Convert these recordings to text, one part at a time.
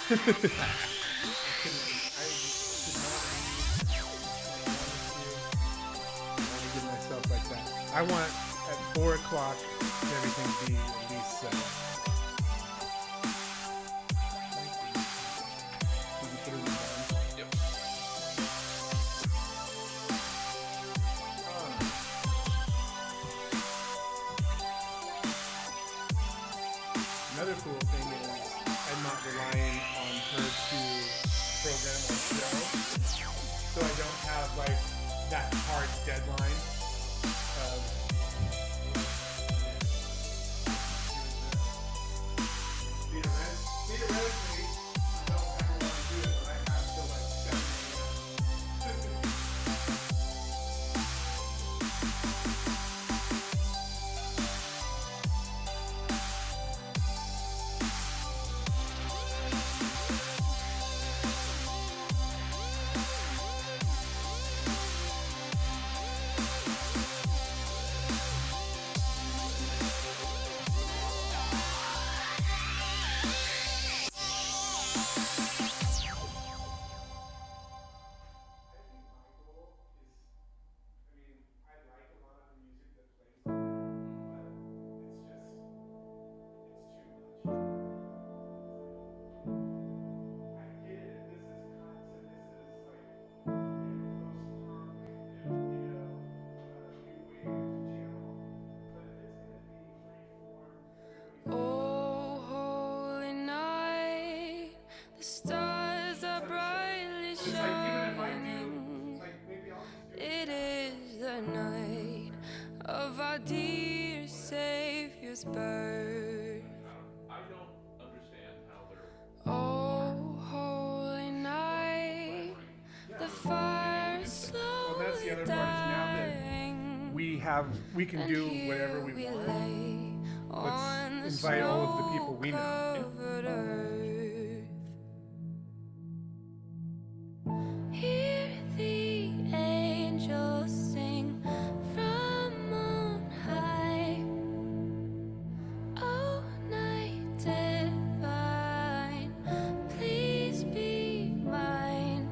give myself like that. I want at 4 o'clock everything to be at least set. Did you put it in down? Yep. Another cool thing is I'm not relying on her to program my show, so I don't have like that hard deadline of Peter Red, please. I don't ever want to do it, but I have till like 7 a.m. Oh, holy night, the stars are brightly shining. It is the night of our dear Savior's birth. I don't understand how they're. Oh, holy night, the fire is slowly that's the other part, is now that dying. we can do whatever we want. Let's invite all of the people we know. Hear the angels sing from on high. Oh, night divine, please be mine.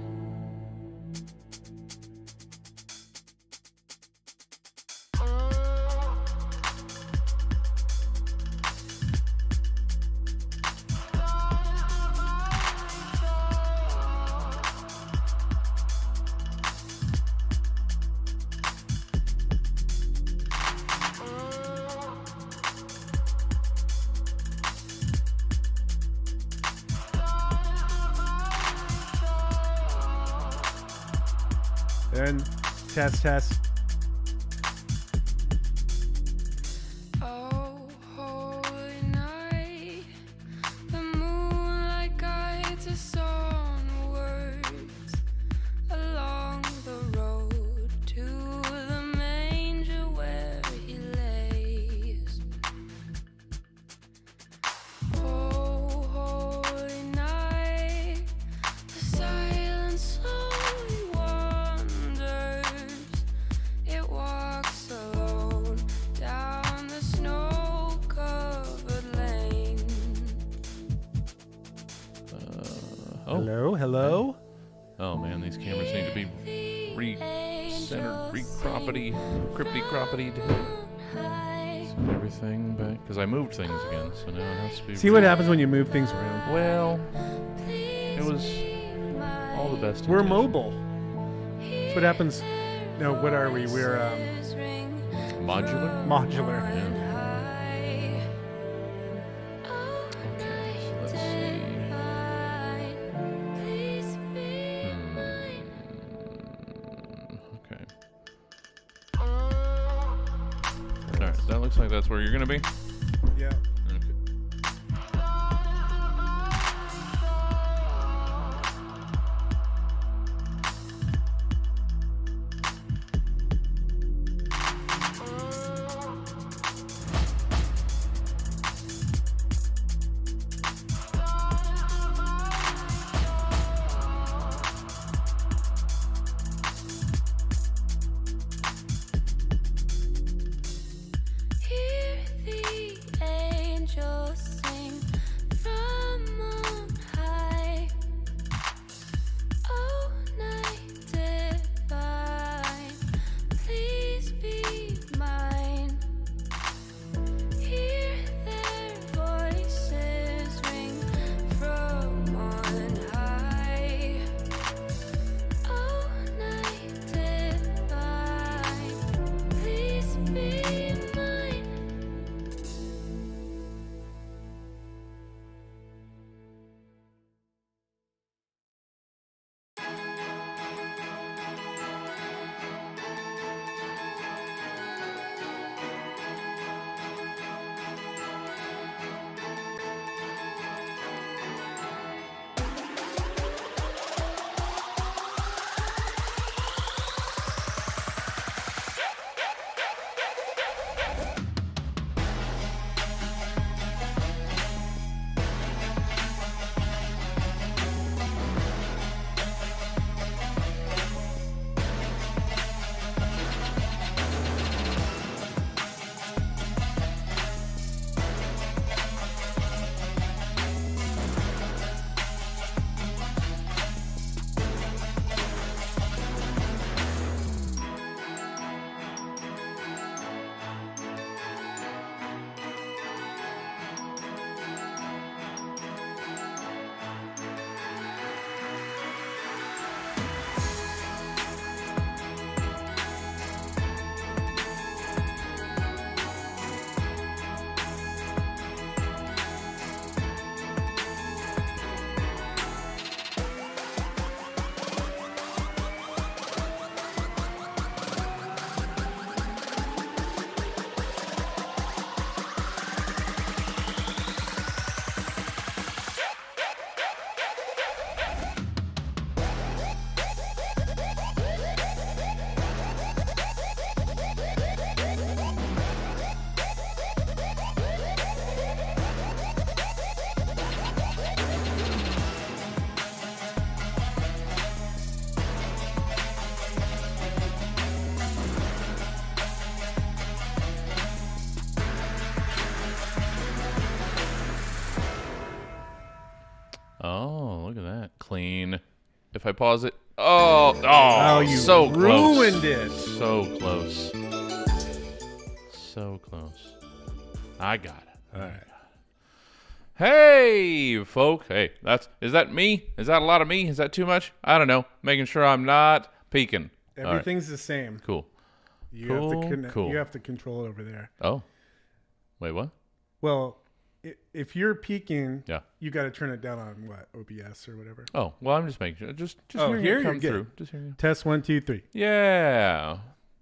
And test. Oh, holy night, the moonlight guides us onwards along the road to the manger where he lays. Oh, holy night, the silence slowly wanders. It walks alone down the snow-covered lane. Hello. Oh man, these cameras need to be re-centered, crypty-croppity. Everything back, because I moved things again, so now it has to be. See what happens when you move things around. Well, it was all the best. We're intentions. mobile. That's what happens. No, what are we? We're Modular. modular. Yeah. Okay, so let's see. Okay. Alright, that looks like that's where you're gonna be. Yeah. Okay. Hear the Oh, look at that. Clean. If I pause it. Oh, you so ruined close. it. So close. So close. I got it. All right. Hey, folk. Hey, is that me? Is that a lot of me? Is that too much? I don't know. Making sure I'm not peeking. All right. Everything's the same. Cool. You Cool. You have to control it over there. Oh. Wait, what? Well, if you're peaking, Yeah. you got to turn it down on what, OBS or whatever. Oh, well, I'm just making sure. Just Oh, hearing here it you're come good. through. Just hearing you. Test 1, 2, 3. Yeah.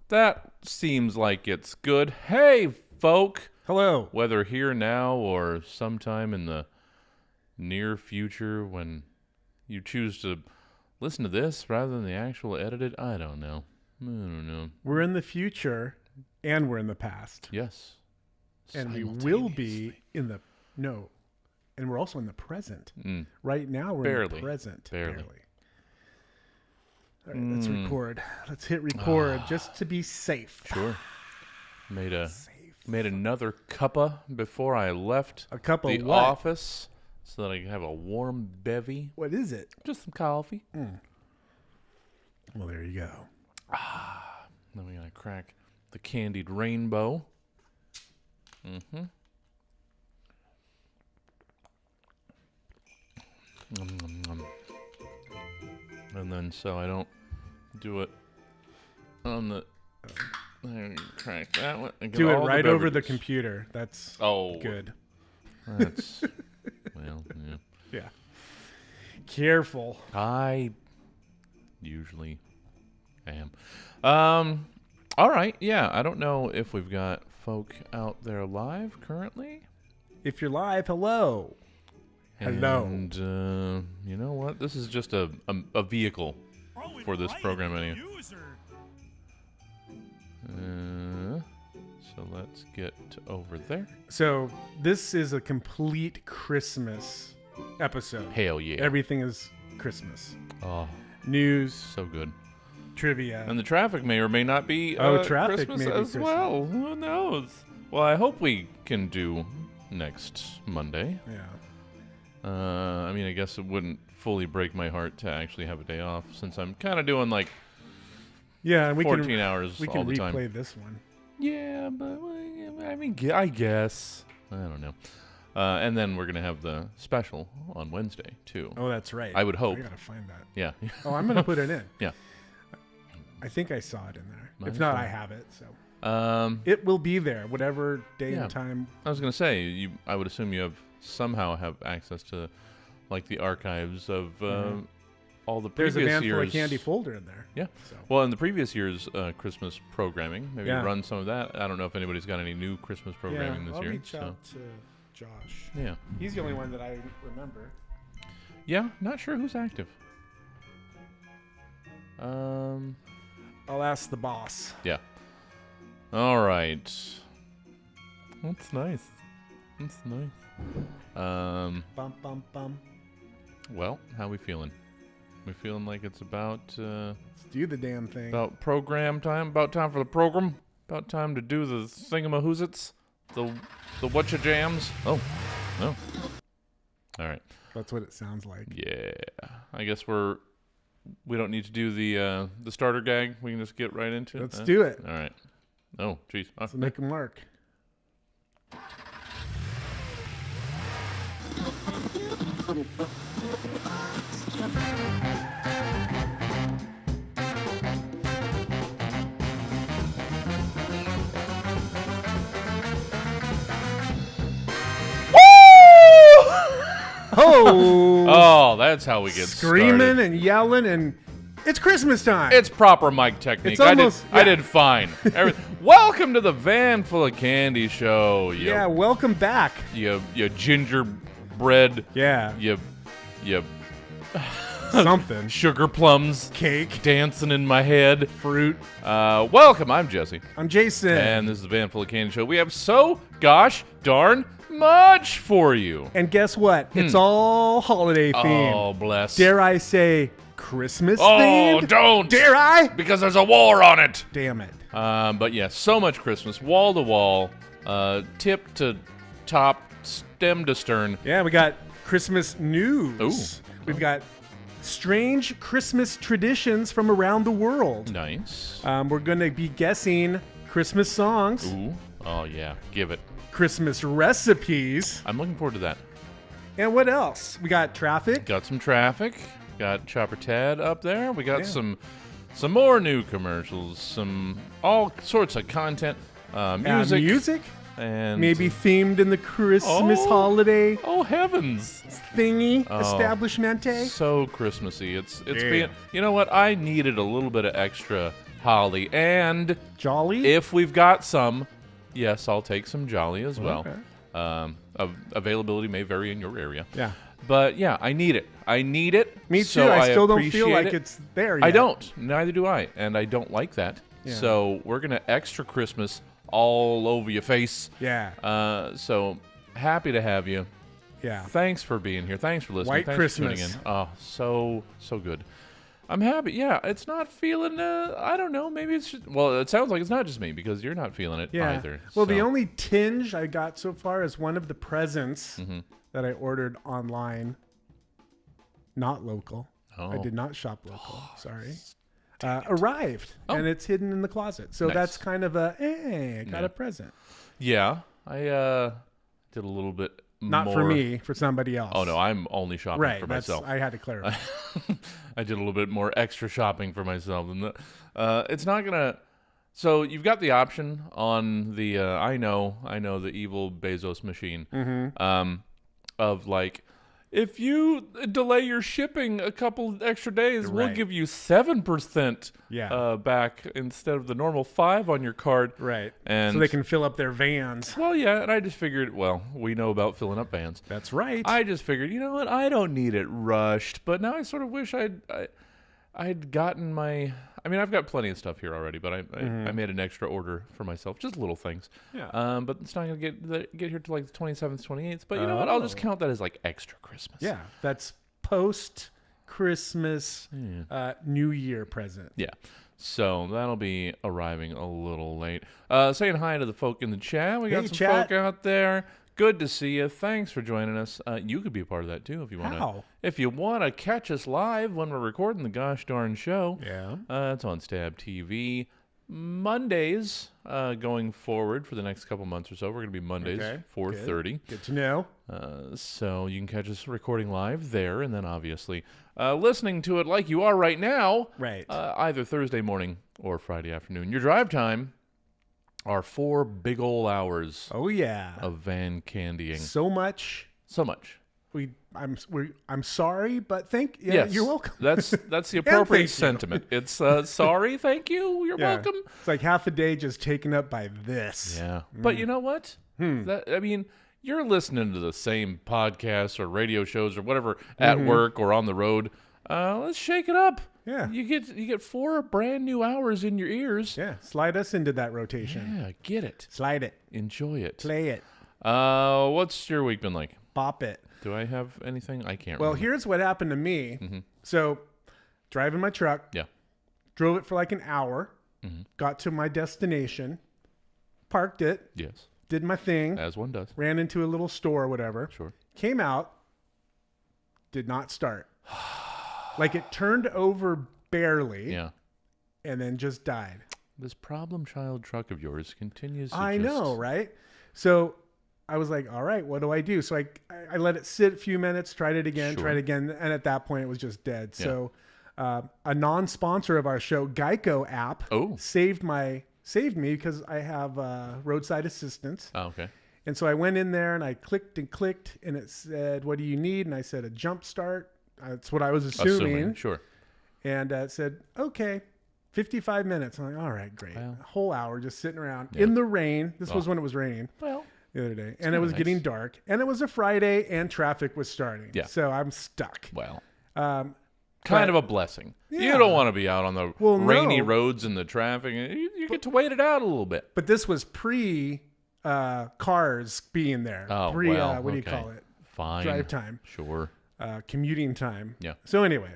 That seems like it's good. Hey, folk. Hello. Whether here now or sometime in the near future when you choose to listen to this rather than the actual edited, I don't know. We're in the future and we're in the past. Yes. And we will be in the and we're also in the present. Right now we're in Barely. the present. Barely. All right, let's record. Let's hit record just to be safe. Sure. Made another cuppa before I left A cup of the what? office so that I could have a warm bevy. What is it? Just some coffee. Well, there you go. Then we gotta crack the candied rainbow. And then so I don't do it on the. Crack that one. and get Do it all right over the beverages. computer. That's Oh, good. That's well, yeah. Yeah. Careful. I usually am. All right. Yeah. I don't know if we've got folk out there live currently. If you're live, hello. Hello. And you know what? This is just a vehicle for this program anyway. So let's get over there. So this is a complete Christmas episode. Hell yeah. Everything is Christmas. Oh, News, so good. trivia. And the traffic may or may not be traffic Christmas may be as Christmas. well. Who knows? Well, I hope we can do next Monday. Yeah. I mean, I guess it wouldn't fully break my heart to actually have a day off since I'm kind of doing like Yeah, and we 14 hours we all can the time. replay this one. Yeah, but I mean, I guess. I don't know. And then we're going to have the special on Wednesday, too. Oh, that's right. I would hope. I gotta find that. Yeah. Oh, I'm gonna put it in. Yeah. I think I saw it in there. Might If as not, well. I have it. So It it will be there, whatever day Yeah. and time. I was going to say, I would assume you somehow have access to like the archives of all the There's previous a van years. full of candy folder in there. Yeah. So Well, in the previous year's Christmas programming, maybe Yeah. run some of that. I don't know if anybody's got any new Christmas programming this I'll year. reach so out to Josh. yeah. He's the only one that I remember. Yeah, not sure who's active. I'll ask the boss. Yeah. All right. That's nice. That's nice. Bum bum bum. Well, how we feeling? We feeling like it's about Let's do the damn thing. about program time? About time for the program? About time to do the thingamahoozits? The whatcha jams? Oh. No. All right. That's what it sounds like. Yeah. I guess we don't need to do the starter gag. We can just get right into it. Let's do it. All right. Oh, jeez. Let's make them work. Oh! Oh, that's how we get Screaming started. and yelling, and it's Christmas time. It's proper mic technique. It's almost- I yeah. did fine. Welcome to the Van Full of Candy show. You, yeah, welcome back. you gingerbread. Yeah, You something. sugar plums Cake, dancing in my head. fruit. Welcome. I'm Jesse, I'm Jason. and this is the Van Full of Candy show. We have so gosh darn much for you. And guess what? It's all holiday themed. Oh, bless. Dare I say Christmas Oh, themed? don't. Dare I? Because there's a war on it. Damn it. But yeah, so much Christmas, wall to wall, tip to top, stem to stern. Yeah, we got Christmas news. Ooh. We've got strange Christmas traditions from around the world. Nice. We're going to be guessing Christmas songs, Ooh. Oh, yeah. Give it. Christmas recipes, I'm looking forward to that. and what else? We got traffic. Got some traffic. Got Chopper Tad up there. We got some more new commercials. Some all sorts of content. Music. And maybe themed in the Christmas holiday Oh heavens! thingy Oh. establishmente. So Christmassy. It's Yeah. being. You know what? I needed a little bit of extra holly, and Jolly. if we've got some, yes, I'll take some jolly as well. Okay. Availability may vary in your area. Yeah. But yeah, I need it. Me too. So I still don't feel appreciate like it. it's there yet. I don't. Neither do I. And I don't like that. Yeah. So we're going to extra Christmas all over your face. Yeah. So happy to have you. Yeah. Thanks for being here. Thanks for listening. White Thanks Christmas. for tuning in. Oh, so good. I'm happy. Yeah, it's not feeling, I don't know, maybe it's just, well, it sounds like it's not just me because you're not feeling it Yeah. either. Well, the so. only tinge I got so far is one of the presents Mm-hmm. that I ordered online, not local. I Oh. did not shop local. Sorry. Arrived and it's hidden in the closet. So Nice. that's kind of a, I got Yeah. a present. Yeah, I did a little bit Not more. for me, for somebody else. Oh, no, I'm only shopping Right. for That's, myself. I had to clarify. I did a little bit more extra shopping for myself. And it's not going to... So you've got the option on the, I know, the evil Bezos machine, of like, if you delay your shipping a couple extra days, we'll Right. give you 7% Yeah. back instead of the normal 5 on your card. Right. And So they can fill up their vans. well, yeah, and I just figured, well, we know about filling up vans. That's right. I just figured, you know what? I don't need it rushed, but now I sort of wish I'd gotten my. I mean, I've got plenty of stuff here already, but I made an extra order for myself, just little things. Yeah. But it's not gonna get here till like the 27th, 28th. But you know what? I'll just Oh. count that as like extra Christmas. Yeah. That's post Christmas New Year present. Yeah. So that'll be arriving a little late. Saying hi to the folk in the chat. We got Hey, some chat. folk out there. Good to see you. Thanks for joining us. You could be a part of that too if you want to. How? If you want to catch us live when we're recording the gosh darn show. Yeah. It's on Stab TV. Mondays going forward for the next couple months or so. We're going to be Mondays, Okay, 4:30. Good to know. So you can catch us recording live there, and then obviously listening to it like you are right now, Right. either Thursday morning or Friday afternoon. Your drive time are 4 big ol' hours Oh yeah. of van candying. So much. So much. I'm sorry, but Yes, you're welcome. That's the appropriate you. sentiment. It's sorry, thank you, you're Yeah. welcome. It's like half a day just taken up by this. Yeah, but you know what? I mean, you're listening to the same podcasts or radio shows or whatever at work or on the road. Let's shake it up. Yeah. You get 4 brand new hours in your ears. Yeah. Slide us into that rotation. Yeah, get it. Slide it. Enjoy it. Play it. What's your week been like? Bop it. Do I have anything? I can't Well, remember. here's what happened to me. So, driving my truck, Yeah. drove it for like an hour, got to my destination, parked it, Yes. did my thing, As one does. ran into a little store or whatever, Sure. came out, did not start. Like it turned over barely Yeah. and then just died. This problem child truck of yours continues to I just... know, right? So I was like, all right, what do I do? So I let it sit a few minutes, tried it again, Sure. tried again. And at that point, it was just dead. Yeah. So a non-sponsor of our show, Geico app, Oh. saved me because I have roadside assistance. Oh, okay. And so I went in there and I clicked and it said, what do you need? And I said, a jump start. That's what I was assuming. Sure. And it said, okay, 55 minutes. I'm like, all right, great. Well. A whole hour just sitting around Yeah. in the rain. This was Oh. when it was raining Well, the other day. And kinda it was nice. getting dark. And it was a Friday and traffic was starting. Yeah. So I'm stuck. well. Um, Kind but- of a blessing. You Yeah. don't want to be out on the Well, rainy no. roads and the traffic. You get to wait it out a little bit. But this was pre cars being there. Oh, Pre, well, what do you okay. call it? Fine. Drive time. Sure. Commuting time. Yeah. So anyway,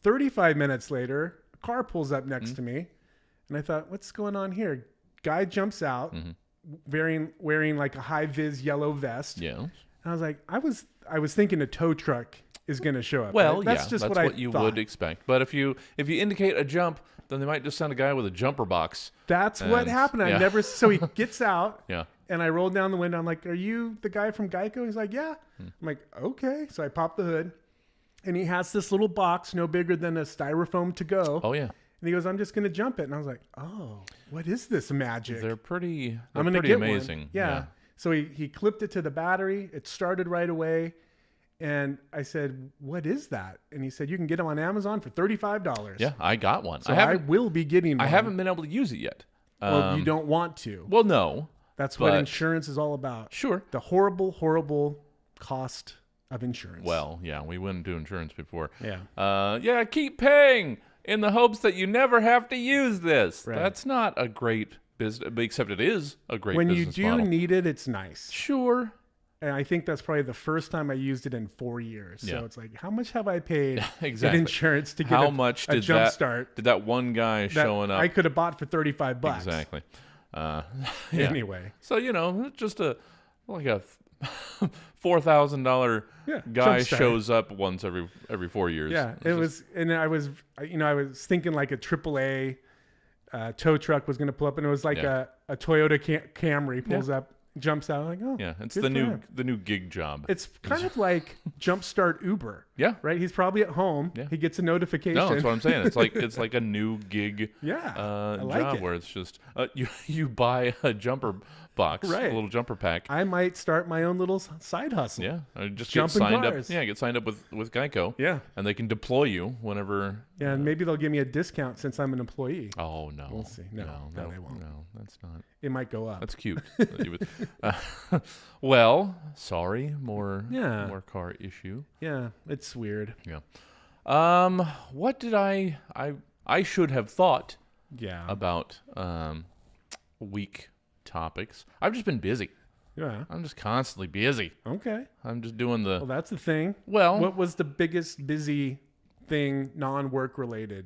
35 minutes later, a car pulls up Mm-hmm. next to me. And I thought, what's going on here? Guy jumps out Mm-hmm. wearing like a high vis yellow vest. Yeah. And I was like, I was thinking a tow truck is going to show up. Well, right? That's just that's what what I you thought. would expect. But if you indicate a jump, then they might just send a guy with a jumper box. That's what And- happened. I yeah. never. So he gets out. Yeah. And I rolled down the window. I'm like, "Are you the guy from Geico?" He's like, "Yeah." I'm like, "Okay." So I pop the hood, and he has this little box, no bigger than a styrofoam to go. Oh yeah, And he goes, "I'm just going to jump it." And I was like, "Oh, what is this magic?" they're pretty. They're I'm going to pretty get amazing. one. Yeah. So he clipped it to the battery. It started right away. And I said, "What is that?" And he said, "You can get them on Amazon for $35." Yeah, I got one. So I I haven't. will be getting one. I haven't been able to use it yet. Well, you don't want to. Well, no. That's what but- insurance is all about. Sure. The horrible, horrible cost of insurance. Well, yeah, we wouldn't do insurance before. Yeah. Yeah, keep paying in the hopes that you never have to use this. Right. That's not a great business, except it is a great When you business do model. need it, it's nice. Sure. And I think that's probably the first time I used it in 4 years. Yeah. So it's like, how much have I paid Exactly. in insurance to get How a, much a did jump that start did that one guy that showing up? I could have bought for $35? Exactly. Yeah. Anyway. So it's just a $4,000 Yeah, guy jump start. shows up once every 4 years. Yeah, It's it just- was, and I was thinking like a AAA tow truck was going to pull up, and it was like Yeah. a Toyota Camry pulls up, jumps out, like, oh, Yeah, it's good the for new him. the new gig job. It's kind of like Jumpstart Uber, Yeah. right? He's probably at home. Yeah. He gets a notification. No, that's what I'm saying. It's like a new gig Yeah, I like job it. where it's just you buy a jumper box, Right. a little jumper pack. I might start my own little side hustle. Yeah, or just Jump get in signed cars. up. Yeah, get signed up with Geico. Yeah. and they can deploy you whenever. Yeah, and maybe they'll give me a discount since I'm an employee. Oh no, We'll see. No, they won't. No, that's not. It might go up. That's cute. That you would- well, sorry, more car issue. Yeah, it's weird. Yeah. What did I should have thought Yeah. about week topics. I've just been busy. Yeah. I'm just constantly busy. Okay. I'm just doing the Well, that's the thing. well, What was the biggest busy thing, non-work related?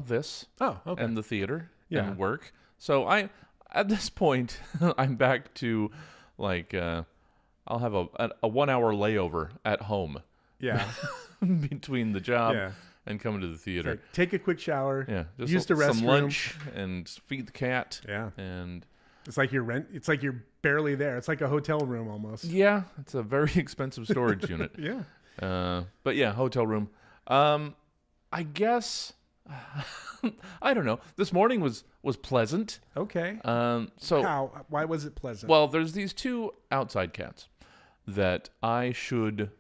this Oh, okay. and the theater Yeah. and work. So at this point I'm back to like I'll have a 1 hour layover at home yeah. between the job Yeah. and coming to the theater. Like, take a quick shower. Yeah, just Use the restroom. some lunch and feed the cat. Yeah. And It's like it's like you're barely there. It's like a hotel room almost. yeah, it's a very expensive storage unit. Yeah. But yeah, hotel room. I guess I don't know. This morning was pleasant. Okay. So How? Why was it pleasant? well, there's these two outside cats that I should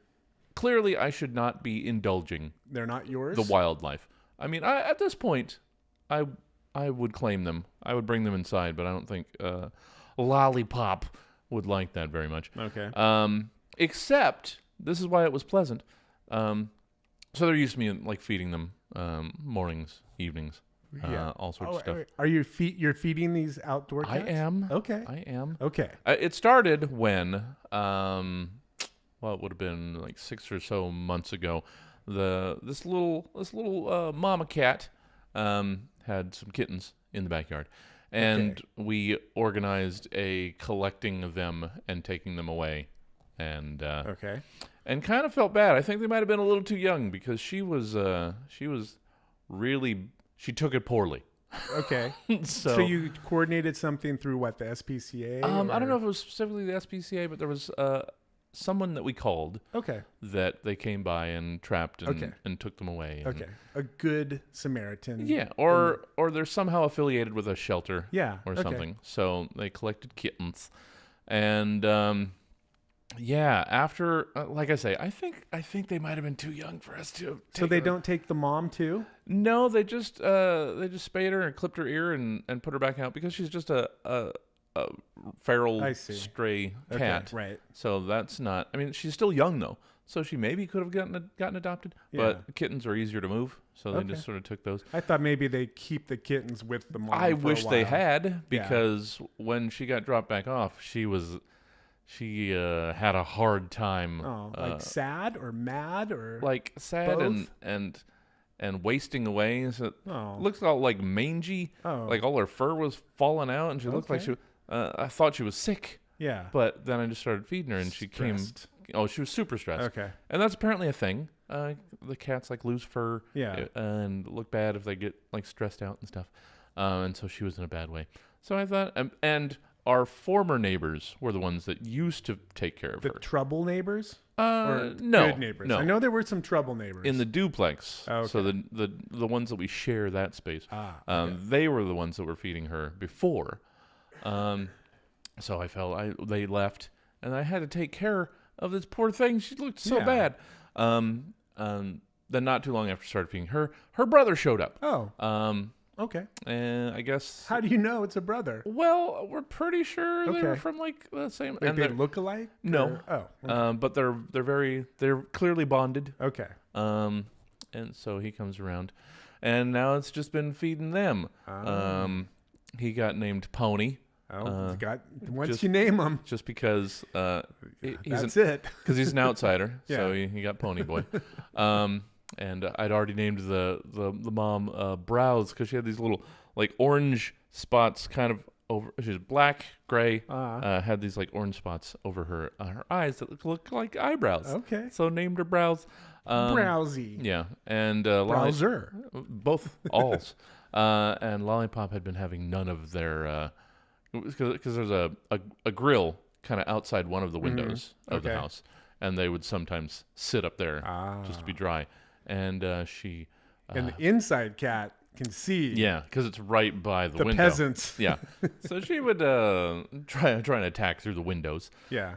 not be indulging They're not yours? the wildlife. I mean, at this point, I would claim them. I would bring them inside, but I don't think Lollipop would like that very much. Okay. Except this is why it was pleasant. So they're used to me like feeding them mornings, evenings, all sorts of stuff. Are you're feeding these outdoor I cats? am. Okay. I am. Okay. It started when, it would have been like 6 or so months ago. This little mama cat had some kittens in the backyard, and we organized a collecting of them and taking them away, and Okay. and kind of felt bad. I think they might have been a little too young because she took it poorly. Okay. So, So you coordinated something through what, the SPCA? I don't or- know if it was specifically the SPCA, but there was someone that we called Okay. that they came by and trapped and, Okay. and took them away. And, Okay. A good Samaritan. Yeah, or they're somehow affiliated with a shelter. Yeah. Or okay. something. So they collected kittens, and after like I say, I think they might have been too young for us to. So take they her. don't take the mom too? No, they just spayed her and clipped her ear and put her back out because she's just a feral I see. stray Okay. cat. Right. So that's not. I mean, she's still young though, so she maybe could have gotten adopted. But Yeah. kittens are easier to move, so they Okay. just sort of took those. I thought maybe they keep the kittens with the mom. I for a wish they while. had because when she got dropped back off, she had a hard time. Oh, like sad or mad or like sad both? and wasting away. So it Oh. looks all like mangy. Oh. Like all her fur was falling out, and she looked like Okay. I thought she was sick. yeah. But then I just started feeding her, and she Stressed. Oh, she was super stressed. Okay. And that's apparently a thing. The cats like lose fur. Yeah. And look bad if they get like stressed out and stuff. And so she was in a bad way. So I thought, and our former neighbors were the ones that used to take care of The her. trouble neighbors? No, Good neighbors? no. I know there were some trouble neighbors. In the duplex. Oh, So the ones that we share that space. Okay. They were the ones that were feeding her before. So I felt they left, and I had to take care of this poor thing. She looked so Yeah. bad. Then not too long after I started feeding her, her brother showed up. Oh, okay. And I guess. How do you know it's a brother? Well, we're pretty sure they're Okay. from like the same. Like and they they're- look alike? No. Or- Oh, but they're clearly bonded. okay. And so he comes around, and now it's just been feeding them. He got named Pony. Oh, once just- you name them, Just because that's it. because he's an outsider, so Yeah. he got Pony Boy. And I'd already named the mom Browse because she had these little like orange spots kind of over. She's black, gray, had these like orange spots over her eyes that look like eyebrows. Okay. So named her Browse. Browsy. Yeah, and Browser. both alls. And Lollipop had been having none of their because there's a grill kind of outside one of the windows of the Okay. house, and they would sometimes sit up there just to be dry. And she, And the inside cat can see yeah, because it's right by the the window. peasants. Yeah, so she would try and attack through the windows. Yeah.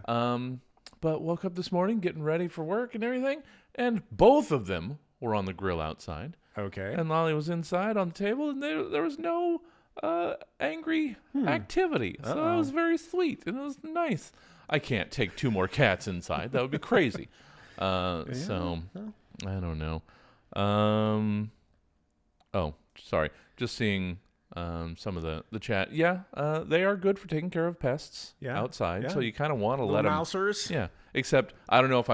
But woke up this morning getting ready for work and everything, and both of them were on the grill outside. Okay. And Lolly was inside on the table, and there was no angry activity. So it was very sweet, and it was nice. I can't take 2 more cats inside. That would be crazy. So, I don't know. Oh, sorry. Just seeing some of the chat. Yeah, they are good for taking care of pests outside. Yeah. So you kind of want to Little let them. mousers. Yeah, except I don't know if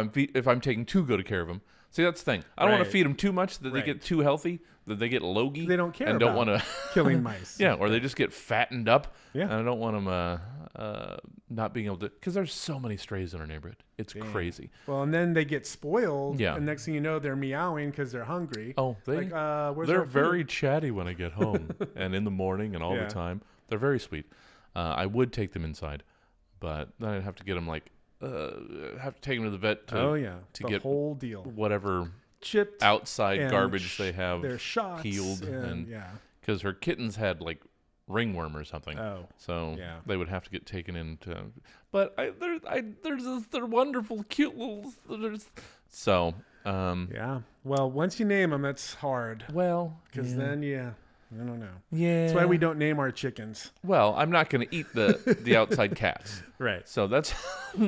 I'm taking too good care of them. See, that's the thing. I don't want Right. to feed them too much that they Right. get too healthy, that they get logy. They don't care and don't about want to. killing mice. Yeah, or they just get fattened up. Yeah. And I don't want them not being able to, because there's so many strays in our neighborhood. It's crazy. Well, and then they get spoiled. Yeah. And next thing you know, they're meowing because they're hungry. Oh, Like, where's they're our food? very chatty when I get home and in the morning and all Yeah. the time. They're very sweet. I would take them inside, but then I'd have to get them have to take them to the vet to Oh yeah. to the get whole deal. whatever Chipped. outside and garbage they have Their shots. peeled and yeah. because her kittens had like ringworm or something. Oh. So Yeah. they would have to get taken into, but they're wonderful, cute little. So Yeah. Well, once you name them, it's hard well, because then I don't know. yeah. That's why we don't name our chickens. Well, I'm not going to eat the outside cats. Right. So that's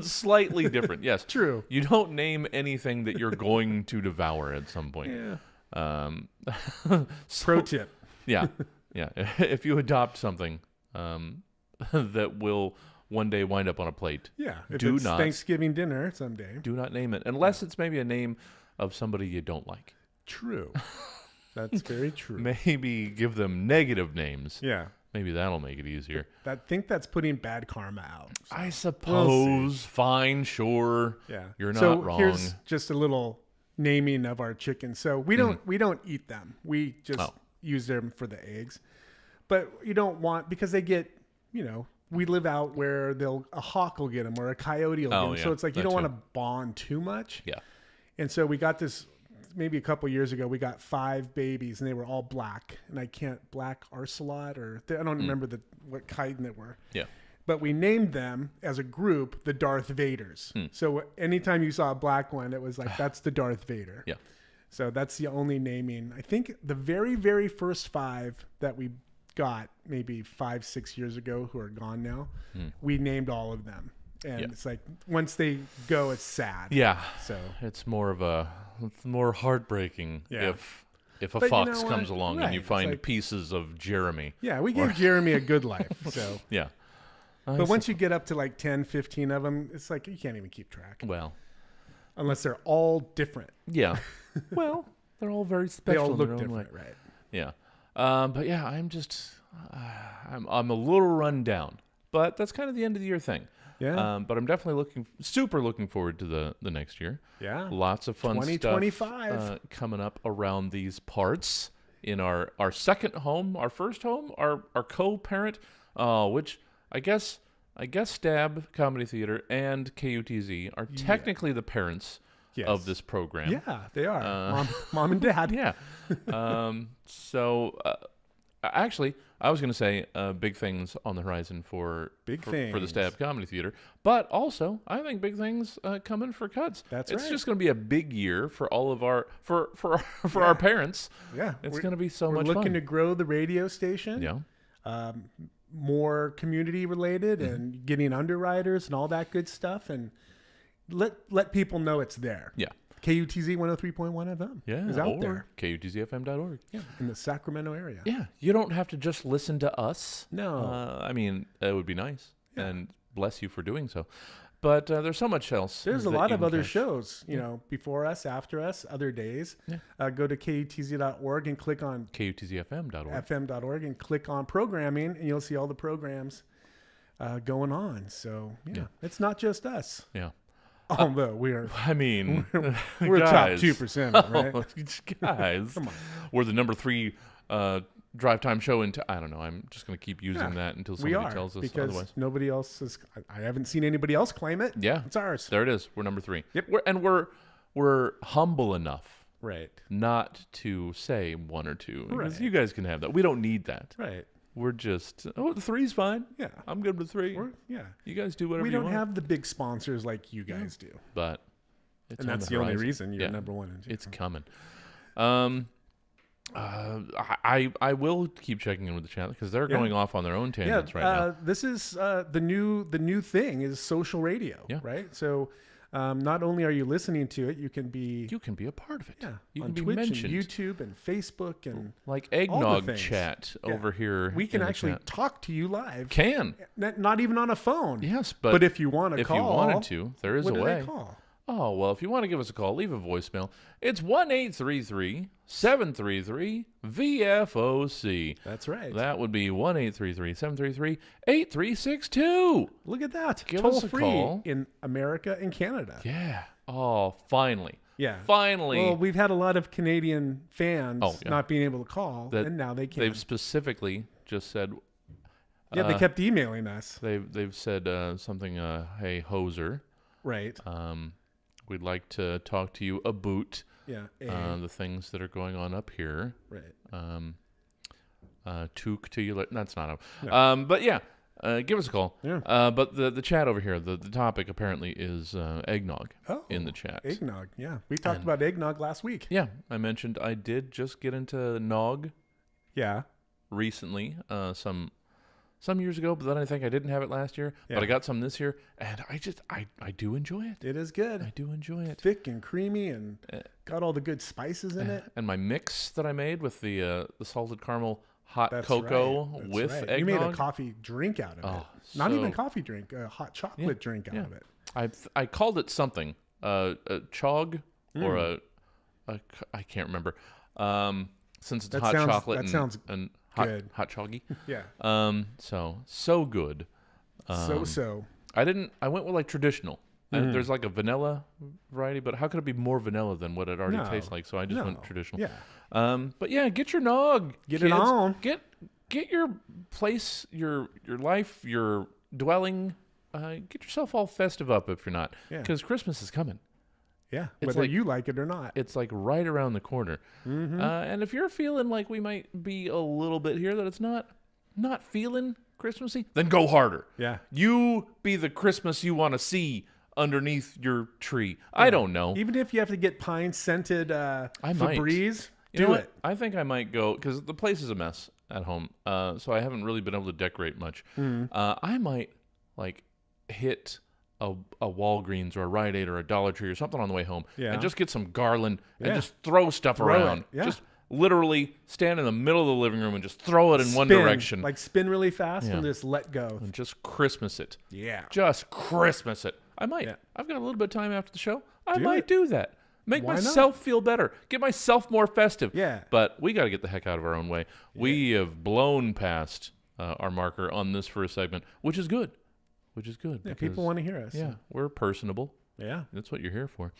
slightly different. Yes, True. You don't name anything that you're going to devour at some point. Yeah. So- Pro tip. Yeah, yeah. If you adopt something that will one day wind up on a plate, Yeah. If Do it's not- Thanksgiving dinner someday. do not name it unless it's maybe a name of somebody you don't like. True. That's very true. Maybe give them negative names. Yeah. Maybe that'll make it easier. I think that's putting bad karma out. So, I suppose. Fine, sure. yeah. You're not so wrong. Here's just a little naming of our chickens. So we don't eat them. We just Oh. use them for the eggs. But you don't want because they get, we live out where a hawk will get them or a coyote will get them. yeah, So it's like you that don't too. want to bond too much. Yeah. And so we got this maybe a couple years ago. We got 5 babies and they were all black. And I can't black arcelot or I don't remember what kind they were. Yeah. But we named them as a group the Darth Vaders. So anytime you saw a black one, it was like that's the Darth Vader. Yeah. So that's the only naming. I think the very, very first 5 that we got maybe 5-6 years ago who are gone now, we named all of them. And it's like once they go, it's sad. Yeah. So It's more heartbreking Yeah. if a But you fox know comes what? along and Right, you it's find like- pieces of Jeremy. yeah, we gave Jeremy a good life. So, Yeah. but once you get up to like 10, 15 of them, it's like you can't even keep track Well, unless they're all different. yeah. Well, they're all very They special. all in look their own way. different, right? Yeah. But yeah, I'm just I'm a little run down. But that's kind of the end of the year thing. Yeah. But I'm definitely super looking forward to the next year. Yeah. Lots of fun 2025. stuff coming up around these parts in our second home, our first home, our co-parent, which I guess Stab Comedy Theater and KUTZ are technically the parents Yes. of this program. Yeah, they are. Mom and dad. Yeah. Actually, I was going to say big things on the horizon for the things. Stab Comedy Theater, but also I think big things coming for Cuts. That's it's right. just going to be a big year for all of our our parents. Yeah. It's going to be so We're much looking fun. to grow the radio station. Yeah. More community related Mm-hmm. and getting underwriters and all that good stuff, and let people know it's there. Yeah. KUTZ 103.1 FM Yeah. is out or there. KUTZFM.org. Yeah, in the Sacramento area. Yeah. You don't have to just listen to us. No. I mean, it would be nice, and bless you for doing so. But there's so much else. There's a that lot you of can other catch. shows, before us, after us, other days. Go to KUTZ.org and click on KUTZFM.org. fm.org and click on programming, and you'll see all the programs going on. So, yeah, it's not just us. Yeah. Although we're I mean, we're top guys. 2%, right? Guys, Come on. we're the number 3 drive time show in. I don't know. I'm just going to keep using Yeah, that until we somebody are, tells us because otherwise. nobody else is. I haven't seen anybody else claim it. Yeah, it's ours. There it is. We're number 3. Yep. We're humble enough Right. not to say 1 or 2 because Right. you guys can have that. We don't need that. Right. We're just the 3's fine. Yeah. I'm good with 3. Yeah. You guys do whatever We you don't want. have the big sponsors like you guys do, But it's and on that's the only horizon. reason you're Yeah. number 1 and 2. It's coming. I will keep checking in with the chat because they're going off on their own tangents right now. This is the new thing is social radio, Yeah. right? So not only are you listening to it, you can be You can be a part of it. You on can be Twitch mentioned. and YouTube and Facebook, and Like all the eggnog things. chat Yeah. over here. we can in the actually chat. talk to you live. Can. Not even on a phone. Yes, but if you want to if call, you wanted to, there is what a do way. they call? Oh, well, if you want to give us a call, leave a voicemail. It's 1-833-733-VFOC. That's right. That would be 1-833-733-8362. Look at that. Give Toll us a free call. in America and Canada. Yeah. Oh, finally. Yeah. Finally. Well, we've had a lot of Canadian fans Oh, yeah. not being able to call, That and now they can. They've specifically just said, They kept emailing us. they've said something, hey, hoser, Right. we'd like to talk to you about Yeah. the things that are going on up here. Right. Took to you. That's not a. But yeah, give us a call. Yeah. But the chat over here, the topic apparently is eggnog in the chat. Eggnog. Yeah. We talked about eggnog last week. Yeah, I mentioned I did just get into nog Yeah. recently, some years ago, but then I think I didn't have it last year. Yeah. But I got some this year, and I do enjoy it. It is good. I do enjoy it. Thick and creamy and got all the good spices in it. And my mix that I made with the salted caramel hot That's cocoa right. That's with right. eggnog. You made a coffee drink out of Oh, it. Not even a so- coffee drink, a hot chocolate drink out of it. I called it something, a chog or Mm. I can't remember. Since it's That hot sounds- chocolate that and, sounds and good. hot choggy. Yeah. So good. So. I went with like traditional. And there's like a vanilla variety, but how could it be more vanilla than what it already No. tastes like? So I just No. went traditional. Yeah. But yeah, get your nog. Get it kids. on. Get your place, your life, your dwelling. Get yourself all festive up if you're not, Yeah. because Christmas is coming. Yeah. It's Whether like- you like it or not. It's like right around the corner. Mm-hmm. And if you're feeling like we might be a little bit here that it's not feeling Christmassy, then go harder. Yeah. You be the Christmas you want to see underneath your tree. I don't know. Even if you have to get pine scented might. Febreze, You know do what? it. I think I might go because the place is a mess at home. So I haven't really been able to decorate much. Mm-hmm. I might like hit a Walgreens or a Rite Aid or a Dollar Tree or something on the way home Yeah. and just get some garland Yeah. and just throw stuff Throw it, around. yeah. Just literally stand in the middle of the living room and just throw it in one Spin, direction Like spin really fast Yeah. and just let go. and just Christmas it. Yeah. Just Christmas it. I might. Yeah. I've got a little bit of time after the show. I Do might it. do that. Make Why not? myself feel better. Get myself more festive. Yeah. But we got to get the heck out of our own way. We have blown past our marker on this first segment, which is good. which is good. Yeah, because, people want to hear us. Yeah, we're personable. Yeah. That's what you're here for.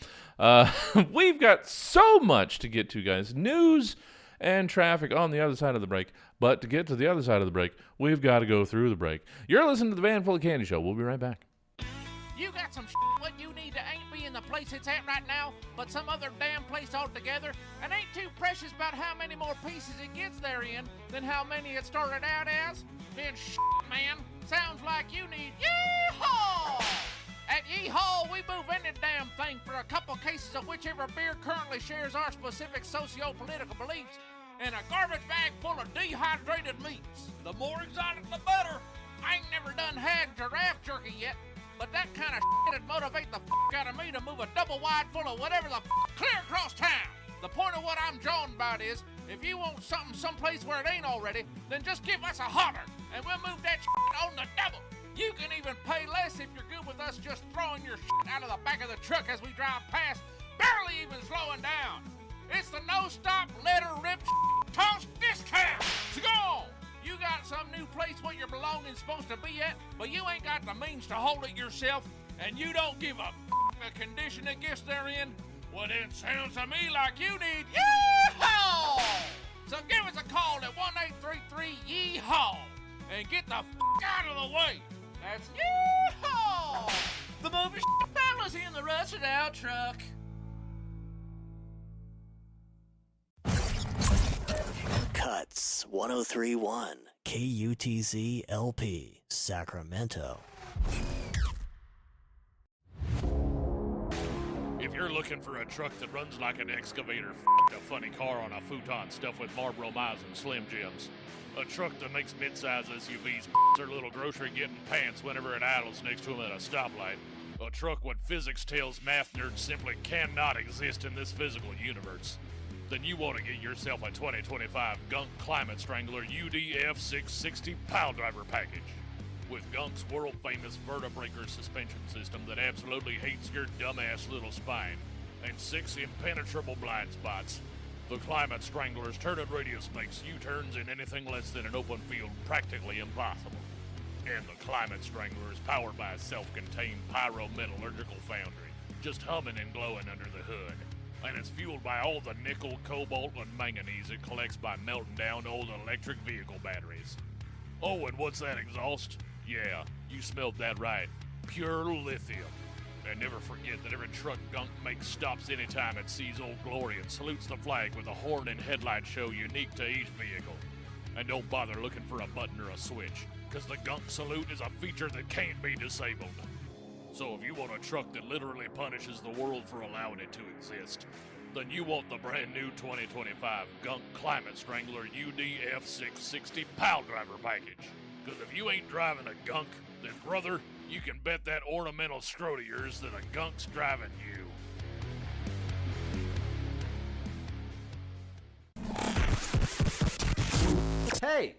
We've got so much to get to, guys. News and traffic on the other side of the break. But to get to the other side of the break, we've got to go through the break. You're listening to the Van Full of Candy Show. We'll be right back. You got some what you need to ain't be in the place it's at right now, but some other damn place altogether, and ain't too precious about how many more pieces it gets there in than how many it started out as? Then man, sounds like you need Yeehaw! At Yeehaw, we move any damn thing for a couple cases of whichever beer currently shares our specific socio-political beliefs and a garbage bag full of dehydrated meats. The more exotic, the better. I ain't never done had giraffe jerky yet, but that kind of shit'd motivate the out of me to move a double wide full of whatever the clear across town. The point of what I'm drawn about is, if you want something someplace where it ain't already, then just give us a holler, and we'll move that on the double. You can even pay less if you're good with us just throwing your out of the back of the truck as we drive past, barely even slowing down. It's the no-stop, let-her-rip, toss discount. So go on. You got some new place where your belonging's supposed to be at, but you ain't got the means to hold it yourself, and you don't give a condition it gets therein. Well, it sounds to me like you need Yeehaw! So give us a call at 1-833-YEEHAW and get the out of the way. That's Yeehaw! The movie fellas in the rusted out truck. Cuts 1031 KUTZ LP Sacramento. If you're looking for a truck that runs like an excavator, a funny car on a futon stuffed with Marlboro Miles and Slim Jims, a truck that makes mid-size SUVs their little grocery-getting pants whenever it idles next to them at a stoplight, a truck what physics tells math nerds simply cannot exist in this physical universe, then you want to get yourself a 2025 Gunk Climate Strangler UDF 660 pile driver package. With Gunk's world-famous Vertebreaker suspension system that absolutely hates your dumbass little spine, and 6 impenetrable blind spots, the Climate Strangler's turn-in radius makes U-turns in anything less than an open field practically impossible. And the Climate Strangler is powered by a self-contained pyrometallurgical foundry, just humming and glowing under the hood. And it's fueled by all the nickel, cobalt, and manganese it collects by melting down old electric vehicle batteries. Oh, and what's that exhaust? Yeah, you smelled that right. Pure lithium. And never forget that every truck Gunk makes stops anytime it sees Old Glory and salutes the flag with a horn and headlight show unique to each vehicle. And don't bother looking for a button or a switch, because the Gunk salute is a feature that can't be disabled. So if you want a truck that literally punishes the world for allowing it to exist, then you want the brand new 2025 Gunk Climate Strangler UDF 660 pile driver package. Because if you ain't driving a Gunk, then brother, you can bet that ornamental scrot of yours that a Gunk's driving you. Hey,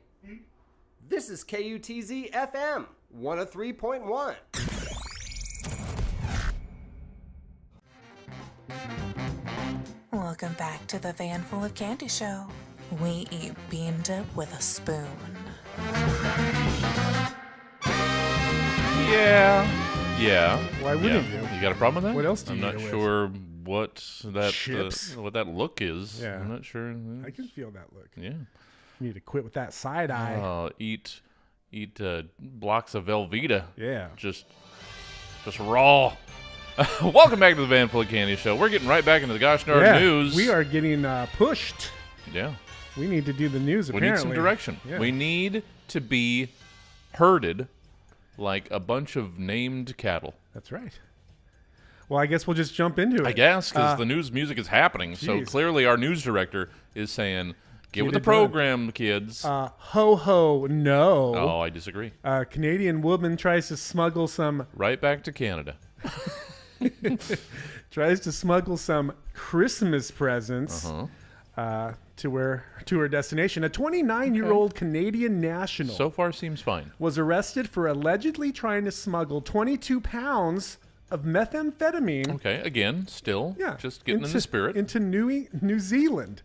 this is KUTZ FM 103.1. Welcome back to the Van Full of Candy Show. We eat bean dip with a spoon. Yeah. Why wouldn't you? You got a problem with that? What else do I'm you not eat it with? sure what Chips? what that look is. Yeah. I'm not sure. I can feel that look. Yeah. You need to quit with that side eye. Eat blocks of Velveeta. Yeah. Just raw. Welcome back to the Van Full of Candy Show. We're getting right back into the gosh darn news. We are getting pushed. Yeah. We need to do the news, apparently. We need some direction. Yeah. We need to be herded like a bunch of named cattle. That's right. Well, I guess we'll just jump into it. I guess, because the news music is happening. So geez. clearly our news director is saying, get with it the program, kids. Ho, ho, no. Oh, I disagree. Canadian woman tries to smuggle some Right back to Canada. Christmas presents to her destination. A 29-year-old Canadian national So far seems fine. was arrested for allegedly trying to smuggle 22 pounds of methamphetamine. Okay, again, still Yeah, just getting in the spirit. into New Zealand.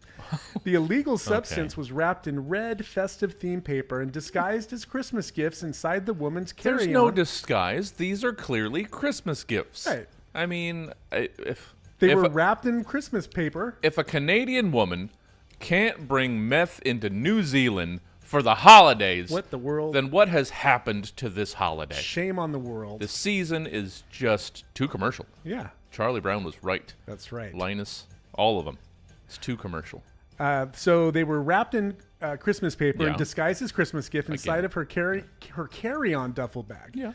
The illegal substance was wrapped in red festive theme paper and disguised as Christmas gifts inside the woman's carry-on. There's no disguise. These are clearly Christmas gifts. Right. I mean, if They were wrapped in Christmas paper. if a Canadian woman can't bring meth into New Zealand for the holidays, What the world? then what has happened to this holiday? Shame on the world. The season is just too commercial. Yeah, Charlie Brown was right. that's right. Linus, all of them. It's too commercial. So they were wrapped in Christmas paper Yeah. and disguised as Christmas gift inside of her carry-on duffel bag. Yeah.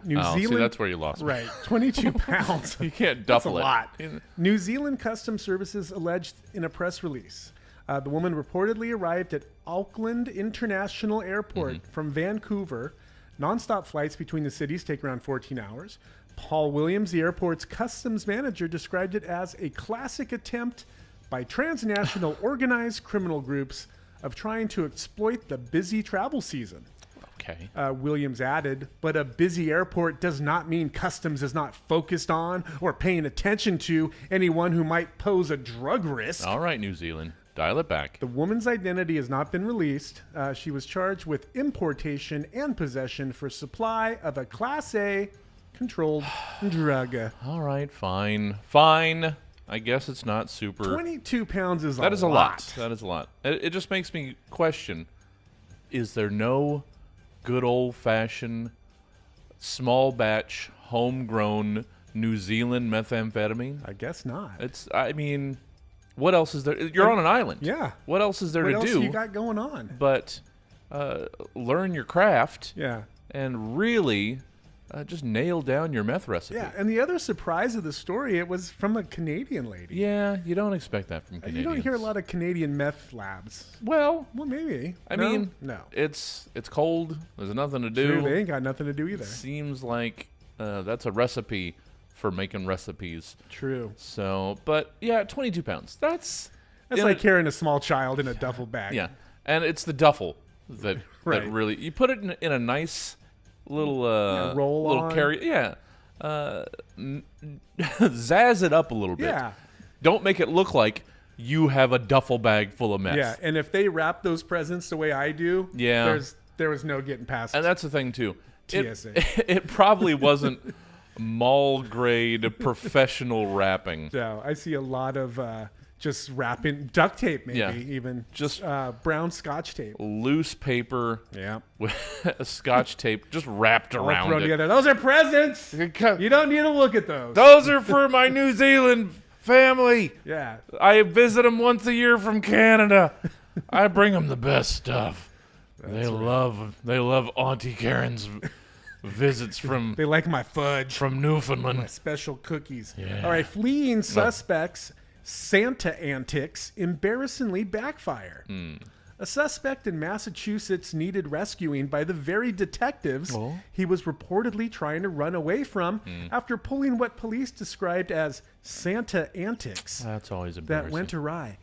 New Oh, see, Zealand. that's where you lost me. Right, 22 pounds. You can't That's a duffel it. lot. In- New Zealand Customs Services alleged in a press release. The woman reportedly arrived at Auckland International Airport Mm-hmm. from Vancouver. Non-stop flights between the cities take around 14 hours. Paul Williams, the airport's customs manager, described it as a classic attempt by transnational organized criminal groups of trying to exploit the busy travel season. Okay. Williams added, but a busy airport does not mean customs is not focused on or paying attention to anyone who might pose a drug risk. All right, New Zealand. Dial it back. The woman's identity has not been released. She was charged with importation and possession for supply of a Class A controlled drug. All right, fine. Fine. I guess it's not super. 22 pounds is That is a lot. That is a lot. It just makes me question, is there no good old-fashioned, small batch, homegrown New Zealand methamphetamine? I guess not. I mean, what else is there? You're on an island. Yeah. What else is there What to else do? you got going on? But learn your craft Yeah. and really just nail down your meth recipe. Yeah, and the other surprise of the story, it was from a Canadian lady. Yeah, you don't expect that from Canadians. You don't hear a lot of Canadian meth labs. Well, maybe. I No? mean, no. It's cold. There's nothing to do. True, they ain't got nothing to do either. Seems like that's a recipe for making recipes. True. So, but yeah, 22 pounds. That's like carrying a small child in a duffel bag. Yeah, and it's the duffle that Right. that really you put it in a nice little roll little on. carry. Yeah, zazz it up a little bit. Yeah. Don't make it look like you have a duffel bag full of meth. Yeah, and if they wrap those presents the way I do, Yeah. there was no getting past And that's the thing too. TSA. It probably wasn't mall grade professional wrapping. So I see a lot of just wrapping duct tape, maybe Yeah. even Just brown Scotch tape. loose paper Yeah, with Scotch tape just wrapped all around thrown it. together. Those are presents. You don't need to look at those. Those are for my New Zealand family. Yeah, I visit them once a year from Canada. I bring them the best stuff. They love Auntie Karen's visits from they like my fudge. from Newfoundland. My special cookies. Yeah. All right, fleeing suspects' Santa antics embarrassingly backfire. A suspect in Massachusetts needed rescuing by the very detectives he was reportedly trying to run away from after pulling what police described as Santa antics That's always that embarrassing. went awry.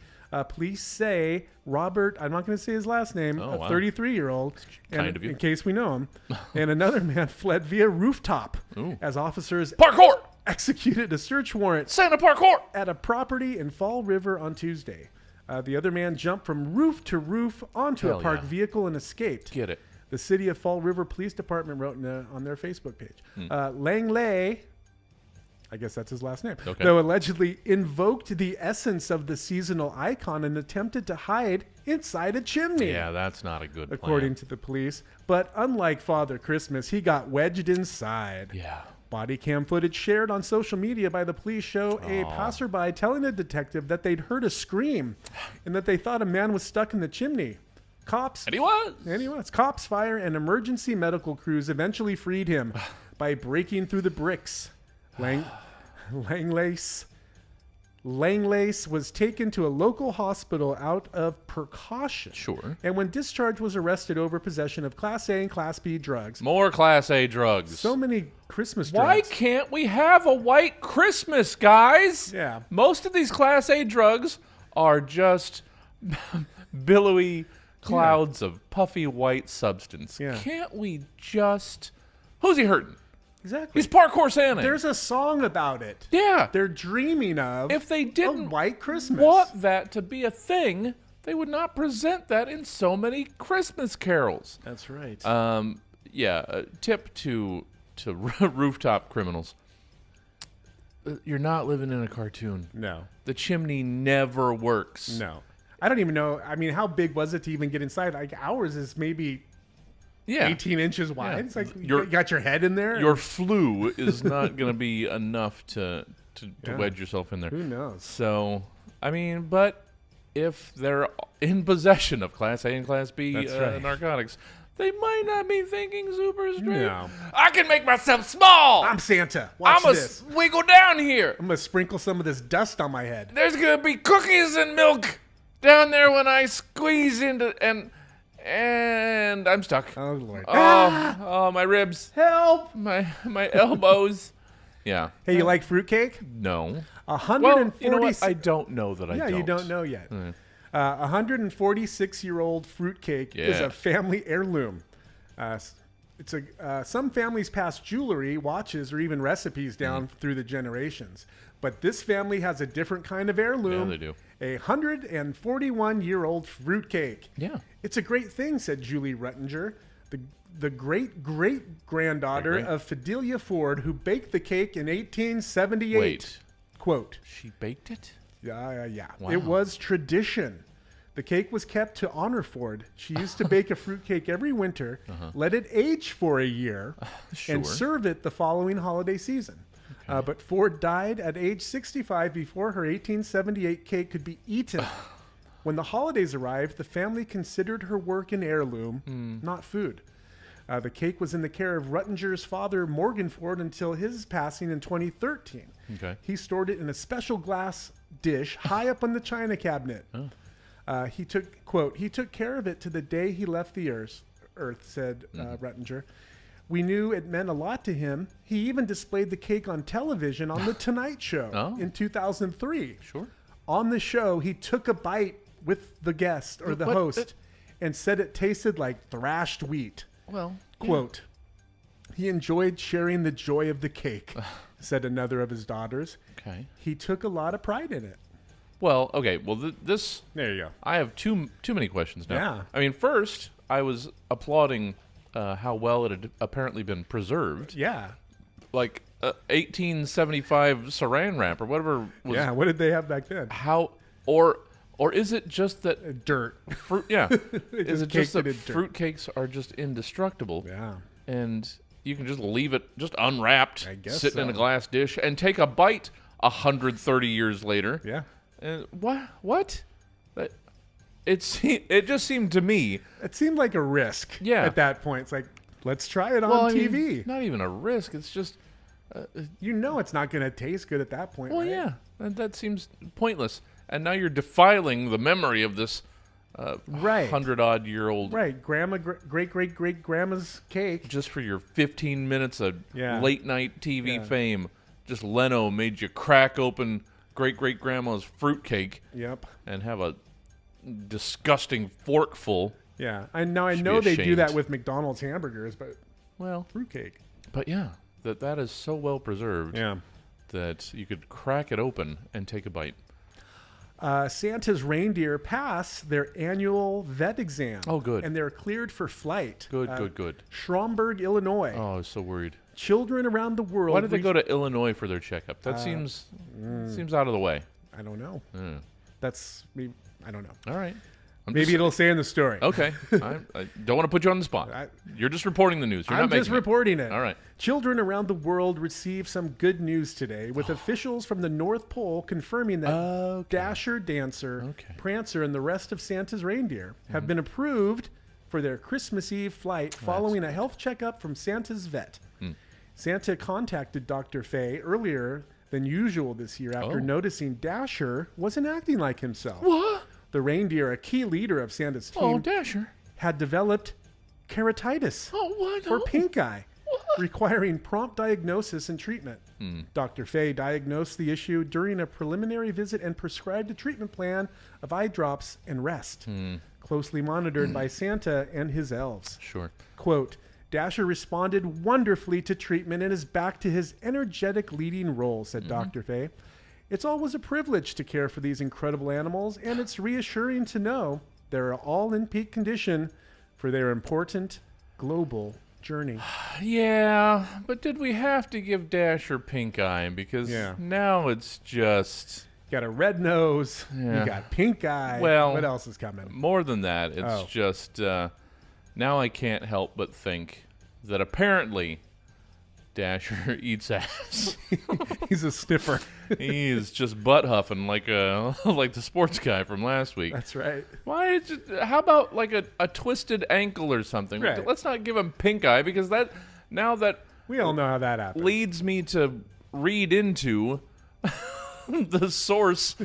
Police say Robert, I'm not going to say his last name, Oh, a wow. 33-year-old, Kind of you. in case we know him, and another man fled via rooftop Ooh. as officers Parkour! executed a search warrant Santa parkour! at a property in Fall River on Tuesday. The other man jumped from roof to roof onto Hell a parked yeah. vehicle and escaped. Get it. The City of Fall River Police Department wrote on their Facebook page. Langley, I guess that's his last name, Okay. though allegedly invoked the essence of the seasonal icon and attempted to hide inside a chimney. Yeah, that's not a good According to the police. But unlike Father Christmas, he got wedged inside. Yeah. Body cam footage shared on social media by the police show a passerby telling a detective that they'd heard a scream and that they thought a man was stuck in the chimney. Cops. And he was. And he was. Cops, fire, and emergency medical crews eventually freed him by breaking through the bricks. Langlace was taken to a local hospital out of precaution. Sure. And when discharged, was arrested over possession of Class A and Class B drugs. More Class A drugs. So many Christmas Why drugs. can't we have a white Christmas, guys? Yeah. Most of these Class A drugs are just billowy clouds of puffy white substance. Yeah. Can't we just... Who's he hurting? Exactly. He's parkour Santa. There's a song about it. Yeah. They're dreaming of If they a didn't white Christmas. want that to be a thing, they would not present that in so many Christmas carols. That's right. Tip to rooftop criminals. You're not living in a cartoon. No. The chimney never works. No. I don't even know. I mean, how big was it to even get inside? Like ours is maybe 18 inches wide. Yeah. It's like you got your head in there. Your flue is not going to be enough to wedge yourself in there. Who knows? So, I mean, but if they're in possession of Class A and Class B That's right. narcotics, they might not be thinking super straight. No. I can make myself small. I'm Santa. Watch I'm this. wiggle down here. I'm going to sprinkle some of this dust on my head. There's going to be cookies and milk down there when I squeeze into and I'm stuck. Oh, Lord. Oh, my ribs. Help! My elbows. Yeah. Hey, you like fruitcake? No. 140. Well, you know what? I don't know that I Yeah, don't. you don't know yet. 146-year-old fruitcake is Yeah. a family heirloom. Some families pass jewelry, watches, or even recipes down through the generations. But this family has a different kind of heirloom. Yeah, they do. A 141-year-old fruitcake. Yeah. It's a great thing, said Julie Ruttinger, the great-great-granddaughter Great-great? of Fidelia Ford, who baked the cake in 1878. Wait. Quote, She baked it? yeah. Wow. It was tradition. The cake was kept to honor Ford. She used to bake a fruitcake every winter, let it age for a year, and Sure. serve it the following holiday season. But Ford died at age 65 before her 1878 cake could be eaten. When the holidays arrived, the family considered her work an heirloom, not food. The cake was in the care of Ruttinger's father, Morgan Ford, until his passing in 2013. Okay. He stored it in a special glass dish high up on the china cabinet. He took care of it to the day he left the earth, said Ruttinger. We knew it meant a lot to him. He even displayed the cake on television on The Tonight Show in 2003. Sure. On the show, he took a bite with the guest or the host and said it tasted like thrashed wheat. Well, Quote, he enjoyed sharing the joy of the cake, said another of his daughters. Okay. He took a lot of pride in it. Well, okay. Well, this. There you go. I have too many questions now. Yeah. I mean, first, I was applauding how well it had apparently been preserved. Yeah. Like 1875 saran wrap or whatever. Was Yeah. What did they have back then? How or is it just that Dirt. fruit? Yeah. Is it just caked that it in dirt. fruitcakes are just indestructible? Yeah. And you can just leave it just unwrapped, I guess sitting in a so. glass dish, and take a bite 130 years later. Yeah. What? It just seemed to me. It seemed like a risk. Yeah. At that point, it's like, let's try it on I mean, TV. not even a risk. It's just. You know, it's not going to taste good at that point. Well, right? yeah, that seems pointless. And now you're defiling the memory of this Right. 100-odd-year-old Right. Great grandma's cake. just for your 15 minutes of Yeah. late night TV Yeah. fame. Just Leno made you crack open great-great-grandma's fruitcake Yep. and have a disgusting forkful. Yeah. I know Should they be do that ashamed. with McDonald's hamburgers, but Well, fruitcake. but yeah, that is so well preserved Yeah. that you could crack it open and take a bite. Santa's reindeer pass their annual vet exam. Oh, good. And they're cleared for flight. Good. Schaumburg, Illinois. Oh, I was so worried. Children around the world. Why did they go to Illinois for their checkup? That seems out of the way. I don't know. Yeah. That's me. I don't know. All right. Maybe it'll say in the story. Okay. I don't want to put you on the spot. You're just reporting the news. You're I'm not making just reporting it. All right. Children around the world received some good news today, with officials from the North Pole confirming that Dasher, Dancer, Prancer, and the rest of Santa's reindeer have been approved for their Christmas Eve flight following a health checkup from Santa's vet. Santa contacted Dr. Fay earlier than usual this year after noticing Dasher wasn't acting like himself. What? The reindeer, a key leader of Santa's team, Oh, Dasher. had developed keratitis Oh, what? or pink eye, requiring prompt diagnosis and treatment. Dr. Fay diagnosed the issue during a preliminary visit and prescribed a treatment plan of eye drops and rest, closely monitored by Santa and his elves. Sure. Quote, Dasher responded wonderfully to treatment and is back to his energetic leading role, said Dr. Faye. It's always a privilege to care for these incredible animals, and it's reassuring to know they're all in peak condition for their important global journey. Yeah, but did we have to give Dasher pink eye? Because now it's just... Got a red nose. Yeah. You got pink eye. Well, what else is coming? More than that, it's just... now I can't help but think that apparently Dasher eats ass. He's a sniffer. He is just butt huffing like the sports guy from last week. That's right. Why? How about like a twisted ankle or something? Right. Let's not give him pink eye, because that we all know how that happens. Leads me to read into the source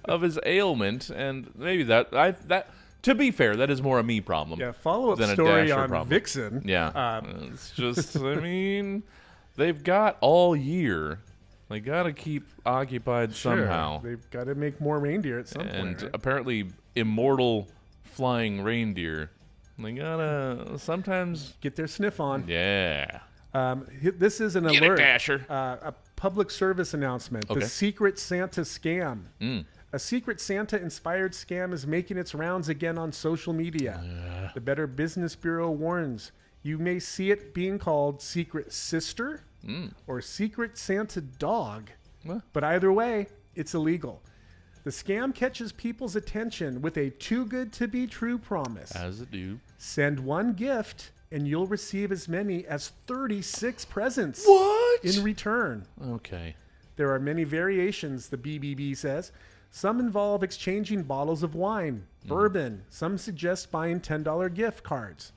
of his ailment, and maybe that. To be fair, that is more a me problem. Yeah, follow-up than a story Dasher on problem. Vixen. Yeah, it's just. I mean, they've got all year. They got to keep occupied somehow. They've got to make more reindeer at some point. And Right? apparently, immortal flying reindeer. They gotta sometimes get their sniff on. Yeah. This is an Get alert. it, Dasher. A public service announcement. Okay. The Secret Santa scam. A Secret Santa-inspired scam is making its rounds again on social media. The Better Business Bureau warns you may see it being called Secret Sister or Secret Santa Dog. But either way, it's illegal. The scam catches people's attention with a too-good-to-be-true promise. As it do. Send one gift, and you'll receive as many as 36 presents. What? In return. Okay. There are many variations, the BBB says. Some involve exchanging bottles of wine, bourbon. Some suggest buying $10 gift cards.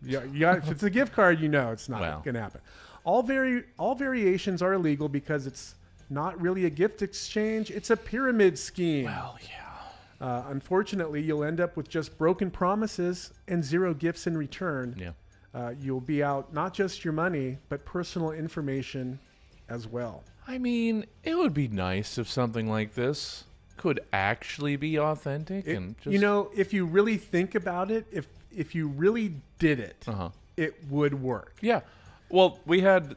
Yeah, if it's a gift card, you know it's not going to happen. All variations are illegal because it's not really a gift exchange. It's a pyramid scheme. Well, yeah. Unfortunately, you'll end up with just broken promises and zero gifts in return. Yeah. You'll be out not just your money, but personal information as well. I mean, it would be nice if something like this could actually be authentic. And just... You know, if you really think about it, if you really did it, it would work. Yeah. Well, we had,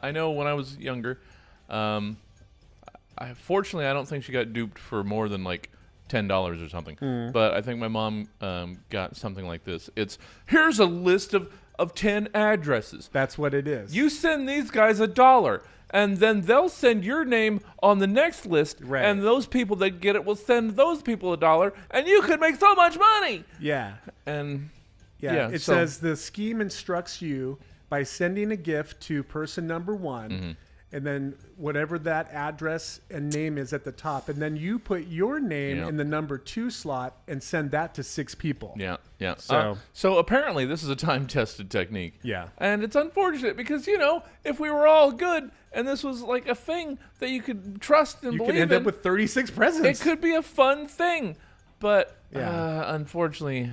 I know when I was younger, fortunately, I don't think she got duped for more than like $10 or something. But I think my mom got something like this. It's, here's a list of 10 addresses. That's what it is. You send these guys $1. And then they'll send your name on the next list, right. And those people that get it will send those people $1, and you could make so much money. Yeah. And it says the scheme instructs you by sending a gift to person number one, and then whatever that address and name is at the top, and then you put your name in the number 2 slot and send that to 6 people. Yeah, yeah. So apparently this is a time-tested technique. Yeah. And it's unfortunate because, you know, if we were all good and this was like a thing that you could trust and you believe could end in, up with 36 presents. it could be a fun thing. But unfortunately,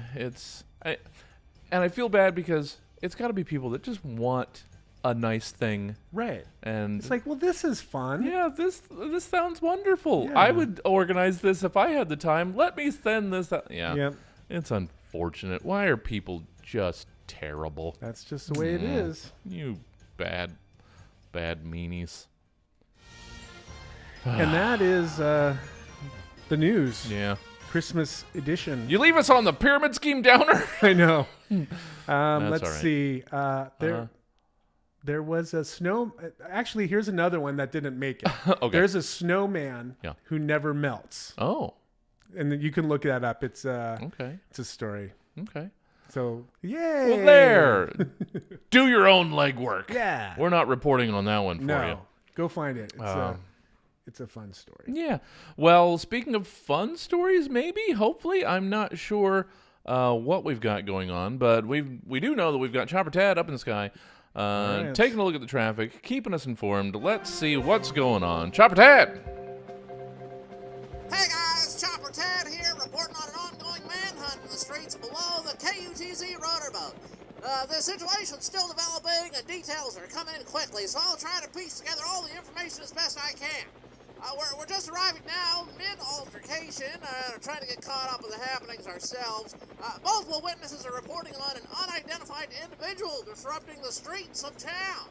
I feel bad because it's got to be people that just want a nice thing, right? And it's like, well, this is fun. Yeah, this sounds wonderful. Yeah. I would organize this if I had the time. Let me send this out. Yeah, Yep. It's unfortunate. Why are people just terrible? That's just the way it is. You bad meanies. And that is the news. Yeah. Christmas edition. You leave us on the pyramid scheme downer. I know. Let's all right. see. There was a snow. Actually, here's another one that didn't make it. Okay. There's a snowman who never melts. Oh. And then you can look that up. It's okay. It's a story. Okay. So yay. Well, there. Do your own legwork. Yeah. We're not reporting on that one for No. you. Go find it. It's a fun story. Yeah. Well, speaking of fun stories, maybe, hopefully, I'm not sure what we've got going on, but we do know that we've got Chopper Tad up in the sky, Right. taking a look at the traffic, keeping us informed. Let's see what's going on. Chopper Tad! Hey guys, Chopper Tad here, reporting on an ongoing manhunt in the streets below the KUTZ rotor boat. The situation's still developing and details are coming in quickly, so I'll try to piece together all the information as best I can. We're just arriving now, mid-altercation, trying to get caught up with the happenings ourselves. Multiple witnesses are reporting on an unidentified individual disrupting the streets of town.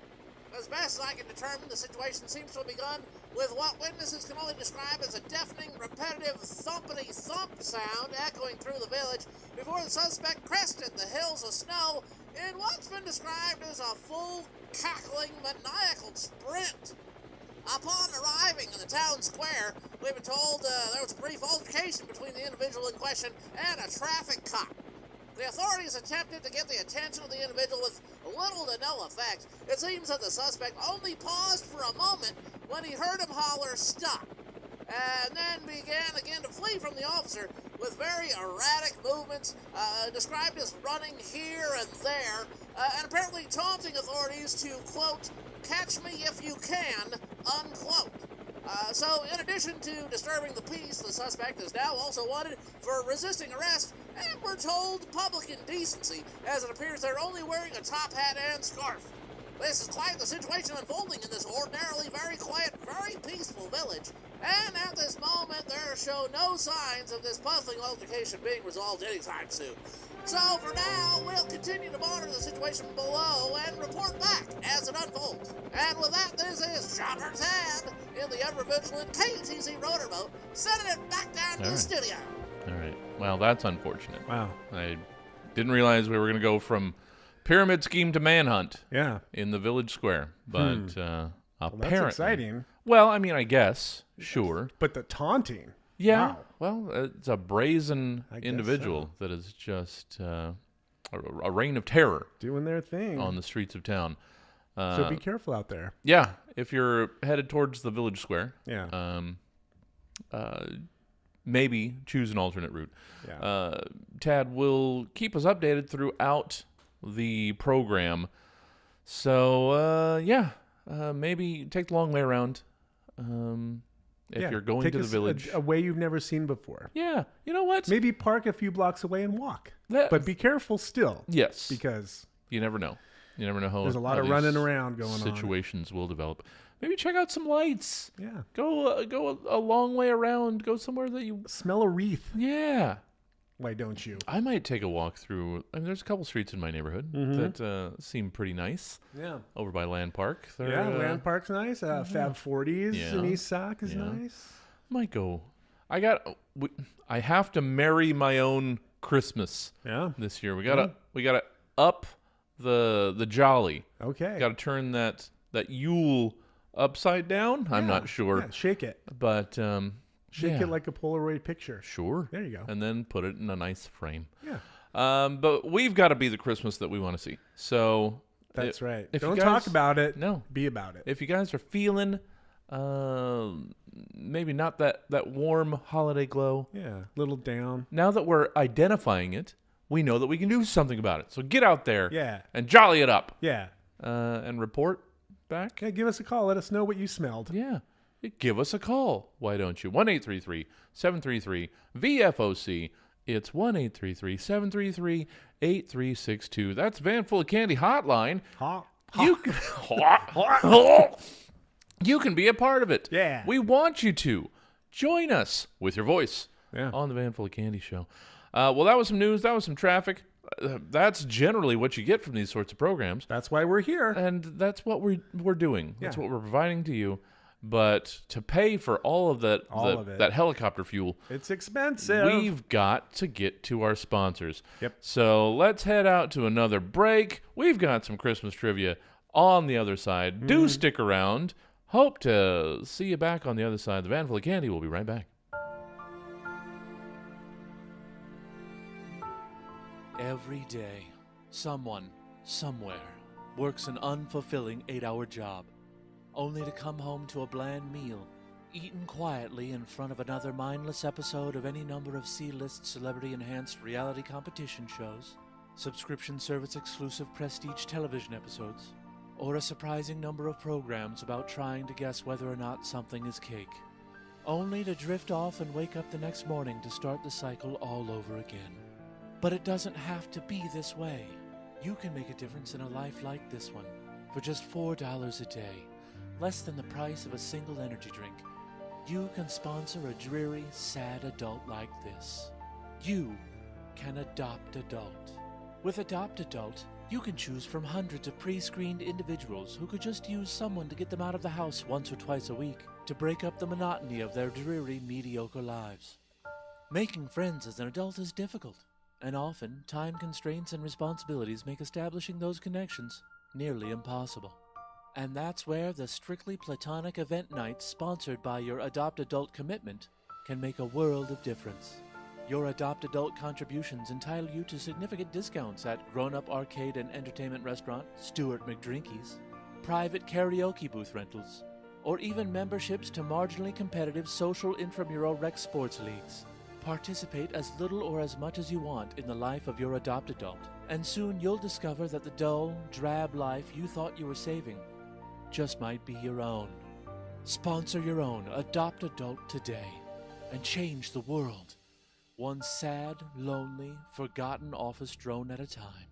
As best as I can determine, the situation seems to have begun with what witnesses can only describe as a deafening, repetitive, thumpity-thump sound echoing through the village before the suspect crested the hills of snow in what's been described as a full, cackling, maniacal sprint. Upon arriving in the town square, we've been told there was a brief altercation between the individual in question and a traffic cop. The authorities attempted to get the attention of the individual with little to no effect. It seems that the suspect only paused for a moment when he heard him holler, "Stop," and then began again to flee from the officer with very erratic movements, described as running here and there, and apparently taunting authorities to, quote, "catch me if you can," unquote. So, in addition to disturbing the peace, the suspect is now also wanted for resisting arrest, and we're told public indecency, as it appears they're only wearing a top hat and scarf. This is quite the situation unfolding in this ordinarily very quiet, very peaceful village, and at this moment there show no signs of this puzzling altercation being resolved anytime soon. So for now, we'll continue to monitor the situation below and report back as it unfolds. And with that, this is Chopper Tad in the ever-vigilant KUTZ rotor boat, sending it back down to the studio. All right. Well, that's unfortunate. Wow. I didn't realize we were going to go from pyramid scheme to manhunt. Yeah. In the village square, but Well, apparently, that's exciting. Well, I mean, I guess, sure. But the taunting. Yeah. Wow. Well, it's a brazen I guess individual that is just a reign of terror Doing their thing. on the streets of town. So be careful out there. Yeah, if you're headed towards the village square, Yeah. maybe choose an alternate route. Yeah. Tad will keep us updated throughout the program. So, maybe take the long way around. If Yeah, you're going take to the us village. a way you've never seen before. Yeah, you know what? Maybe park a few blocks away and walk. That- But be careful still. Yes. Because You never know. You never know how there's a lot how of these running around going on. situations will develop. Maybe check out some lights. Yeah. Go a long way around. Go somewhere that you. Smell a wreath. Yeah. Why don't you? I might take a walk through. I mean, there's a couple streets in my neighborhood that seem pretty nice. Yeah. Over by Land Park. They're, Yeah, Land Park's nice. Fab 40s Yeah. in East Sac is Yeah. nice. Might go. I have to marry my own Christmas. Yeah. This year we gotta up the jolly. Okay. Got to turn that Yule upside down. I'm not sure. Yeah, shake it. But Shake it like a Polaroid picture. Sure. There you go. And then put it in a nice frame. Yeah. But we've got to be the Christmas that we want to see. So That's right. if you Don't guys- talk about it. No. Be about it. If you guys are feeling maybe not that warm holiday glow, Yeah. Little down. now that we're identifying it, we know that we can do something about it. So get out there Yeah. and jolly it up. Yeah. And report back. Okay, give us a call. Let us know what you smelled. Yeah. Give us a call. Why don't you? 1-833-733-VFOC. It's 1-833-733-8362. That's Van Full of Candy hotline. You can be a part of it. Yeah. We want you to. Join us with your voice Yeah. on the Van Full of Candy show. Well, that was some news. That was some traffic. That's generally what you get from these sorts of programs. That's why we're here. And that's what we're doing. That's Yeah. what we're providing to you. But to pay for all of that, that helicopter fuel, It's expensive. we've got to get to our sponsors. Yep. So let's head out to another break. We've got some Christmas trivia on the other side. Do stick around. Hope to see you back on the other side. The Van Full of Candy will be right back. Every day, someone, somewhere, works an unfulfilling 8-hour job, only to come home to a bland meal, eaten quietly in front of another mindless episode of any number of C-list celebrity-enhanced reality competition shows, subscription service-exclusive prestige television episodes, or a surprising number of programs about trying to guess whether or not something is cake, only to drift off and wake up the next morning to start the cycle all over again. But it doesn't have to be this way. You can make a difference in a life like this one for just $4 a day, less than the price of a single energy drink. you can sponsor a dreary, sad adult like this. You can adopt adult. With Adopt Adult, you can choose from hundreds of pre-screened individuals who could just use someone to get them out of the house once or twice a week to break up the monotony of their dreary, mediocre lives. Making friends as an adult is difficult, and often time constraints and responsibilities make establishing those connections nearly impossible. And that's where the Strictly Platonic event nights sponsored by your Adopt Adult commitment can make a world of difference. Your Adopt Adult contributions entitle you to significant discounts at Grown Up Arcade and Entertainment Restaurant, Stuart McDrinkies, private karaoke booth rentals, or even memberships to marginally competitive social intramural rec sports leagues. Participate as little or as much as you want in the life of your Adopt Adult, and soon you'll discover that the dull, drab life you thought you were saving just might be your own. Sponsor your own Adopt Adult today and change the world, one sad, lonely, forgotten office drone at a time.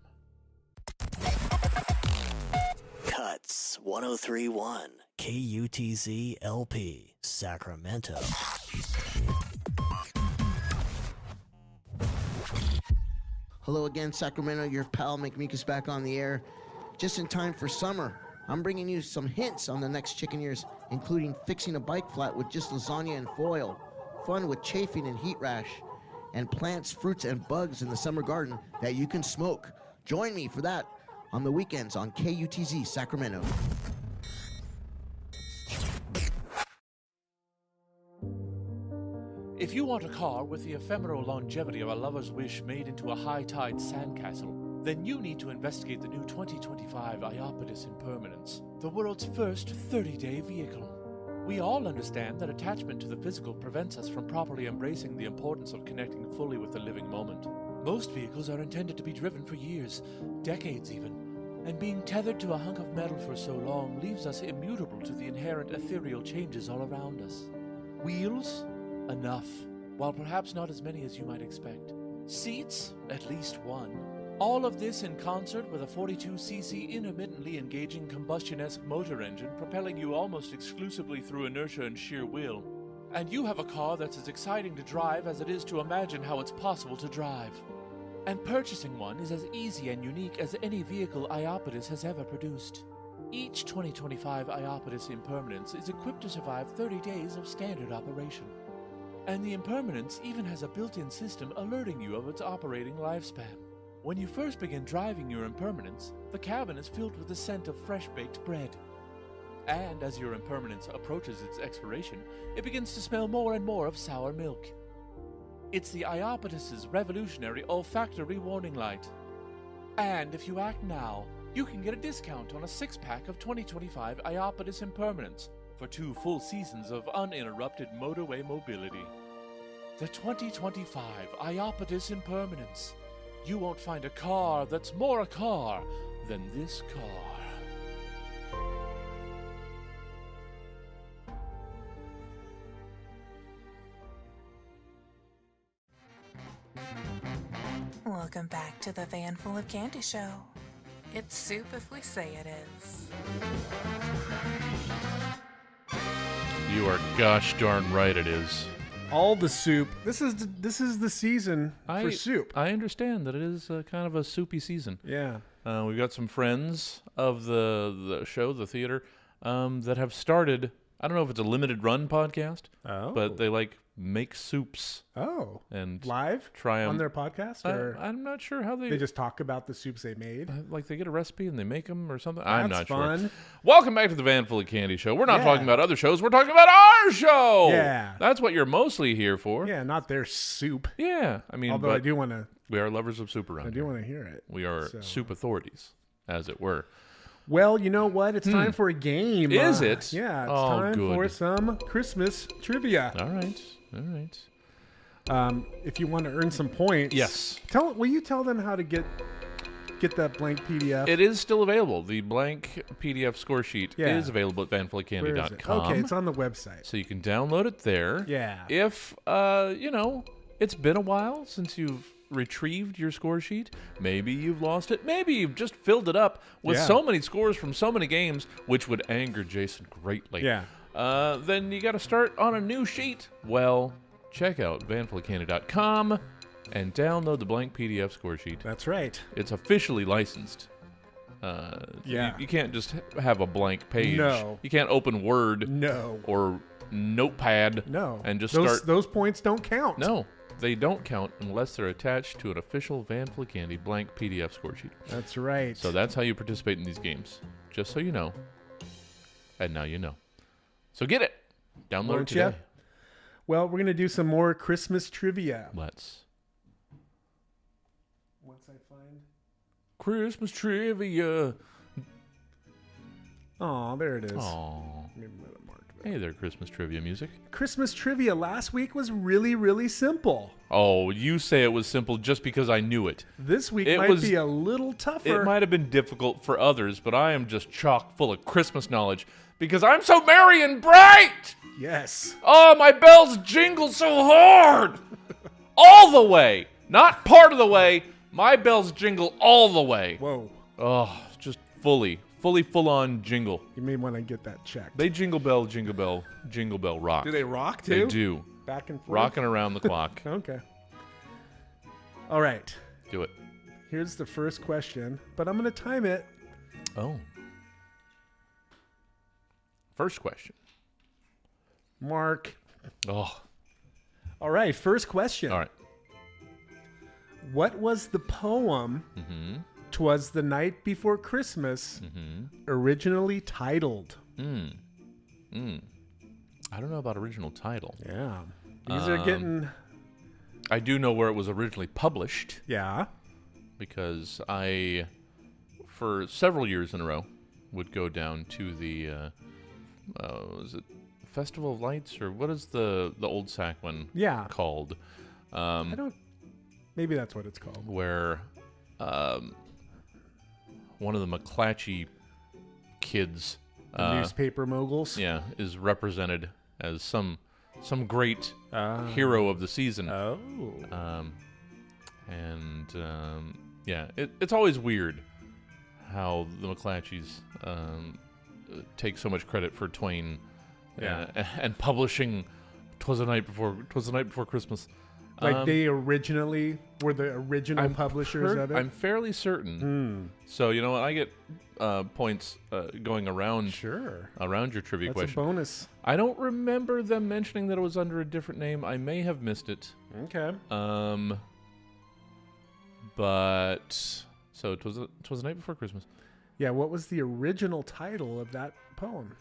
Cuts 1031 KUTZ LP, Sacramento. Hello again, Sacramento. Your pal McMeekus back on the air. Just in time for summer. I'm bringing you some hints on the next Chicken Ears, including fixing a bike flat with just lasagna and foil, fun with chafing and heat rash, and plants, fruits, and bugs in the summer garden that you can smoke. Join me for that on the weekends on KUTZ Sacramento. If you want a car with the ephemeral longevity of a lover's wish made into a high-tide sandcastle, then you need to investigate the new 2025 Iapetus Impermanence, the world's first 30-day vehicle. We all understand that attachment to the physical prevents us from properly embracing the importance of connecting fully with the living moment. Most vehicles are intended to be driven for years, decades even, and being tethered to a hunk of metal for so long leaves us immutable to the inherent ethereal changes all around us. Wheels? Enough, while perhaps not as many as you might expect. Seats? At least one. All of this in concert with a 42cc intermittently engaging combustion-esque motor engine propelling you almost exclusively through inertia and sheer will. And you have a car that's as exciting to drive as it is to imagine how it's possible to drive. And purchasing one is as easy and unique as any vehicle Iapetus has ever produced. Each 2025 Iapetus Impermanence is equipped to survive 30 days of standard operation. And the Impermanence even has a built-in system alerting you of its operating lifespan. When you first begin driving your Impermanence, the cabin is filled with the scent of fresh-baked bread. And as your Impermanence approaches its expiration, it begins to smell more and more of sour milk. It's the Iapetus's revolutionary olfactory warning light. And if you act now, you can get a discount on a 6-pack of 2025 Iapetus Impermanence for 2 full seasons of uninterrupted motorway mobility. The 2025 Iapetus Impermanence. You won't find a car that's more a car than this car. Welcome back to the Van Full of Candy Show. It's soup if we say it is. You are gosh darn right it is. All the soup. This is the season for soup. I understand that it is kind of a soupy season. Yeah. We've got some friends of the show, the theater, that have started. I don't know if it's a limited run podcast, but they make soups. Oh. And live? Try them on their podcast? Or I'm not sure how they just talk about the soups they made. Like they get a recipe and they make them or something. That's I'm not fun. sure. Welcome back to the Van Full of Candy Show. We're not talking about other shows. We're talking about our show. Yeah. That's what you're mostly here for. Yeah, not their soup. Yeah. I mean, although I do want to. We are lovers of soup around here. I do want to hear it. We are soup authorities, as it were. Well, you know what? It's time for a game. Is it? Yeah, it's time for some Christmas trivia. All right. All right. If you want to earn some points, yes. Will you tell them how to get that blank PDF? It is still available. The blank PDF score sheet is available at vanfullycandy.com. Okay, it's on the website. So you can download it there. Yeah. If, it's been a while since you've retrieved your score sheet. Maybe you've lost it. Maybe you've just filled it up with so many scores from so many games, which would anger Jason greatly. Yeah. then you got to start on a new sheet. Well, check out vanfulofcandy.com and download the blank PDF score sheet. That's right. It's officially licensed. Yeah. You can't just have a blank page. No. You can't open Word. No. Or Notepad. No. And just those, Those points don't count. No. They don't count unless they're attached to an official Van Full of Candy blank PDF score sheet. That's right. So that's how you participate in these games. Just so you know. And now you know. So get it. Download it today. Well, we're going to do some more Christmas trivia. Let's. Once I find... Christmas trivia. Oh, there it is. Oh. Hey there, Christmas trivia music. Christmas trivia last week was really, really simple. Oh, you say it was simple just because I knew it. This week might be a little tougher. It might have been difficult for others, but I am just chock full of Christmas knowledge because I'm so merry and bright. Yes. Oh, my bells jingle so hard. All the way. Not part of the way. My bells jingle all the way. Whoa. Oh, just full-on jingle. You may want to get that checked. They jingle bell, rock. Do they rock too? They do. Back and forth? Rocking around the clock. Okay. All right. Do it. Here's the first question, but I'm going to time it. Oh. First question. Mark. Oh. All right, first question. All right. What was the poem, 'Twas the Night Before Christmas, originally titled? I don't know about original title. Yeah. These are getting... I do know where it was originally published. Yeah. Because I, for several years in a row, would go down to the, was it Festival of Lights, or what is the Old Sac one called? I don't... Maybe that's what it's called. Where one of the McClatchy kids... The newspaper moguls? Yeah, is represented as some great hero of the season. Oh. Yeah, it's always weird how the McClatchys take so much credit for Twain and publishing "'Twas the Night Before Christmas." Like they originally were the original publishers of it? I'm fairly certain. So you know what? I get points going around around your trivia That's question. a bonus. I don't remember them mentioning that it was under a different name. I may have missed it. Okay. But so it was the night before Christmas. Yeah. What was the original title of that poem?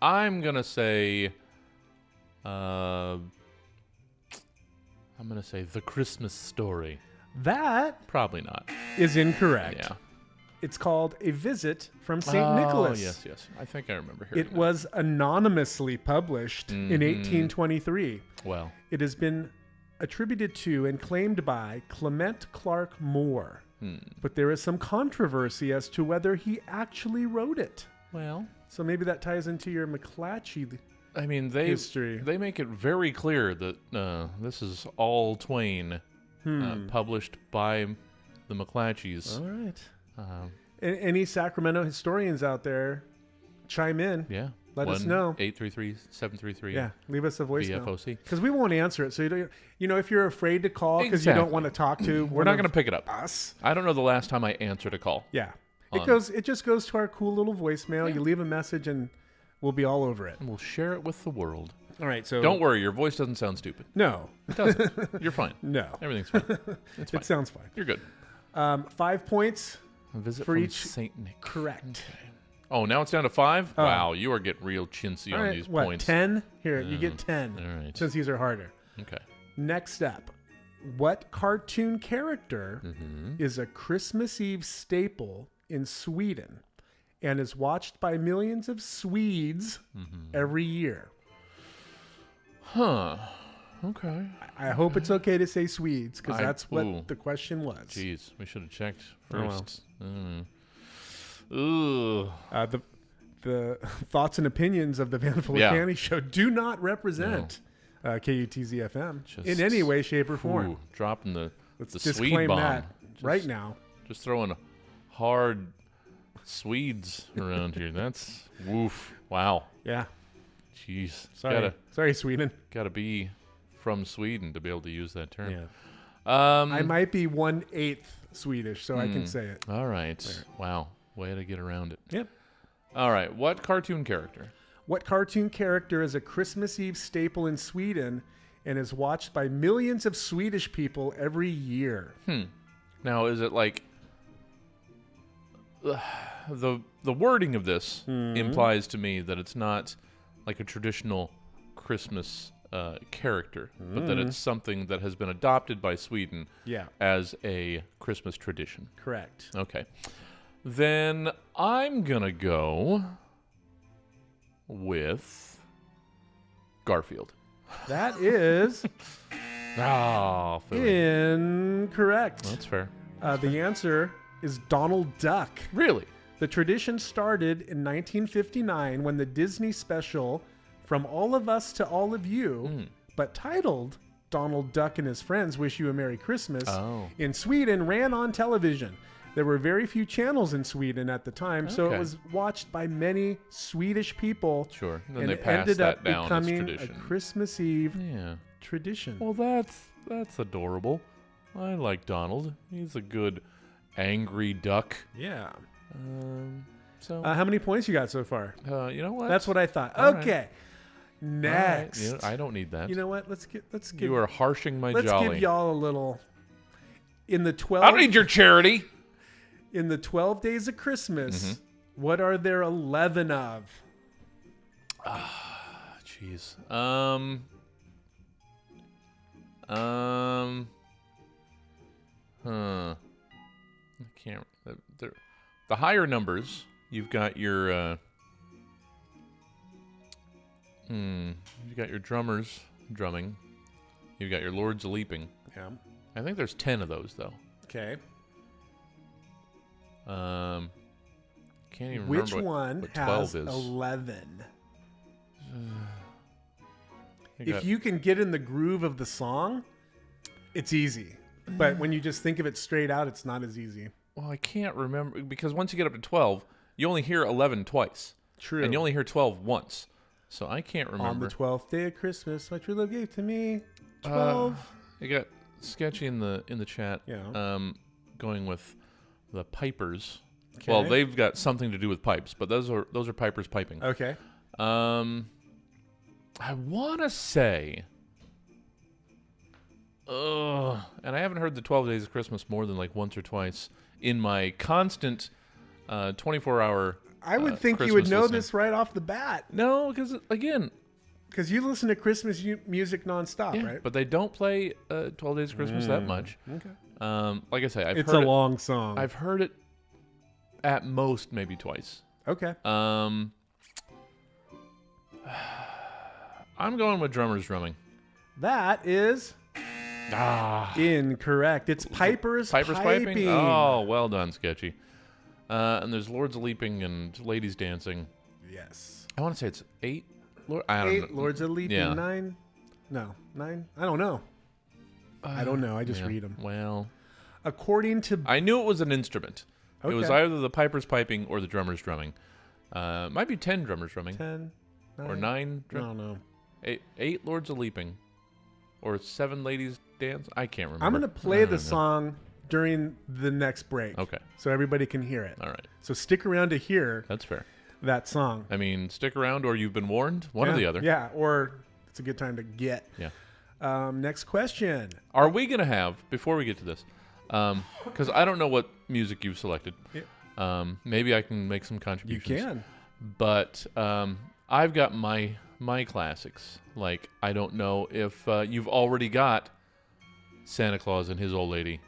I'm gonna say. I'm gonna say The Christmas Story. That probably not is incorrect. Yeah. It's called A Visit from St. Nicholas. Yes. I think I remember hearing it was anonymously published in 1823. Well. It has been attributed to and claimed by Clement Clark Moore. But there is some controversy as to whether he actually wrote it. Well. So maybe that ties into your McClatchy history. They make it very clear that this is all Twain, published by the McClatchys. All right. Any Sacramento historians out there, chime in. Yeah. Let us know. 833-733. Yeah. Leave us a voicemail. VFOC. Because we won't answer it. So if you're afraid to call because you don't want to talk to, we're not going to pick it up. Us. I don't know the last time I answered a call. Yeah. It just goes to our cool little voicemail. You leave a message and we'll be all over it. And we'll share it with the world. All right, so don't worry, your voice doesn't sound stupid. No, it doesn't. You're fine. No, everything's fine. It's fine. It sounds fine. You're good. 5 points. A visit for from each. Saint Nick. Correct. Okay. Oh, now it's down to 5. Wow, you are getting real chintzy on these points. 10? Here, you get 10. All right. Since these are harder. Okay. Next up, what cartoon character is a Christmas Eve staple in Sweden and is watched by millions of Swedes every year? Huh. Okay. I hope it's okay to say Swedes because that's what the question was. Jeez, we should have checked first. The thoughts and opinions of the Van Full of Candy show do not represent KUTZ FM in any way, shape, or form. Dropping the Let's Swede disclaim bomb that right now. Just throwing hard Swedes around here. That's woof. Wow. Yeah. Jeez. Sorry. Sorry, Sweden. Gotta be from Sweden to be able to use that term. Yeah. Um, I might be 1/8 Swedish, so I can say it. All right. Wow. Way to get around it. Yep. All right. What cartoon character? What cartoon character is a Christmas Eve staple in Sweden and is watched by millions of Swedish people every year? Now, is it like the wording of this implies to me that it's not like a traditional Christmas character, but that it's something that has been adopted by Sweden as a Christmas tradition. Correct. Okay. Then I'm going to go with Garfield. That is incorrect. That's fair. The answer is Donald Duck. Really? The tradition started in 1959 when the Disney special From All of Us to All of You, but titled Donald Duck and His Friends Wish You a Merry Christmas, in Sweden ran on television. There were very few channels in Sweden at the time, so it was watched by many Swedish people. Sure. Then and they it passed ended that up down as becoming tradition. a Christmas Eve tradition. Well, that's adorable. I like Donald. He's a good angry duck. Yeah. So how many points you got so far? You know what? That's what I thought. All Okay. right. Next. You know, I don't need that. You know what? Let's give. You are harshing my let's jolly. give y'all a little. In the 12. I don't need your charity. In the 12 days of Christmas, what are there 11 of? Jeez. I can't. The higher numbers, you've got your. You've got your drummers drumming. You've got your lords a leaping. Yeah. I think there's 10 of those though. Okay. Can't even Which remember one what 12 has is. 11? You got- If you can get in the groove of the song, it's easy. But when you just think of it straight out, it's not as easy. Well, I can't remember because once you get up to 12, you only hear 11 twice. True. And you only hear 12 once. So I can't remember. On the 12th day of Christmas, my true love gave to me 12. You got Sketchy in the chat. Yeah. Going with the pipers. Okay. Well, they've got something to do with pipes, but those are pipers piping. Okay. I want to say, and I haven't heard the 12 Days of Christmas more than like once or twice in my constant 24-hour. I would think you Christmas would know listening. this right off the bat. No, because again, because you listen to Christmas music nonstop, yeah, right? but they don't play 12 Days of Christmas that much. Okay. Like I say, I've It's heard a long song. I've heard it at most maybe twice. Okay. I'm going with drummers drumming. That is incorrect. It's pipers piping. Oh, well done, Sketchy. And there's lords leaping and ladies dancing. Yes. I want to say it's 8. I don't 8 know. lords of leaping. Yeah. 9. No, 9. I don't know. I don't know. I just read them. Well, according to I knew it was an instrument. It was Okay. either the pipers piping or the drummers drumming. Might be 10 drummers drumming. 10, or 9. I don't know. 8 lords of leaping, or 7 ladies dance. I can't remember. I'm going to play I the don't know. song during the next break. Okay. So everybody can hear it. All right. So stick around to hear That's fair. that song. I mean, stick around or you've been warned. One or the other. Yeah, or it's a good time to get. Yeah. Next question. Are we going to have, before we get to this, because I don't know what music you've selected. Yeah. Maybe I can make some contributions. You can. But I've got my classics. Like, I don't know if you've already got Santa Claus and his old lady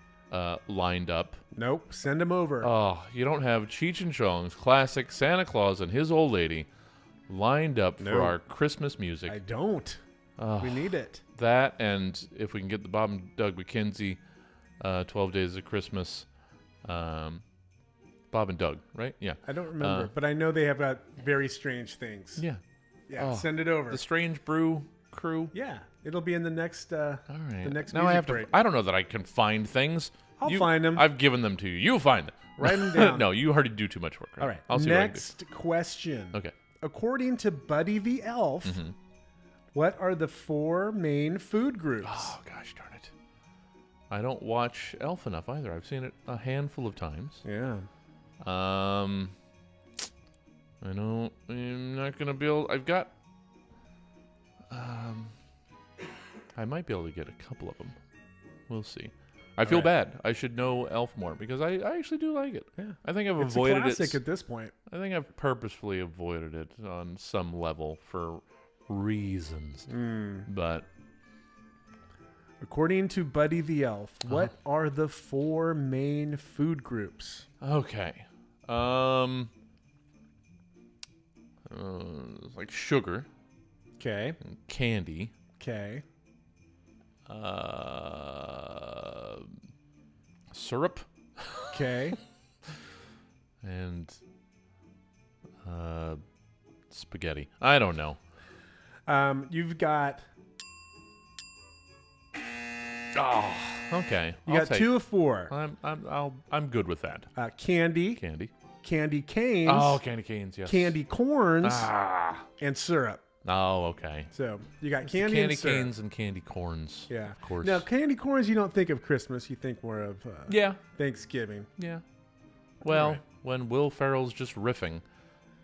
lined up. Nope. Send them over. Oh, you don't have Cheech and Chong's classic Santa Claus and his old lady lined up for our Christmas music. I don't. We need it. That, and if we can get the Bob and Doug McKenzie 12 Days of Christmas. Bob and Doug, right? Yeah. I don't remember, but I know they have got very strange things. Yeah. Yeah. Send it over. The Strange Brew crew. Yeah. It'll be in the next. All right. The next. Now music I have break. to. I don't know that I can find things I'll find them. I've given them to you. You find them. Write them down. No, you already do too much work. All right. I'll see Next question. what I can do. Okay. According to Buddy the Elf, what are the 4 main food groups? Oh, gosh darn it. I don't watch Elf enough either. I've seen it a handful of times. Yeah. I'm not going to be able... I've got... I might be able to get a couple of them. We'll see. I feel bad. I should know Elf more because I actually do like it. Yeah. I think I've It's avoided a classic it. at this point. I think I've purposefully avoided it on some level for reasons. But according to Buddy the Elf, what are the 4 main food groups? okay. Like sugar, Okay. candy, Okay. syrup, Okay. and spaghetti. I don't know. You've got Okay. you got 2 of 4. I'm good with that. Candy, Candy. candy canes, Oh, candy canes. Yes. candy corns, and syrup. Oh, okay. So you got It's candy, the candy and syrup. canes and candy corns. Yeah, Of course. Now, candy corns, you don't think of Christmas. You think more of Yeah. Thanksgiving. Yeah. Well, Right. when Will Ferrell's just riffing,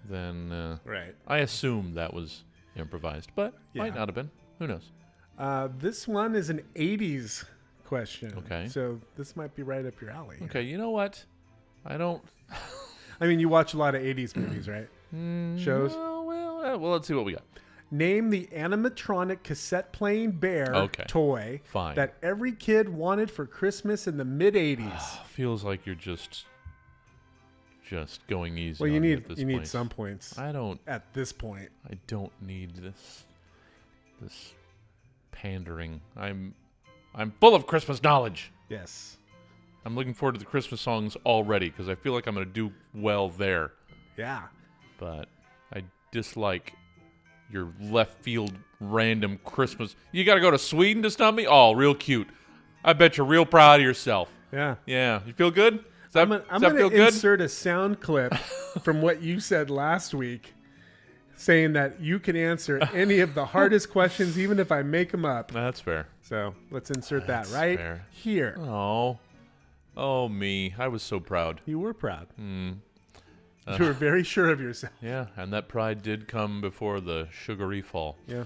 then Right. I assume that was improvised, but might Yeah. not have been. Who knows? This one is an 80s question. Okay. So this might be right up your alley. Okay, you know what? I don't. I mean, you watch a lot of 80s movies, right? Shows. Well, let's see what we got. Name the animatronic cassette playing bear toy Fine. that every kid wanted for Christmas in the mid 80s. Feels like you're just going easy. Well, you on me need at this you need point. some points. I don't. At this point. I don't need this pandering. I'm full of Christmas knowledge. Yes. I'm looking forward to the Christmas songs already because I feel like I'm going to do well there. Yeah. But I dislike your left field random Christmas. You got to go to Sweden to stump me? Oh, real cute. I bet you're real proud of yourself. Yeah. Yeah. You feel good? I'm does that going feel to good? insert a sound clip from what you said last week saying that you can answer any of the hardest questions even if I make them up. That's fair. So let's insert That's that right fair. here. Oh, me. I was so proud. You were proud. You were very sure of yourself. Yeah, and that pride did come before the sugary fall. Yeah.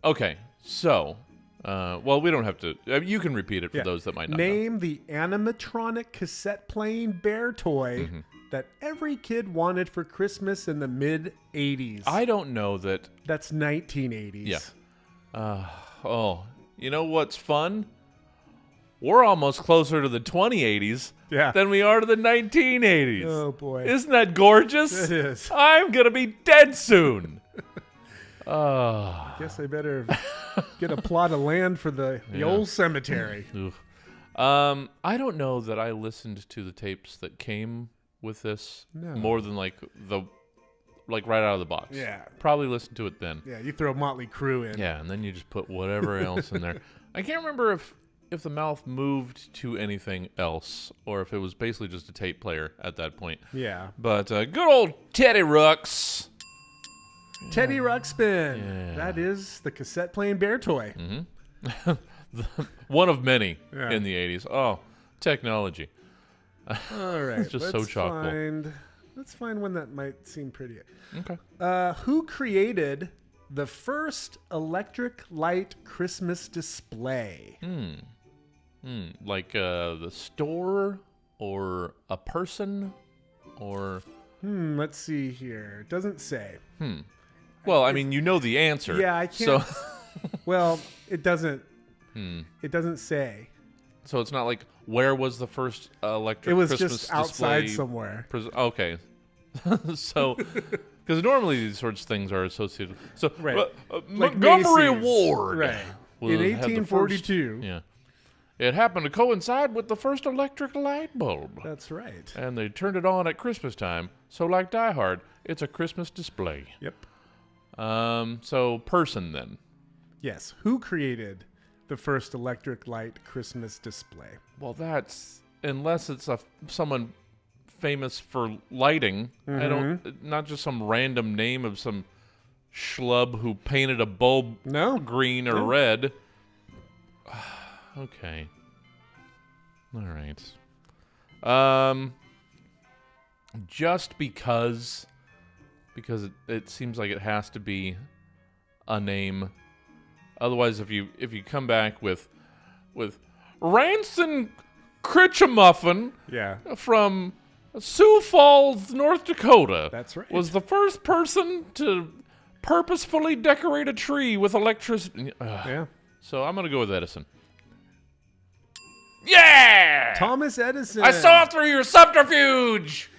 Okay, so, well, we don't have to. You can repeat it for Yeah. those that might not know. Name the animatronic cassette playing bear toy that every kid wanted for Christmas in the mid 80s. I don't know that. That's 1980s. Yeah. You know what's fun? We're almost closer to the 2080s than we are to the 1980s. Oh, boy. Isn't that gorgeous? It is. I'm going to be dead soon. Guess I better get a plot of land for the old cemetery. I don't know that I listened to the tapes that came with this more than like right out of the box. Yeah. Probably listened to it then. Yeah, you throw Motley Crue in. Yeah, and then you just put whatever else in there. I can't remember if the mouth moved to anything else or if it was basically just a tape player at that point. Yeah. But good old Teddy Ruxpin. Teddy Ruxpin. Yeah. That is the cassette playing bear toy. One of many Yeah. in the 80s. Oh, technology. All right. It's just so chock-full. Let's find one that might seem pretty. Okay. Who created the first electric light Christmas display? Like the store or a person or... Let's see here. It doesn't say. Well, I mean, you know the answer. Yeah, I can't. So, Well, it doesn't. It doesn't say. so it's not like where was the first electric It was Christmas just outside display somewhere. Okay. So, because normally these sorts of things are associated. So, Right. Like Montgomery Macy's. Ward. Right. was- In had the 1842. first- yeah. It happened to coincide with the first electric light bulb. That's right. And they turned it on at Christmas time. So, like Die Hard, it's a Christmas display. Yep. So person then. Yes. Who created the first electric light Christmas display? Well, that's unless it's someone famous for lighting. I don't, not just some random name of some schlub who painted a bulb green or red. Okay. All right. Just because it seems like it has to be a name. Otherwise, if you come back with Ranson Critchamuffin from Sioux Falls, North Dakota. That's right. Was the first person to purposefully decorate a tree with electricity. Yeah. So I'm going to go with Edison. Yeah! Thomas Edison. I saw through your subterfuge!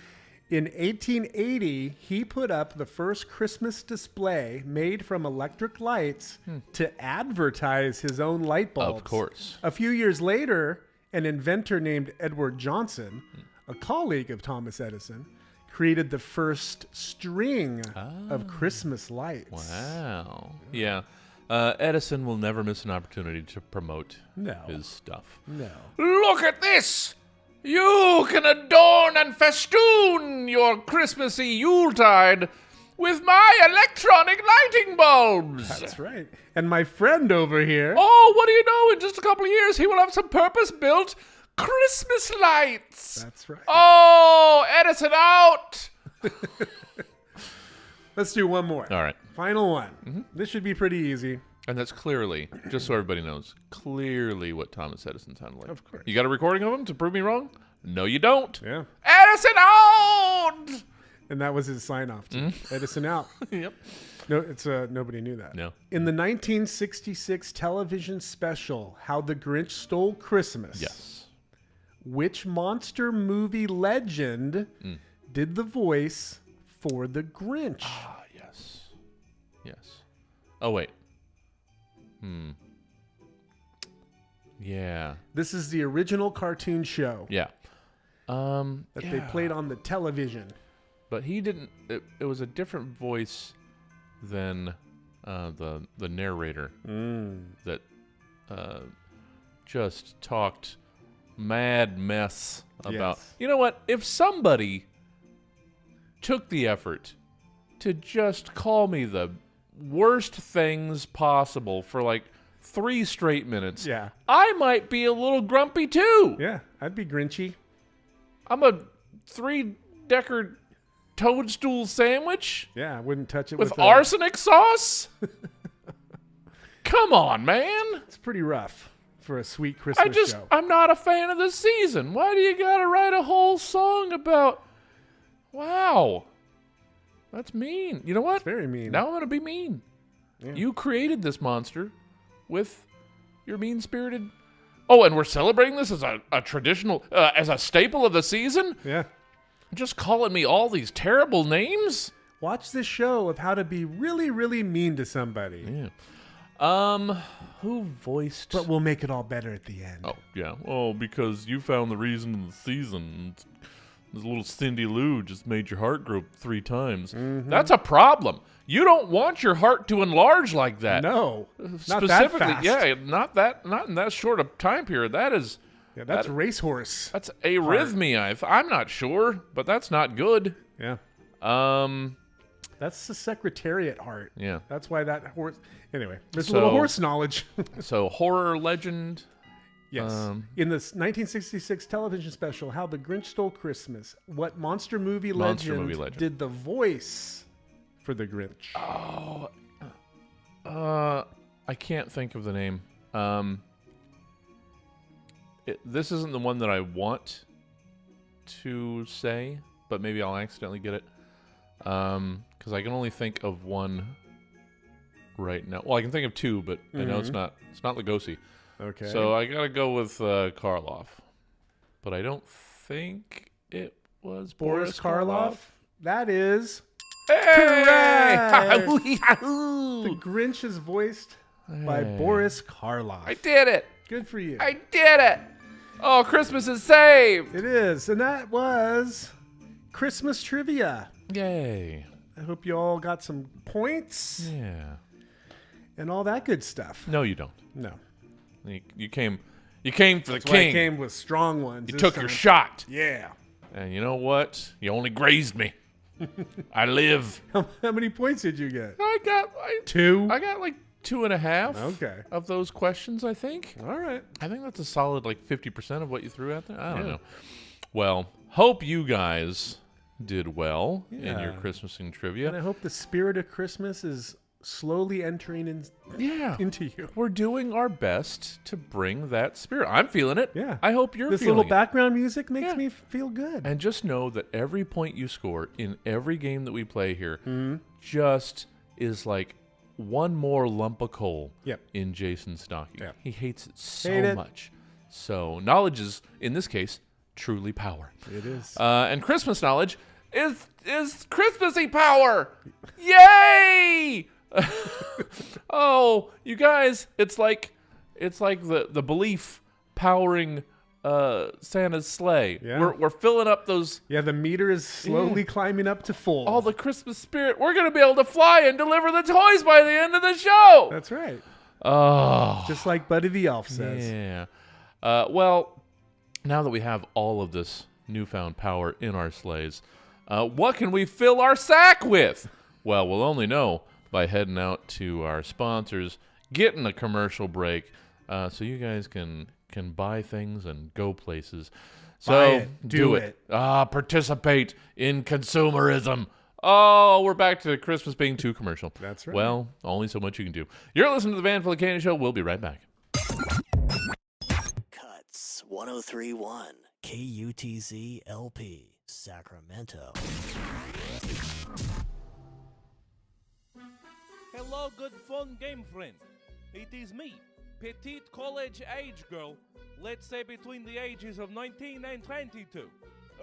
In 1880, he put up the first Christmas display made from electric lights to advertise his own light bulbs. Of course. A few years later, an inventor named Edward Johnson, a colleague of Thomas Edison, created the first string of Christmas lights. Wow. Yeah. Edison will never miss an opportunity to promote his stuff. No. Look at this! You can adorn and festoon your Christmassy Yuletide with my electronic lighting bulbs. That's right. And my friend over here. Oh, what do you know? In just a couple of years, he will have some purpose-built Christmas lights. That's right. Oh, Edison out! Let's do one more. All right. Final one. This should be pretty easy. And that's clearly, just so everybody knows, clearly what Thomas Edison sounded like. Of course. You got a recording of him to prove me wrong? No, you don't. Yeah. Edison out! And that was his sign-off. Edison out. Yep. No, it's nobody knew that. No. In the 1966 television special, How the Grinch Stole Christmas. Yes. Which monster movie legend did the voice for the Grinch? Ah, yes. Yes. Oh, wait. Yeah. This is the original cartoon show. Yeah. That they played on the television. But he didn't. It was a different voice than the narrator that just talked mad mess about. Yes. You know what? If somebody took the effort to just call me the worst things possible for like 3 straight minutes, Yeah. I might be a little grumpy too. Yeah, I'd be Grinchy. I'm a 3-decker toadstool sandwich Yeah, I wouldn't touch it with with arsenic sauce. Come on, man. It's pretty rough for a sweet Christmas show. I'm not a fan of the season. Why do you gotta write a whole song about? Wow, that's mean. You know what? It's very mean. Now I'm gonna be mean. Yeah. You created this monster with your mean-spirited. Oh, and we're celebrating this as a traditional, as a staple of the season. Yeah. Just calling me all these terrible names. Watch this show of how to be really, really mean to somebody. Yeah. Who voiced? But we'll make it all better at the end. Oh, yeah. Oh, because you found the reason in the season. This little Cindy Lou just made your heart grow 3 times. That's a problem. You don't want your heart to enlarge like that. No. Not that Specifically, fast. yeah, not in that short a time period. That is. Yeah, that's racehorse. That's arrhythmia. I'm not sure, but that's not good. Yeah. That's the Secretariat heart. Yeah. That's why that horse. Anyway, there's a So- little horse knowledge. So horror legend. Yes. In this 1966 television special, How the Grinch Stole Christmas, what monster movie legend did the voice for the Grinch? Oh, I can't think of the name. This isn't the one that I want to say, but maybe I'll accidentally get it. Because I can only think of one right now. Well, I can think of 2, but I know it's not Lugosi. Okay. So I gotta go with Karloff, but I don't think it was Boris Karloff? That is correct. The Grinch is voiced by Boris Karloff. I did it. Good for you. I did it. Oh, Christmas is saved. It is. And that was Christmas trivia. Yay. I hope you all got some points Yeah. and all that good stuff. No, you don't. No. You came for That's the why I king. came with strong ones. You this took your time. shot. Yeah. And you know what? You only grazed me. I live. How many points did you get? I got 2. I got like 2.5. Okay. Of those questions, I think. All right. I think that's a solid like 50% of what you threw out there. I don't know. Well, hope you guys did well in your Yeah. Christmasing trivia. And I hope the spirit of Christmas is slowly entering into you. We're doing our best to bring that spirit. I'm feeling it. Yeah. I hope you're This feeling little it. background music makes me feel good. And just know that every point you score in every game that we play here just is like one more lump of coal in Jason's stocking. Yep. He hates it so Hate it. much. So knowledge is, in this case, truly power. It is. And Christmas knowledge is Christmassy power. Yay! Oh, you guys, it's like the belief powering Santa's sleigh. Yeah. We're filling up those the meter is slowly climbing up to full. all the Christmas spirit. We're gonna be able to fly and deliver the toys by the end of the show. That's right. Oh, Just like Buddy the Elf says. yeah. Well, now that we have all of this newfound power in our sleighs, what can we fill our sack with? Well, we'll only know by heading out to our sponsors, getting a commercial break, so you guys can buy things and go places. So Buy it. Do it. Participate in consumerism. Oh, we're back to Christmas being too commercial. That's right. Well, only so much you can do. You're listening to the Van Full of Candy Show. We'll be right back. Cuts 1031 KUTZ LP Sacramento. Hello, good fun game friend. It is me, petite college age girl, let's say between the ages of 19 and 22.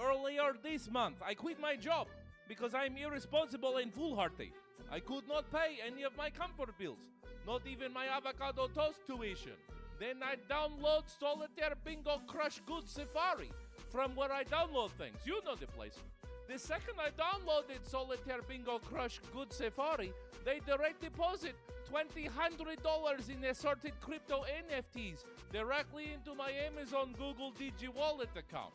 Earlier this month, I quit my job because I'm irresponsible and foolhardy. I could not pay any of my comfort bills, not even my avocado toast tuition. Then I download Solitaire Bingo Crush Good Safari from where I download things. You know the place. The second I downloaded Solitaire Bingo Crush Good Safari, they direct deposit $2,000 in assorted crypto NFTs directly into my Amazon Google Digi Wallet account.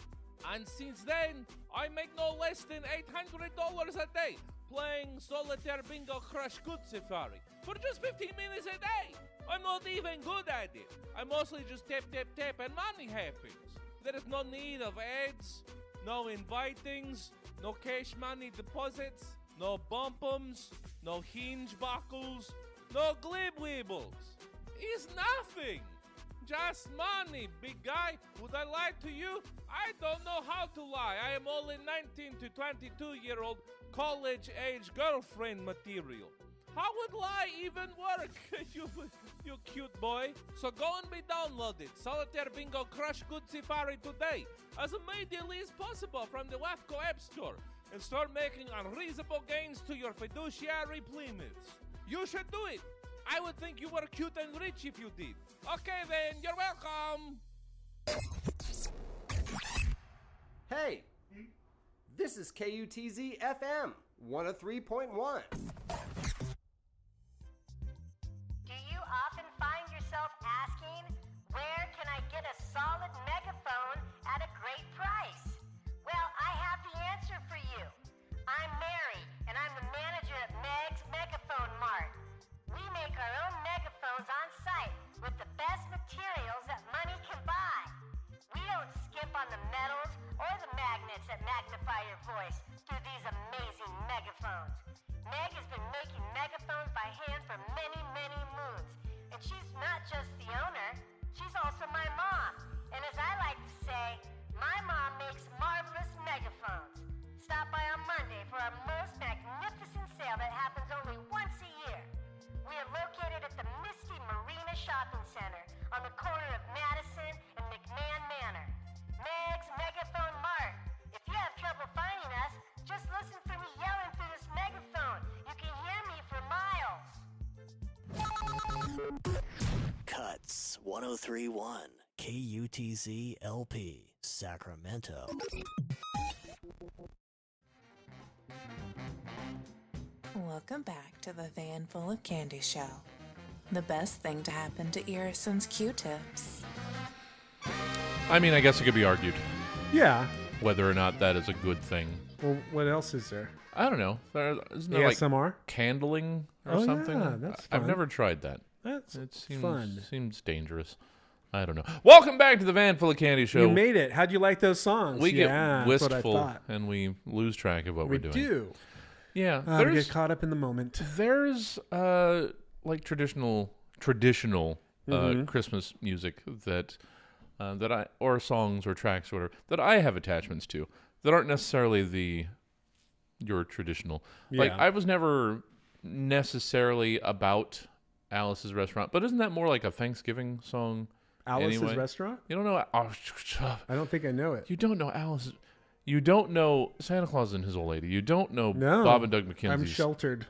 And since then, I make no less than $800 a day playing Solitaire Bingo Crush Good Safari for just 15 minutes a day. I'm not even good at it. I mostly just tap, tap, tap and money happens. There is no need of ads, no invitings, no cash money deposits, no bumpums, no hinge buckles, no glib weebles. It's nothing. Just money, big guy. Would I lie to you? I don't know how to lie. I am only 19 to 22-year-old college-age girlfriend material. How would lie even work? you cute boy. So go and be downloaded. Solitaire Bingo Crush Good Safari today, as immediately as possible from the WAFCO App Store, and start making unreasonable gains to your fiduciary limits. You should do it. I would think you were cute and rich if you did. Okay then, you're welcome. Hey, this is KUTZ FM 103.1. Do you often find yourself asking, where can I get a solid megaphone at a great price? Well, I have the answer for you. I'm Mary, and I'm the manager at Meg's Megaphone Mart. We make our own megaphones on site with the best materials that money can buy. We don't skip on the metals or the magnets that magnify your voice through these amazing megaphones. Meg has been making megaphones by hand for many, many moons. And she's not just the owner, she's also my mom. And as I like to say, my mom makes marvelous megaphones. Stop by on Monday for our most magnificent sale that happens only once a year. We are located at the Misty Marina Shopping Center on the corner of Madison and McMahon Manor. Meg's Megaphone Mart. If you have trouble finding us, just listen for me yelling through this megaphone. You can hear me for miles. Cuts 1031 KUTZ LP Sacramento. Welcome back to the Van Full of Candy Show. The best thing to happen to ears since Q-tips. I mean, I guess it could be argued Yeah. whether or not that is a good thing. Well, what else is there? I don't know. Isn't there like ASMR? candling or Oh, something? yeah, that's I've fun. never tried that. That's It seems fun. seems dangerous. I don't know. Welcome back to the Van Full of Candy Show. You made it. How'd you like those songs? We get yeah, that's what I wistful thought. and we lose track of what We we're doing. do. Yeah, We there's get caught up in the moment. there's like traditional Christmas music that I or songs or tracks or whatever that I have attachments to that aren't necessarily your traditional. Like Yeah. I was never necessarily about Alice's Restaurant, but isn't that more like a Thanksgiving song? Alice's anyway? Restaurant? You don't know? Oh, I don't think I know it. you don't know Alice. You don't know Santa Claus and His Old Lady. You don't know No. Bob and Doug I'm McKenzie's sheltered.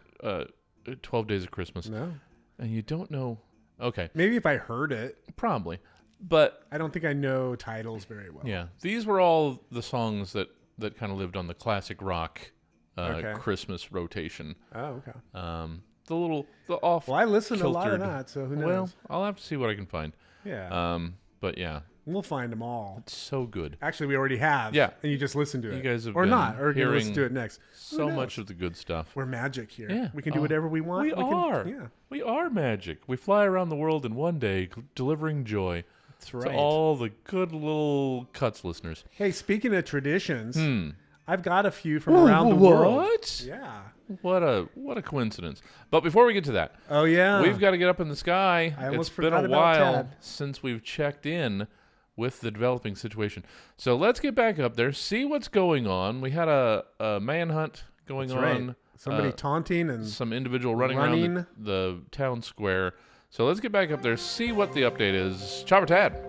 12 Days of Christmas. No. And you don't know. Okay, Maybe if I heard it. probably. But I don't think I know titles very well. yeah, these were all the songs that kind of lived on the classic rock Okay. Christmas rotation. Oh, okay. The off. Well, I listen to a lot of kiltered- that, so who knows? Well, I'll have to see what I can find. Yeah. But yeah, We'll find them all. it's so good. Actually, we already have. Yeah. And you just listen to it. You guys have or been not, or you can listen hearing to it next. Who So knows? much of the good stuff. We're magic here. Yeah. We can do Oh, whatever we want. We are. Yeah. We are magic. We fly around the world in one day, delivering joy That's to right. all the good little Cuts listeners. Hey, speaking of traditions, I've got a few from around the what? world. Yeah. What a coincidence. But before we get to that, Oh, yeah. we've got to get up in the sky. I almost It's been forgot a about while Ted. since we've checked in with the developing situation. So let's get back up there, see what's going on. We had a manhunt going That's right. on. Somebody taunting and some individual running around the town square. So let's get back up there, see what the update is. Chopper Tad.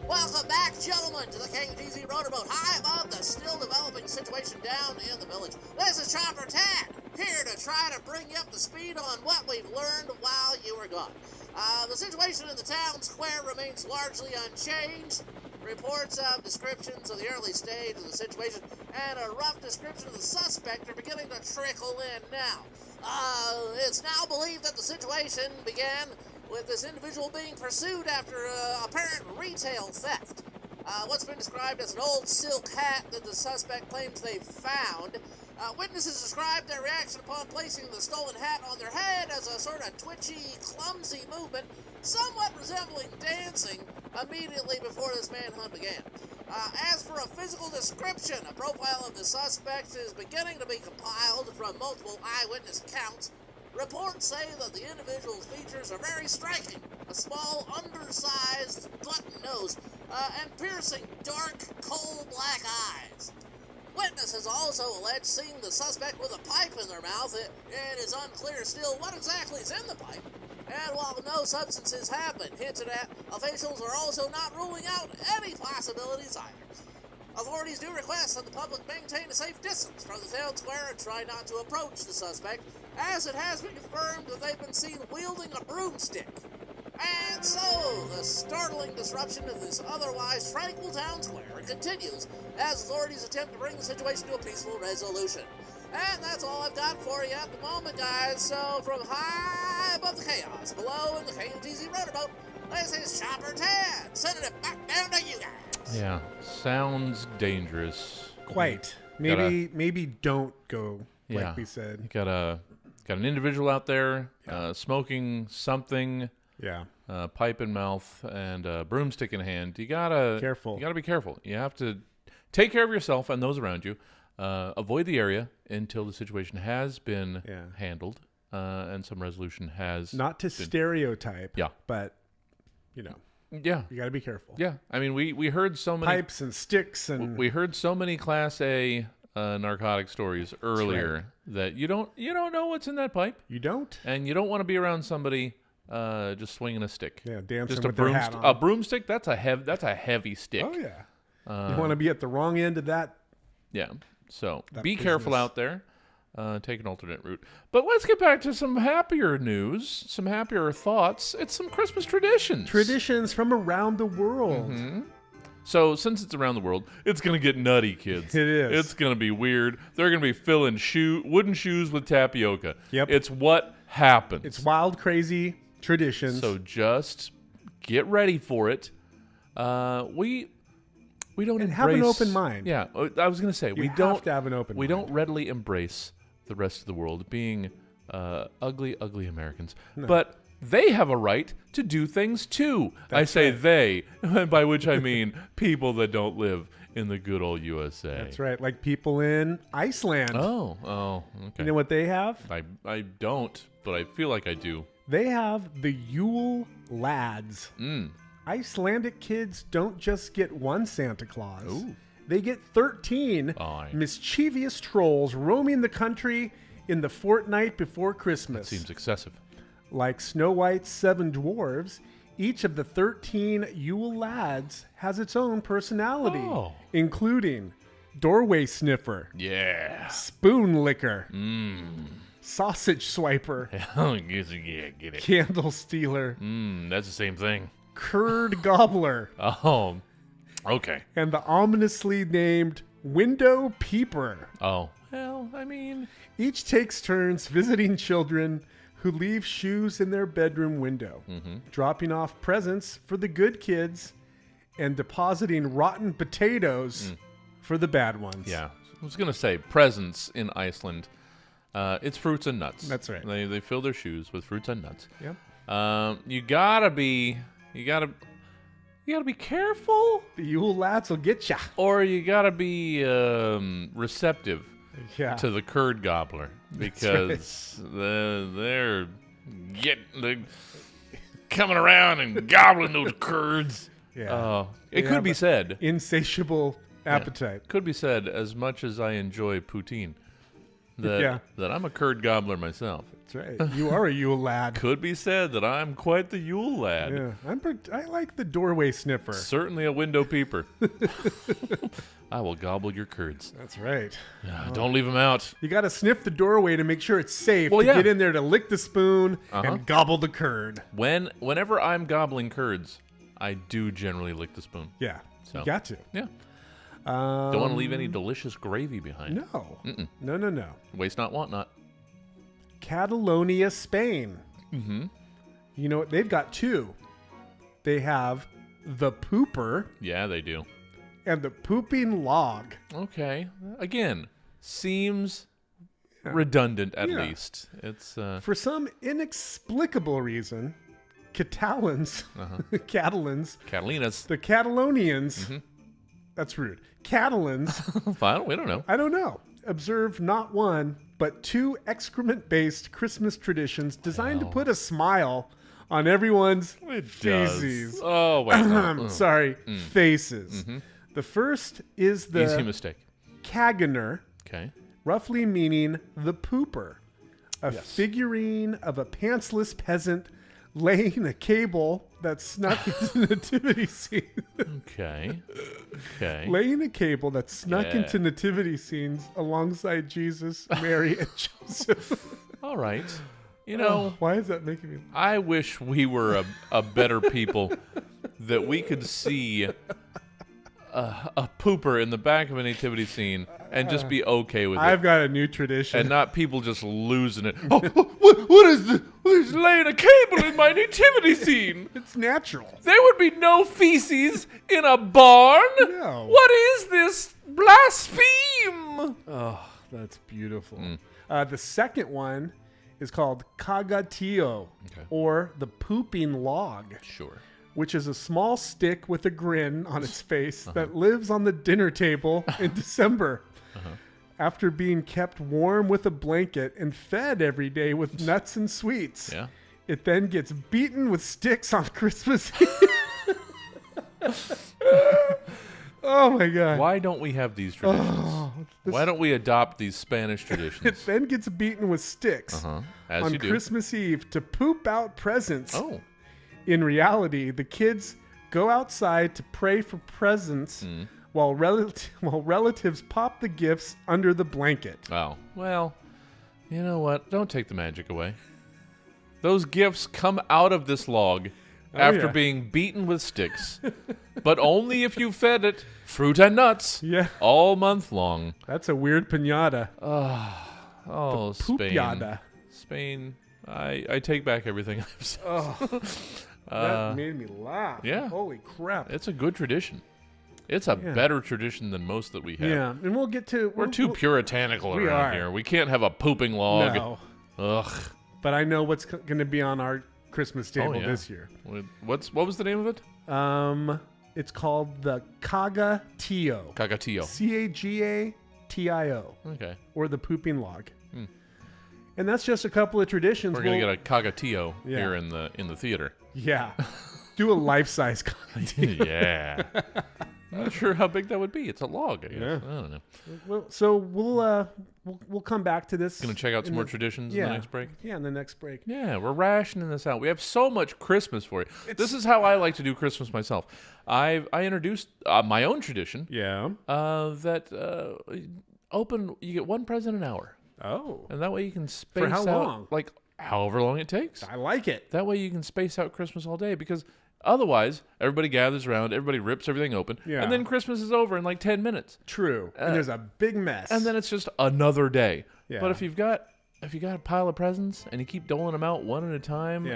Welcome back, gentlemen, to the KUTZ Motorboat, high above the still developing situation down in the village. This is Chopper Tad, here to try to bring you up to speed on what we've learned while you were gone. The situation in the town square remains largely unchanged. Reports of descriptions of the early stage of the situation and a rough description of the suspect are beginning to trickle in now. It's now believed that the situation began with this individual being pursued after apparent retail theft. What's been described as an old silk hat that the suspect claims they found. Witnesses described their reaction upon placing the stolen hat on their head as a sort of twitchy, clumsy movement, somewhat resembling dancing, immediately before this manhunt began. As for a physical description, a profile of the suspect is beginning to be compiled from multiple eyewitness accounts. Reports say that the individual's features are very striking. A small, undersized button nose, and piercing, dark, coal-black eyes. Witnesses also allege seeing the suspect with a pipe in their mouth. It is unclear still what exactly is in the pipe. And while no substances have been hinted at, officials are also not ruling out any possibilities either. Authorities do request that the public maintain a safe distance from the town square and try not to approach the suspect, as it has been confirmed that they've been seen wielding a broomstick. And so, the startling disruption of this otherwise tranquil town square continues as authorities attempt to bring the situation to a peaceful resolution. And that's all I've got for you at the moment, guys. So, from high above the chaos, below in the KUTZ Motorboat, this is Chopper Tad, sending it back down to you guys. Yeah, sounds dangerous. Quite. Maybe don't go, like we said. You got an individual out there smoking something. Yeah. Pipe in mouth and a broomstick in hand. You gotta be careful. You have to take care of yourself and those around you. Avoid the area until the situation has been handled and some resolution has. Not to stereotype. Yeah. But you know. Yeah. You got to be careful. Yeah. I mean, we heard so many pipes and sticks and we heard so many Class A narcotic stories earlier that you don't know what's in that pipe. You don't, and you don't want to be around somebody just swinging a stick. Yeah, dancing just with their hat on. A broomstick. That's a heavy stick. Oh yeah. You want to be at the wrong end of that. Yeah. So that be business. careful out there. Take an alternate route. But let's get back to some happier news, some happier thoughts. It's some Christmas traditions. Traditions from around the world. Mm-hmm. So since it's around the world, it's going to get nutty, kids. It is. It's going to be weird. They're going to be filling wooden shoes with tapioca. Yep. It's what happens. It's wild, crazy traditions. So just get ready for it. We don't have an embrace- open mind. Yeah, I was gonna say You we have don't to have an open We mind. don't readily embrace the rest of the world being ugly Americans, but they have a right to do things too. I say they, by which I mean people that don't live in the good old USA. That's right. Like people in Iceland. Oh, okay. You know what they have? I don't, but I feel like I do. They have the Yule Lads. Icelandic kids don't just get one Santa Claus. Ooh. They get 13 Aye. mischievous trolls roaming the country in the fortnight before Christmas. Seems excessive. Like Snow White's 7 dwarves, each of the 13 Yule Lads has its own personality, including doorway sniffer, spoon licker, sausage swiper, Yeah, get it. candle stealer, That's the same thing. curd gobbler, Oh, okay. and the ominously named window peeper. Oh, well, I mean, Each takes turns visiting children who leave shoes in their bedroom window, dropping off presents for the good kids, and depositing rotten potatoes for the bad ones. yeah. I was gonna say presents in Iceland. It's fruits and nuts. That's right. They fill their shoes with fruits and nuts. Yep. You gotta be careful, The Yule Lads will get ya. or you gotta be receptive Yeah. to the curd gobbler because they're coming around and gobbling those curds. Yeah. It They could have be a said. Insatiable appetite. Could be said as much as I enjoy poutine. Yeah. That I'm a curd gobbler myself. That's right. You are a Yule Lad. Could be said that I'm quite the Yule lad. Yeah. I like the doorway sniffer. Certainly a window peeper. I will gobble your curds. That's right. Don't leave them out. You got to sniff the doorway to make sure it's safe Well, to yeah. get in there to lick the spoon and gobble the curd. Whenever I'm gobbling curds, I do generally lick the spoon. Yeah. So. You got to. Yeah. Don't want to leave any delicious gravy behind. No. Mm-mm. No. Waste not, want not. Catalonia, Spain. Mm-hmm. You know what? They've got 2. They have the pooper Yeah, they do. and the pooping log. Okay. Again, seems redundant at Yeah. least. It's For some inexplicable reason, Catalans, Catalans, Catalinas. the Catalonians, that's rude. Catalans, Fine, we don't know. I don't know, observe not one, but 2 excrement-based Christmas traditions designed to put a smile on everyone's feces. Oh, wait. No. Sorry, faces. The first is the Easy mistake. Caganer, Okay. roughly meaning the pooper, a figurine of a pantsless peasant laying a cable that's snuck into the nativity scene. Okay. Okay. Laying a cable that's snuck Yeah. into nativity scenes alongside Jesus, Mary, and Joseph. All right. You know, Why is that making me? I wish we were a better people that we could see a pooper in the back of a nativity scene and just be okay with I've it. got a new tradition. And not people just losing it. What is this? Who's laying a cable in my nativity scene? It's natural. There would be no feces in a barn. No. What is this blaspheme? Oh, that's beautiful. Mm. The second one is called Cagatillo, Okay. or the pooping log, Sure. which is a small stick with a grin on its face that lives on the dinner table in December. After being kept warm with a blanket and fed every day with nuts and sweets. Yeah. It then gets beaten with sticks on Christmas Eve. Oh my God. Why don't we have these traditions? Why don't we adopt these Spanish It traditions? then gets beaten with sticks As on you do. Christmas Eve to poop out presents. Oh. In reality, the kids go outside to pray for presents Mm. while relatives pop the gifts under the blanket. Oh, well, you know what? Don't take the magic away. Those gifts come out of this log after yeah. being beaten with sticks, but only if you fed it fruit and nuts Yeah. all month long. That's a weird piñata. Oh, Spain. Poopyada. Spain, I take back everything I've said. Oh, that made me laugh. Yeah. Holy crap. It's a good tradition. It's a better tradition than most that we have. Yeah, and we'll get to... We're too puritanical we around are. here. We can't have a pooping log. No. Ugh. But I know what's going to be on our Christmas table this year. What was the name of it? It's called the Cagatio. Cagatio. Cagatio. Okay. Or the pooping log. And that's just a couple of traditions. We're gonna get a Cagatio here in the theater. Yeah. Do a life-size Cagatio. Yeah. I'm not sure how big that would be. It's a log, I guess. Yeah. I don't know. Well, so we'll come back to this. Gonna check out some more traditions in the next break? Yeah, in the next break. Yeah, we're rationing this out. We have so much Christmas for you. This is how I like to do Christmas myself. I introduced my own tradition. Yeah. That you get one present an hour. Oh. And that way you can space For how out, long? like however long it takes. I like it. That way you can space out Christmas all day, because otherwise everybody gathers around, everybody rips everything open, and then Christmas is over in like 10 minutes. True. And there's a big mess. And then it's just another day. Yeah. But if you got a pile of presents and you keep doling them out one at a time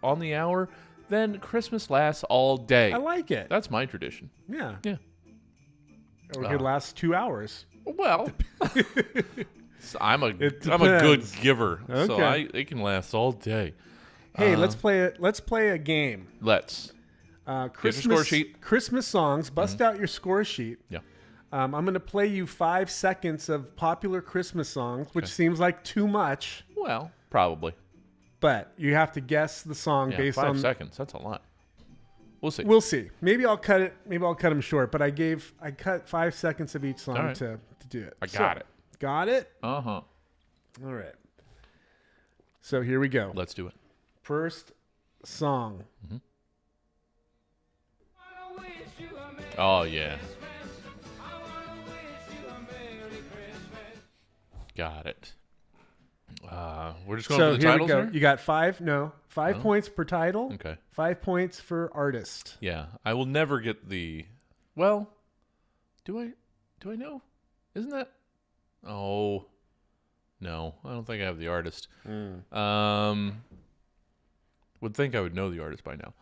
on the hour, then Christmas lasts all day. I like it. That's my tradition. Yeah. Yeah. Or it could last 2 hours. Well, I'm a good giver, so it can last all day. Hey, let's play a game. Let's. Christmas score sheet. Christmas songs. Bust out your score sheet. Yeah. I'm going to play you 5 seconds of popular Christmas songs, which seems like too much. Well, probably. But you have to guess the song based on 5 seconds. That's a lot. We'll see. We'll see. Maybe I'll cut it. Maybe I'll cut them short. But I cut 5 seconds of each song to do it. I got it. Got it? Uh-huh. All right. So here we go. Let's do it. First song. Mm-hmm. Oh, yeah. Got it. We're just going for the here titles we go. here? You got 5 points per title. Okay. 5 points for artist. Yeah. I will never get the... Well, do I know? Isn't that... Oh, no. I don't think I have the artist. Would think I would know the artist by now.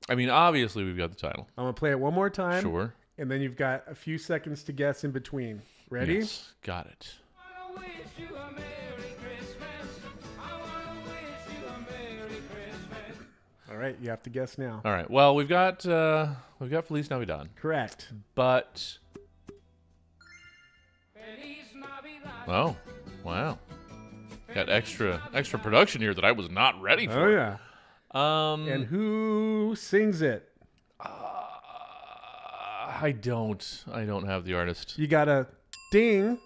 I mean, obviously we've got the title. I'm going to play it one more time. Sure. And then you've got a few seconds to guess in between. Ready? Yes, got it. All right, you have to guess now. All right. Well, we've got Feliz Navidad. Correct. But oh, wow. Got extra production here that I was not ready for. Oh yeah. And who sings it? I don't have the artist. You got a ding,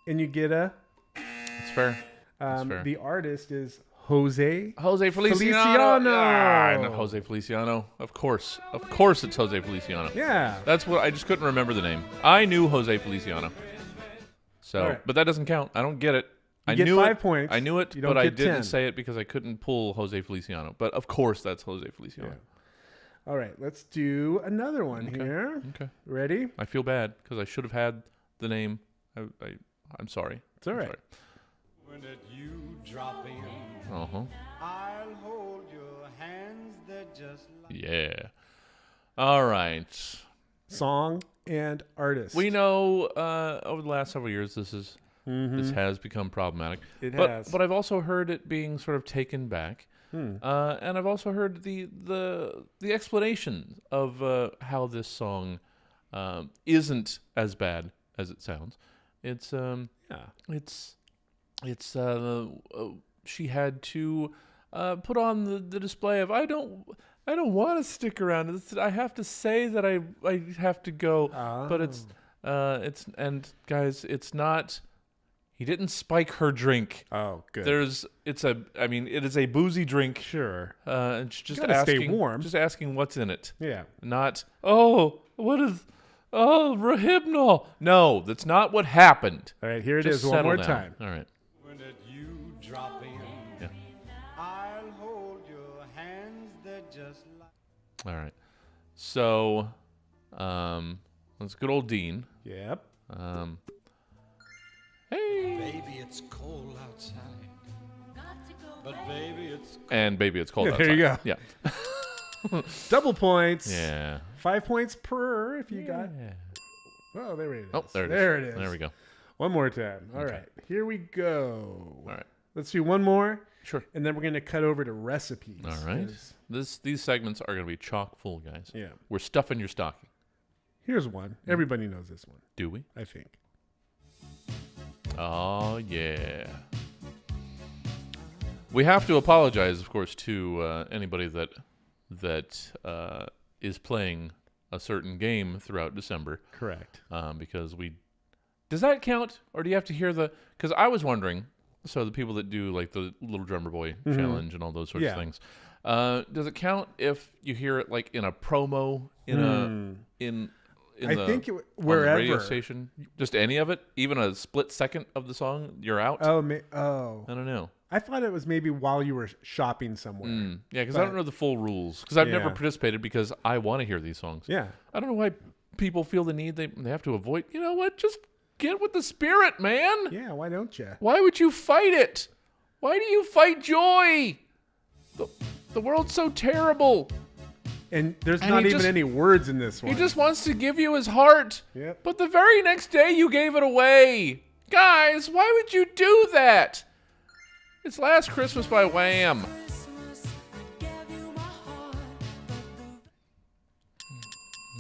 and you get a. It's fair. It's fair. The artist is Jose Feliciano. I know Jose Feliciano. Of course it's Jose Feliciano. Yeah. That's what I just couldn't remember the name. I knew Jose Feliciano. So, right. But that doesn't count. I don't get it. You I get knew 5 it. points. I knew it, You don't but I get didn't 10. say it because I couldn't pull Jose Feliciano. But of course, that's Jose Feliciano. Yeah. All right, let's do another one here. Okay. Ready? I feel bad because I should have had the name. I'm sorry. It's all right. Sorry. When did you drop in? Uh-huh. I'll hold your hands. They're just like Yeah. All right. Song and artist. We know over the last several years this has become problematic. It has. But I've also heard it being sort of taken back. And I've also heard the explanation of how this song isn't as bad as it sounds. It's she had to put on the display of I don't want to stick around. I have to say that I have to go. But it's guys, it's not. He didn't spike her drink. Oh, good. It is a boozy drink. Sure. And just Gotta asking, stay warm. Just asking what's in it. Yeah. Not Rohypnol. No, that's not what happened. All right, here it Just is one settle more down. time. All right. when did you drop in? Yeah. I'll hold your hands. They're just like All right. So, that's good old Dean. Yep. Hey. Baby, it's cold outside. But baby, it's And baby, it's cold Yeah, outside. there you go. Yeah. Double points. Yeah. 5 points per if you got. Oh, there it is. Oh, there it is. There it is. There we go. One more time. All Okay. right. Here we go. All right. Let's do one more. Sure. And then we're going to cut over to recipes. All right. 'cause These segments are going to be chock full, guys. Yeah. We're stuffing your stocking. Here's one. Everybody knows this one. Do we? I think. Oh, yeah. We have to apologize, of course, to anybody that is playing a certain game throughout December. Correct. Because does that count, or do you have to hear the? Because I was wondering. So the people that do like the Little Drummer Boy challenge and all those sorts of things, does it count if you hear it like in a promo I think on wherever the radio station, just any of it, even a split second of the song, you're out. Oh, I don't know. I thought it was maybe while you were shopping somewhere. Yeah, because I don't know the full rules. Because I've never Yeah. participated because I want to hear these songs. Yeah. I don't know why people feel the need they have to avoid. You know what? Just get with the spirit, man. Yeah, why don't you? Why would you fight it? Why do you fight joy? The world's so terrible. And there's And not he even just- any words in this one. He just wants to give you his heart. Yep. But the very next day you gave it away. Guys, why would you do that? It's Last Christmas by Wham.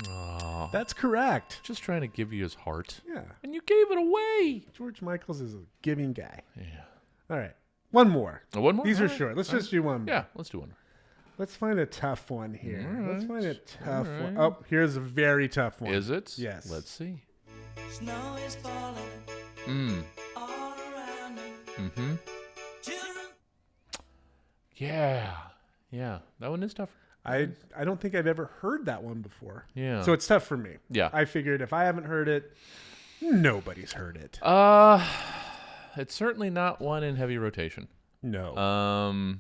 Aw. That's correct. Just trying to give you his heart. Yeah. And you gave it away. George Michaels is a giving guy. Yeah. All right. One more. Oh, one more? These All are right. short. Let's All just right. do one more. Yeah, let's do one. Let's find a tough one here. All Let's find a right. tough All one. right. Oh, here's a very tough one. Is it? Yes. Let's see. Snow is falling all around me. Mm-hmm. Children. Yeah. Yeah. That one is tough. I don't think I've ever heard that one before. Yeah. So it's tough for me. Yeah. I figured if I haven't heard it, nobody's heard it. It's certainly not one in heavy rotation. No.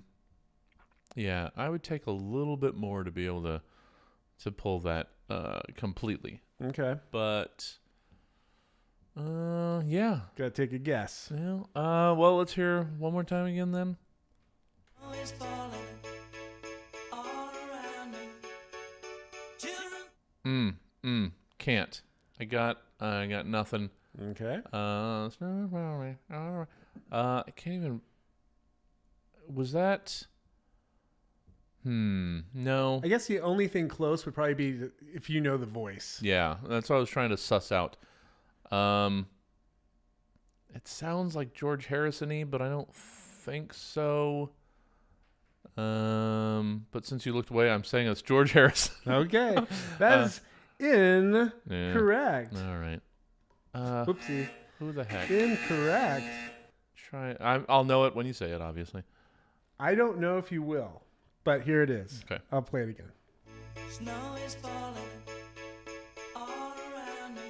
Yeah, I would take a little bit more to be able to pull that completely. Okay. But yeah. Gotta take a guess. Yeah. Well, let's hear one more time again then. Snow is falling all around me. Children. Can't. I got nothing. Okay. I can't even. Was that? No. I guess the only thing close would probably be if you know the voice. Yeah, that's what I was trying to suss out. It sounds like George Harrison-y, but I don't think so. But since you looked away, I'm saying it's George Harrison. Okay. That is incorrect. All right. Whoopsie. Who the heck? Incorrect. I'll know it when you say it, obviously. I don't know if you will, but here it is. Okay. I'll play it again. Snow is falling all around me.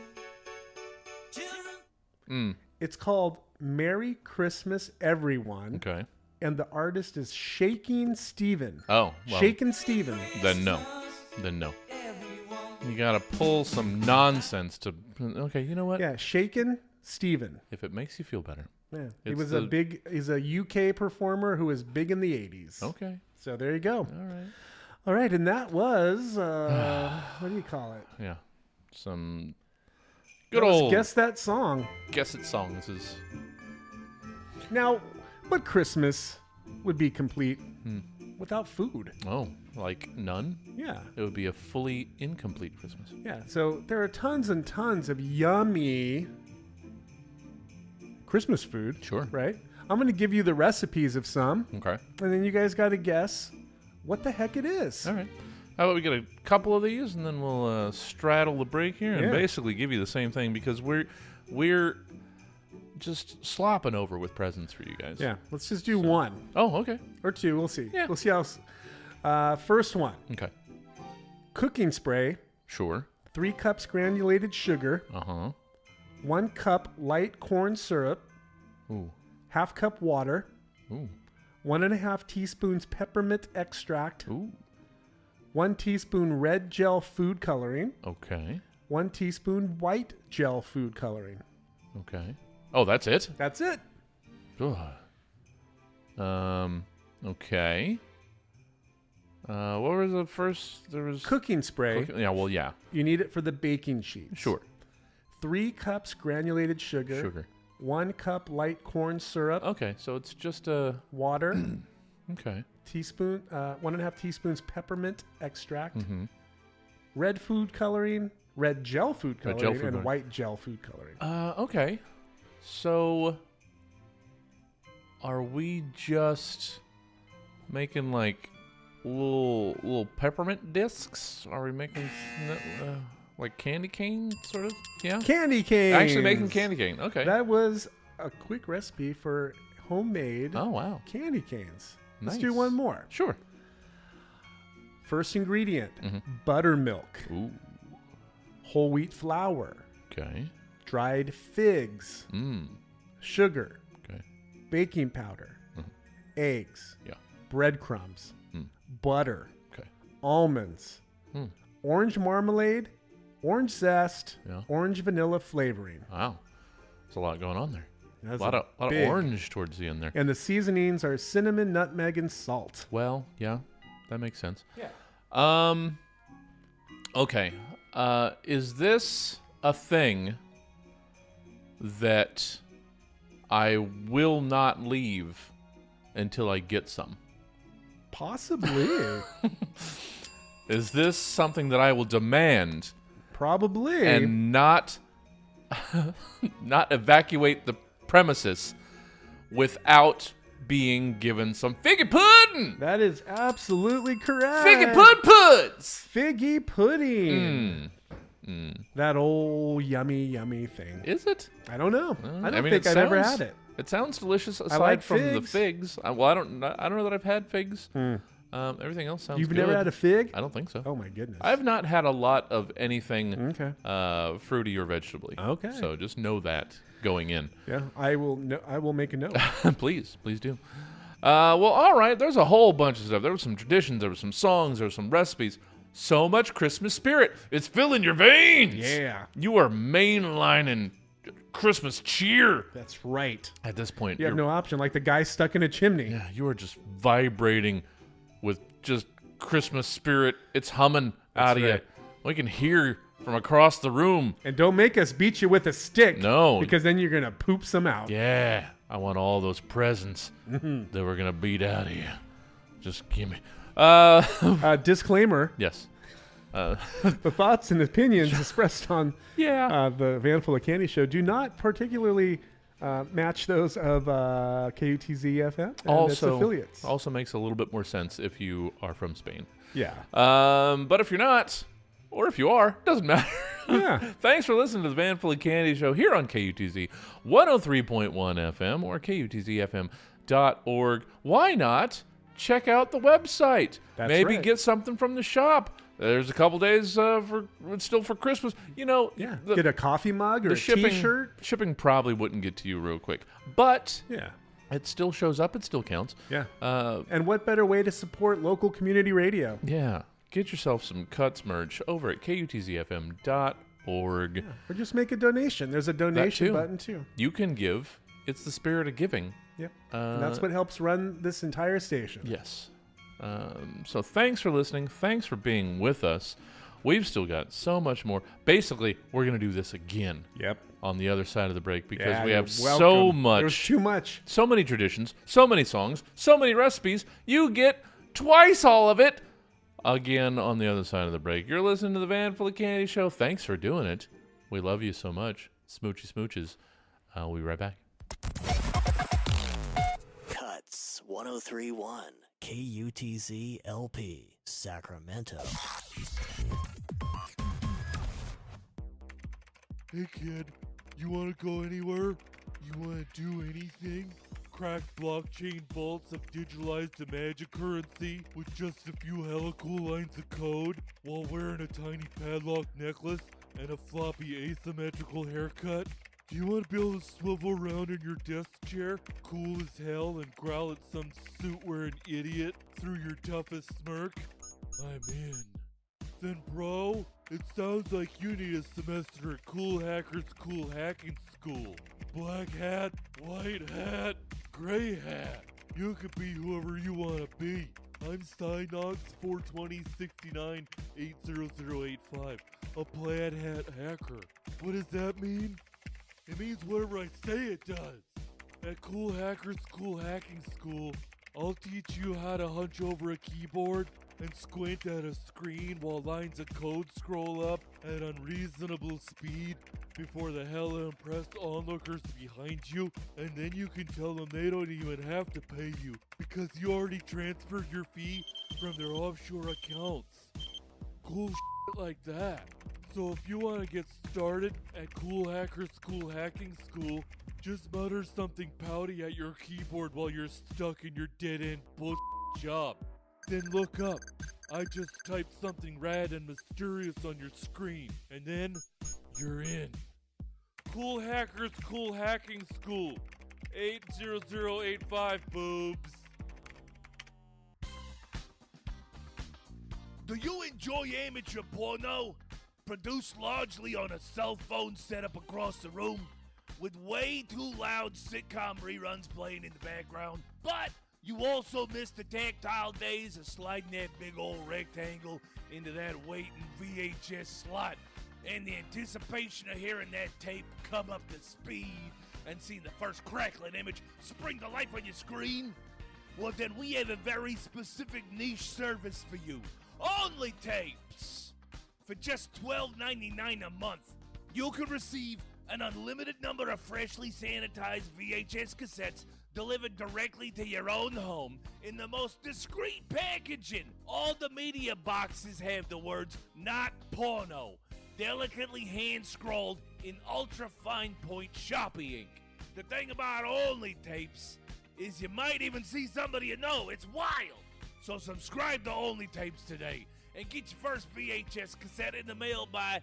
Children. It's called Merry Christmas, Everyone. Okay. And the artist is Shakin' Stephen. Oh. Well, Shakin' Stephen. Then no. You gotta pull some nonsense to. Okay, you know what? Yeah, Shakin' Stephen. If it makes you feel better. Yeah, It's he's a UK performer who was big in the 80s. Okay. So there you go. All right. All right, and that was, what do you call it? Yeah. Some That good was old Guess That Song. Guess It song. This is. Now, what Christmas would be complete without food? Oh, like none? Yeah. It would be a fully incomplete Christmas. Yeah, so there are tons and tons of yummy Christmas food. Sure. Right? I'm going to give you the recipes of some. Okay. And then you guys got to guess what the heck it is. All right. How about we get a couple of these and then we'll straddle the break here and Yeah. basically give you the same thing because we're just slopping over with presents for you guys. Yeah, let's just do one. Oh, okay. Or two, we'll see. Yeah. We'll see how... first one. Okay. Cooking spray. Sure. 3 cups granulated sugar. Uh-huh. 1 cup light corn syrup. Ooh. Half cup water. Ooh. 1.5 teaspoons peppermint extract. Ooh. 1 teaspoon red gel food coloring. Okay. 1 teaspoon white gel food coloring. Okay. Oh, that's it? That's it. Ugh. Okay. What was the first? There was Cooking spray. Yeah, well, yeah. You need it for the baking sheets. Sure. 3 cups granulated sugar. Sugar. 1 cup light corn syrup. Okay, so it's just water. Okay. Teaspoon, 1.5 teaspoons peppermint extract. Mm-hmm. Red food coloring, red gel food Red coloring, gel food and coloring. white gel food coloring. Okay. So, are we just making like little peppermint discs? Are we making like candy cane sort of? Yeah. Candy cane. Actually making candy cane. Okay. That was a quick recipe for homemade candy canes. Let's do Nice. one more. Sure. First ingredient, Mm-hmm. buttermilk. Ooh. Whole wheat flour. Okay. Dried figs. Sugar. Okay. Baking powder. Eggs. Yeah. Breadcrumbs. Butter. Okay. Almonds. Hmm. Orange marmalade. Orange zest. Yeah. Orange vanilla flavoring. Wow. There's a lot going on there. That's a lot of big. orange towards the end there. And the seasonings are cinnamon, nutmeg, and salt. Well, yeah, that makes sense. Yeah. Okay. Is this a thing that I will not leave until I get some? Possibly. Is this something that I will demand? Probably. And not evacuate the premises without being given some figgy pudding? That is absolutely correct. Figgy puds! Figgy pudding. That old yummy thing. Is it? I don't know. I don't mean, think I've ever had it. It sounds delicious aside like from the figs. figs. Well, I don't know that I've had figs. Everything else sounds You've good. never had a fig? I don't think so. Oh my goodness. I've not had a lot of anything Okay. fruity or vegetable. Okay. So just know that going in. Yeah, I will make a note. Please do. Well, all right. There's a whole bunch of stuff. There were some traditions. There were some songs. There were some recipes. So much Christmas spirit. It's filling your veins. Yeah. You are mainlining Christmas cheer. That's right. At this point, You have no option, like the guy stuck in a chimney. Yeah, you are just vibrating with just Christmas spirit. It's humming out of right. you. We can hear from across the room. And don't make us beat you with a stick. No. Because then you're going to poop some out. Yeah, I want all those presents that we're going to beat out of you. Just give me. Disclaimer. Yes. The thoughts and opinions expressed on the Van Full of Candy show do not particularly match those of KUTZ FM and its affiliates. Also makes a little bit more sense if you are from Spain. Yeah. But if you're not, or if you are, doesn't matter. Yeah. Thanks for listening to the Van Full of Candy show here on KUTZ 103.1 FM or KUTZFM.org. Why not check out the website? That's Maybe right. get something from the shop. There's a couple days for Christmas. You know, Yeah. Get a coffee mug or a shipping, T-shirt. Shipping probably wouldn't get to you real quick, but Yeah. it still shows up. It still counts. Yeah. Uh, And what better way to support local community radio? yeah. Get yourself some Cuts merch over at KUTZFM.org. Or just make a donation. There's a donation button too. You can give. It's the spirit of giving. Yep. And that's what helps run this entire station. Yes. So thanks for listening. Thanks for being with us. We've still got so much more. Basically, we're going to do this again. Yep. On the other side of the break because Yeah, we have you're so welcome. much. There's too much. So many traditions, so many songs, so many recipes. You get twice all of it again on the other side of the break. You're listening to the Van Full of Candy show. Thanks for doing it. We love you so much. Smoochy smooches. We'll be right back. Cuts 1031 KUTZ LP Sacramento. Hey kid, you wanna go anywhere? You wanna do anything? Crack blockchain vaults of digitalized magic currency with just a few hella cool lines of code while wearing a tiny padlock necklace and a floppy asymmetrical haircut? Do you want to be able to swivel around in your desk chair, cool as hell, and growl at some suit-wearing idiot through your toughest smirk? I'm in. Then bro, it sounds like you need a semester at Cool Hackers Cool Hacking School. Black hat, white hat, gray hat. You could be whoever you want to be. I'm Stynox 42069-80085, a plaid hat hacker. What does that mean? It means whatever I say it does. At Cool Hackers Cool Hacking School, I'll teach you how to hunch over a keyboard and squint at a screen while lines of code scroll up at unreasonable speed before the hella impressed onlookers behind you, and then you can tell them they don't even have to pay you because you already transferred your fee from their offshore accounts. Cool shit like that. So if you want to get started at Cool Hackers Cool Hacking School, just mutter something pouty at your keyboard while you're stuck in your dead-end bullshit job. Then look up. I just typed something rad and mysterious on your screen, and then you're in. Cool Hackers Cool Hacking School, 80085 boobs. Do you enjoy amateur porno? Produced largely on a cell phone set up across the room, with way too loud sitcom reruns playing in the background, but you also miss the tactile days of sliding that big old rectangle into that waiting VHS slot, and the anticipation of hearing that tape come up to speed and seeing the first crackling image spring to life on your screen? Well, then we have a very specific niche service for you. Only Tapes! For just $12.99 a month, you can receive an unlimited number of freshly sanitized VHS cassettes delivered directly to your own home in the most discreet packaging. All the media boxes have the words "not porno" delicately hand-scrolled in ultra-fine point Sharpie ink. The thing about Only Tapes is you might even see somebody you know. It's wild. So subscribe to Only Tapes today and get your first VHS cassette in the mail by,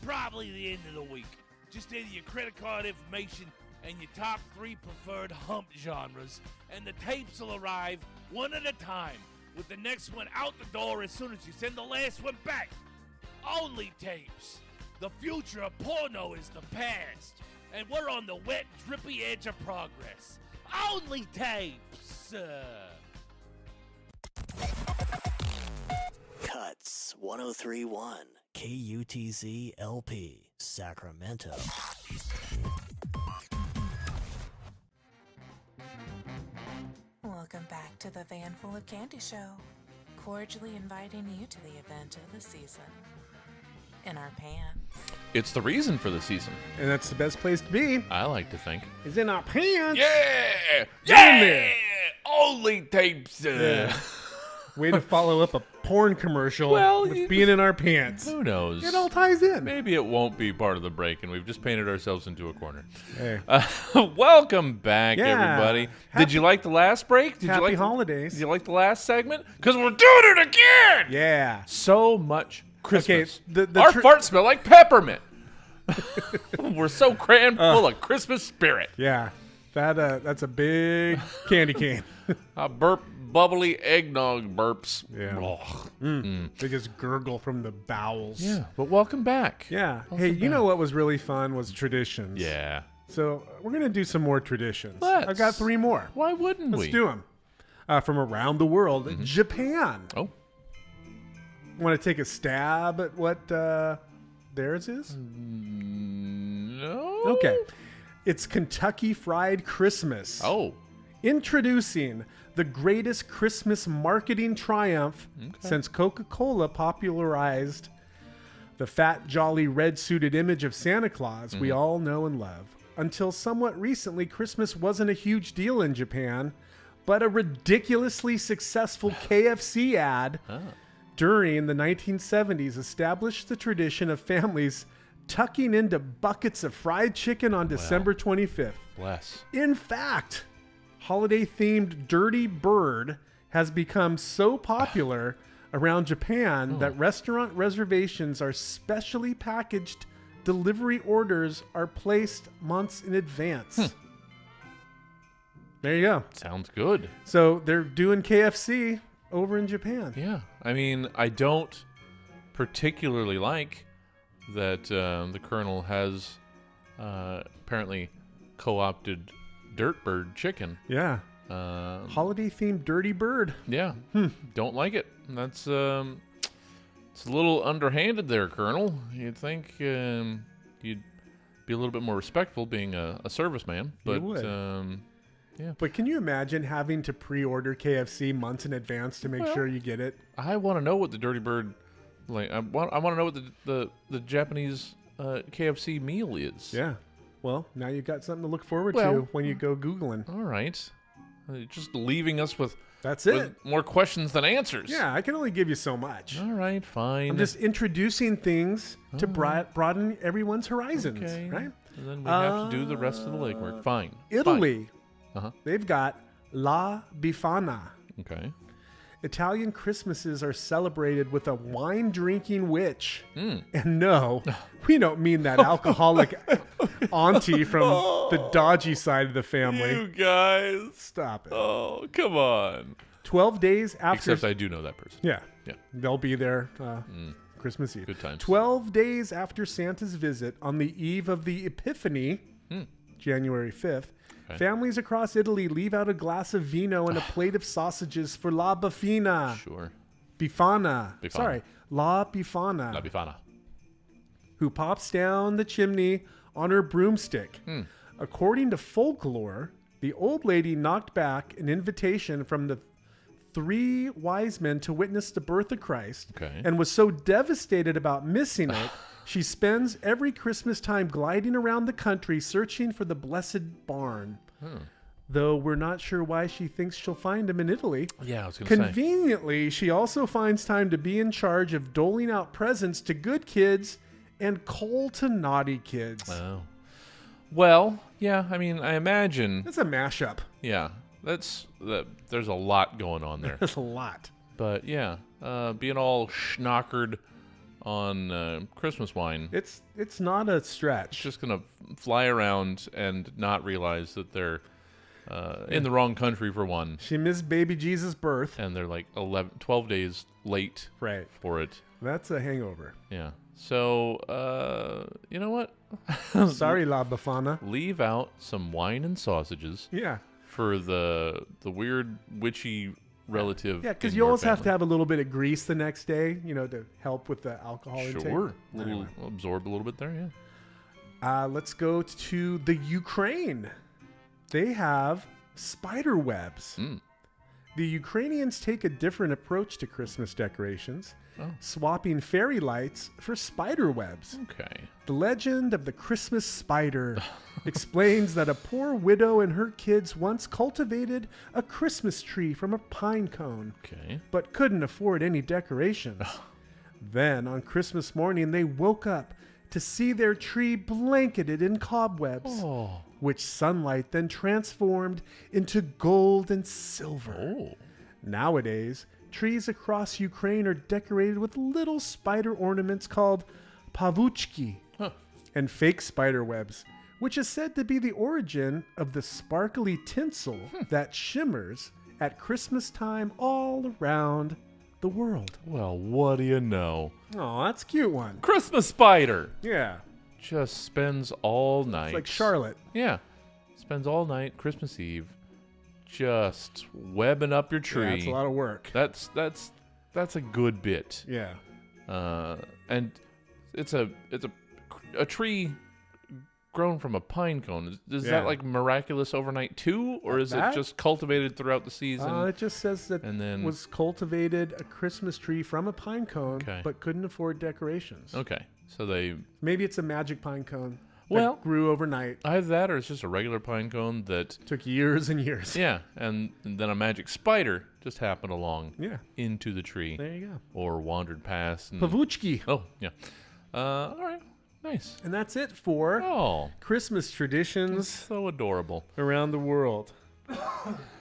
probably the end of the week. Just enter your credit card information and your top 3 preferred hump genres, and the tapes will arrive one at a time, with the next one out the door as soon as you send the last one back. Only Tapes. The future of porno is the past, and we're on the wet, drippy edge of progress. Only Tapes. Cuts 1031 KUTZ LP Sacramento. Welcome back to the Van Full of Candy Show. Cordially inviting you to the event of the season. In our pants. It's the reason for the season. And that's the best place to be. I like to think. Is in our pants. Yeah! Get in there. Only Tapes. Yeah. Way to follow up a porn commercial with being in our pants. Who knows? It all ties in. Maybe it won't be part of the break, and we've just painted ourselves into a corner. Hey. Welcome back, Yeah. everybody. Did you like the last break? Did Happy you like holidays. Did you like the last segment? Because we're doing it again. Yeah. So much Christmas. Okay, Our farts smell like peppermint. We're so crammed full of Christmas spirit. Yeah. That's a big candy cane. I burp bubbly eggnog burps. Yeah. Biggest gurgle from the bowels. Yeah, but welcome back. Yeah. Hey, you know what was really fun was traditions. Yeah. So we're going to do some more traditions. Let's. I've got 3 more. Why wouldn't we? Let's do them. From around the world. Japan. Oh. Want to take a stab at what theirs is? No. Okay. It's Kentucky Fried Christmas. Oh. Introducing the greatest Christmas marketing triumph since Coca-Cola popularized the fat, jolly, red-suited image of Santa Claus we all know and love. Until somewhat recently, Christmas wasn't a huge deal in Japan, but a ridiculously successful KFC ad during the 1970s established the tradition of families tucking into buckets of fried chicken on December 25th. Bless. In fact, holiday-themed Dirty Bird has become so popular around Japan that restaurant reservations are specially packaged. Delivery orders are placed months in advance. There you go. Sounds good. So they're doing KFC over in Japan. Yeah. I mean, I don't particularly like that the Colonel has apparently co-opted Dirtbird chicken. Yeah. Holiday themed Dirty Bird. Yeah. Don't like it. That's it's a little underhanded there, Colonel. You'd think you'd be a little bit more respectful being a serviceman, but would. yeah. But can you imagine having to pre-order KFC months in advance to make sure you get it? I want to know what the Dirty Bird, like. I want to know what the Japanese KFC meal is. Yeah. Well, now you've got something to look forward Well, to when you go Googling. All right. Just leaving us with That's with it. more questions than answers. Yeah, I can only give you so much. All right, fine. I'm just introducing things to broaden everyone's horizons, Okay. right? And then we have to do the rest of the legwork. Fine. Italy, Uh-huh. they've got La Befana. Okay. Italian Christmases are celebrated with a wine-drinking witch. Mm. And no, we don't mean that alcoholic auntie from the dodgy side of the family. You guys. Stop it. Oh, come on. 12 days after... Except I do know that person. Yeah. Yeah. They'll be there Christmas Eve. Good times. 12 days after Santa's visit, on the eve of the Epiphany, January 5th, families across Italy leave out a glass of vino and a plate of sausages for La Befana. Sure. Befana. Befana. Sorry, La Befana. La Befana. Who pops down the chimney on her broomstick. According to folklore, the old lady knocked back an invitation from the 3 wise men to witness the birth of Christ and was so devastated about missing it, she spends every Christmas time gliding around the country searching for the blessed barn. Though we're not sure why she thinks she'll find him in Italy. Yeah, I was going to say. Conveniently, she also finds time to be in charge of doling out presents to good kids and coal to naughty kids. Oh. Well, yeah, I mean, I imagine. It's a mashup. Yeah, there's a lot going on there. There's a lot. But yeah, being all schnockered on Christmas wine. It's not a stretch. It's just going to fly around and not realize that they're in the wrong country for one. She missed baby Jesus' birth. And they're like 12 days late for it. That's a hangover. Yeah. So, you know what? Sorry, La Befana. Leave out some wine and sausages. Yeah. For the weird witchy relative. Yeah, because in you your always have family. to have a little bit of grease the next day, to help with the alcohol intake. Sure. Anyway. Absorb a little bit there, yeah. Let's go to the Ukraine. They have spider webs. The Ukrainians take a different approach to Christmas decorations, swapping fairy lights for spider webs. Okay. The legend of the Christmas spider explains that a poor widow and her kids once cultivated a Christmas tree from a pine cone, but couldn't afford any decorations. Then, on Christmas morning, they woke up to see their tree blanketed in cobwebs, which sunlight then transformed into gold and silver. Nowadays, trees across Ukraine are decorated with little spider ornaments called pavuchki and fake spider webs, which is said to be the origin of the sparkly tinsel that shimmers at Christmas time all around the world. Well, what do you know? Oh, that's a cute one. Christmas spider. Yeah. Just spends all night. It's like Charlotte. Yeah. Spends all night Christmas Eve just webbing up your tree. Yeah, it's a lot of work. That's a good bit. Yeah. And it's a tree grown from a pine cone. Is that like miraculous overnight too, or is it just cultivated throughout the season? It just says that was cultivated a Christmas tree from a pine cone, but couldn't afford decorations. Okay, so maybe it's a magic pine cone. Well, that grew overnight. Either that, or it's just a regular pine cone that took years and years. Yeah, and then a magic spider just happened along. Yeah. Into the tree. There you go. Or wandered past. And, Pavuchki. Oh yeah. All right. Nice. And that's it for Christmas traditions. So adorable. Around the world.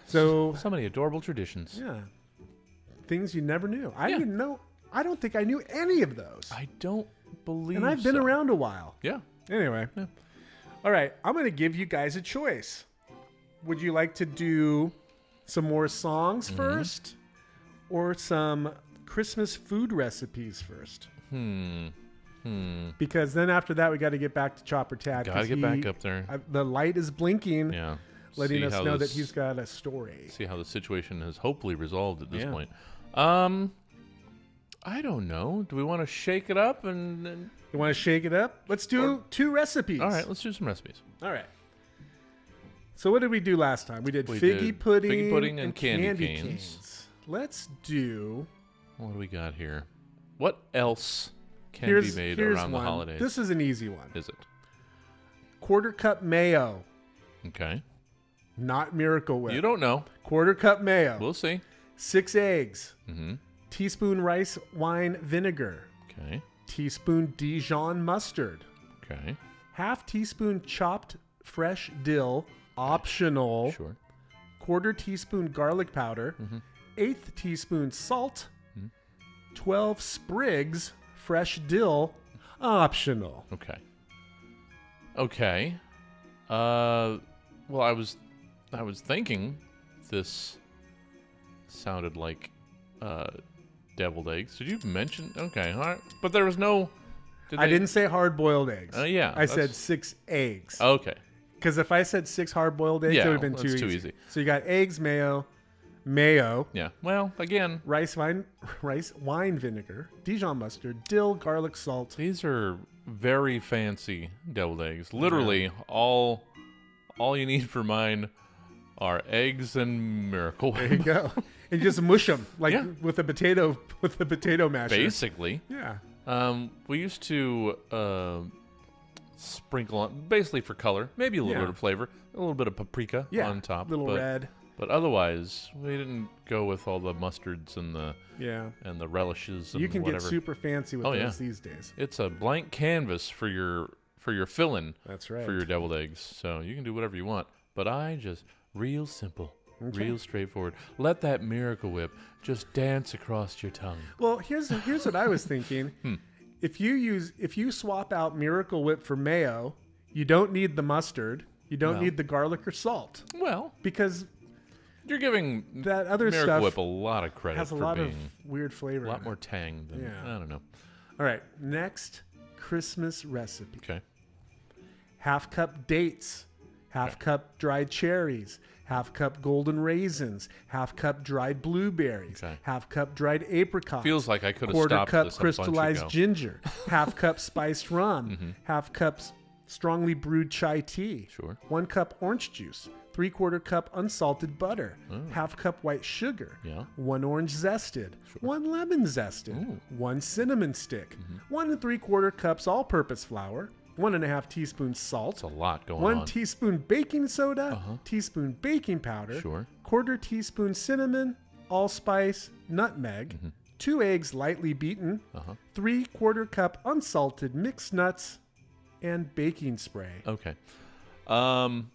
So many adorable traditions. Yeah. Things you never knew. I didn't know. I don't think I knew any of those. I don't believe And I've been so. around a while. Yeah. Anyway. Yeah. All right. I'm going to give you guys a choice. Would you like to do some more songs first? Or some Christmas food recipes first? Because then after that, we got to get back to Chopper Tad. Got to get back up there. The light is blinking. Yeah. letting see us how know that this- he's got a story. See how the situation is hopefully resolved at this Yeah. point. I don't know. Do we want to shake it up and You want to shake it up? Let's do 2 recipes. All right, let's do some recipes. All right. So what did we do last time? We did We figgy did pudding, figgy pudding and candy candy canes. canes. Let's do. What do we got here? What else can here's be made here's around one. the holidays? This is an easy one. Is it? Quarter cup mayo, Okay. not Miracle Whip. You don't know. Quarter cup mayo. We'll see. 6 eggs. Mm-hmm. Teaspoon rice wine vinegar. Okay. Teaspoon Dijon mustard. Okay. Half teaspoon chopped fresh dill, optional. Sure. Quarter teaspoon garlic powder. Mm-hmm. 1/8 teaspoon salt. 12 sprigs fresh dill, optional. Okay. Okay. Well, I was thinking this sounded like deviled eggs. Did you mention? Okay, all right. But there was no. I didn't say hard-boiled eggs. Yeah, I said that's- 6 eggs. Okay. Because if I said 6 hard-boiled eggs, Yeah, it would have been that's too too easy. easy. So you got eggs, mayo. Yeah. Well, again, rice wine vinegar, Dijon mustard, dill, garlic salt. These are very fancy deviled eggs. Literally, all you need for mine are eggs and Miracle Whip. There you go. And just mush them like Yeah. with a potato masher. Basically. Yeah. We used to sprinkle on, basically for color, maybe a little Yeah. bit of flavor, a little bit of paprika Yeah, on top. little but, red. But otherwise, we didn't go with all the mustards and the Yeah. and the relishes. And You can whatever. get super fancy with those these days. It's a blank canvas for your filling. That's right. For your deviled eggs, so you can do whatever you want. But I just real simple, Okay. real straightforward. Let that Miracle Whip just dance across your tongue. Well, here's what I was thinking. If you swap out Miracle Whip for mayo, you don't need the mustard. You don't No. need the garlic or salt. Well, because you're giving that other Miracle stuff Whip a lot of credit has a for lot of being weird flavor. a lot in more it. tang than I don't know. All right, next Christmas recipe. Okay. Half cup dates, half cup dried cherries, half cup golden raisins, half cup dried blueberries, half cup dried apricots. Feels like I could have quarter stopped cup this a bunch crystallized ago. ginger, half cup spiced rum, half cup strongly brewed chai tea, Sure. 1 cup orange juice, 3/4 cup unsalted butter, half cup white sugar, Yeah. 1 orange zested, 1 lemon zested, 1 cinnamon stick, 1 3/4 cups all-purpose flour, 1.5 teaspoons salt. That's a lot going 1 on. teaspoon baking soda, teaspoon baking powder, Sure. 1/4 teaspoon cinnamon, allspice, nutmeg, 2 eggs lightly beaten, 3/4 cup unsalted mixed nuts, and baking spray. Okay. And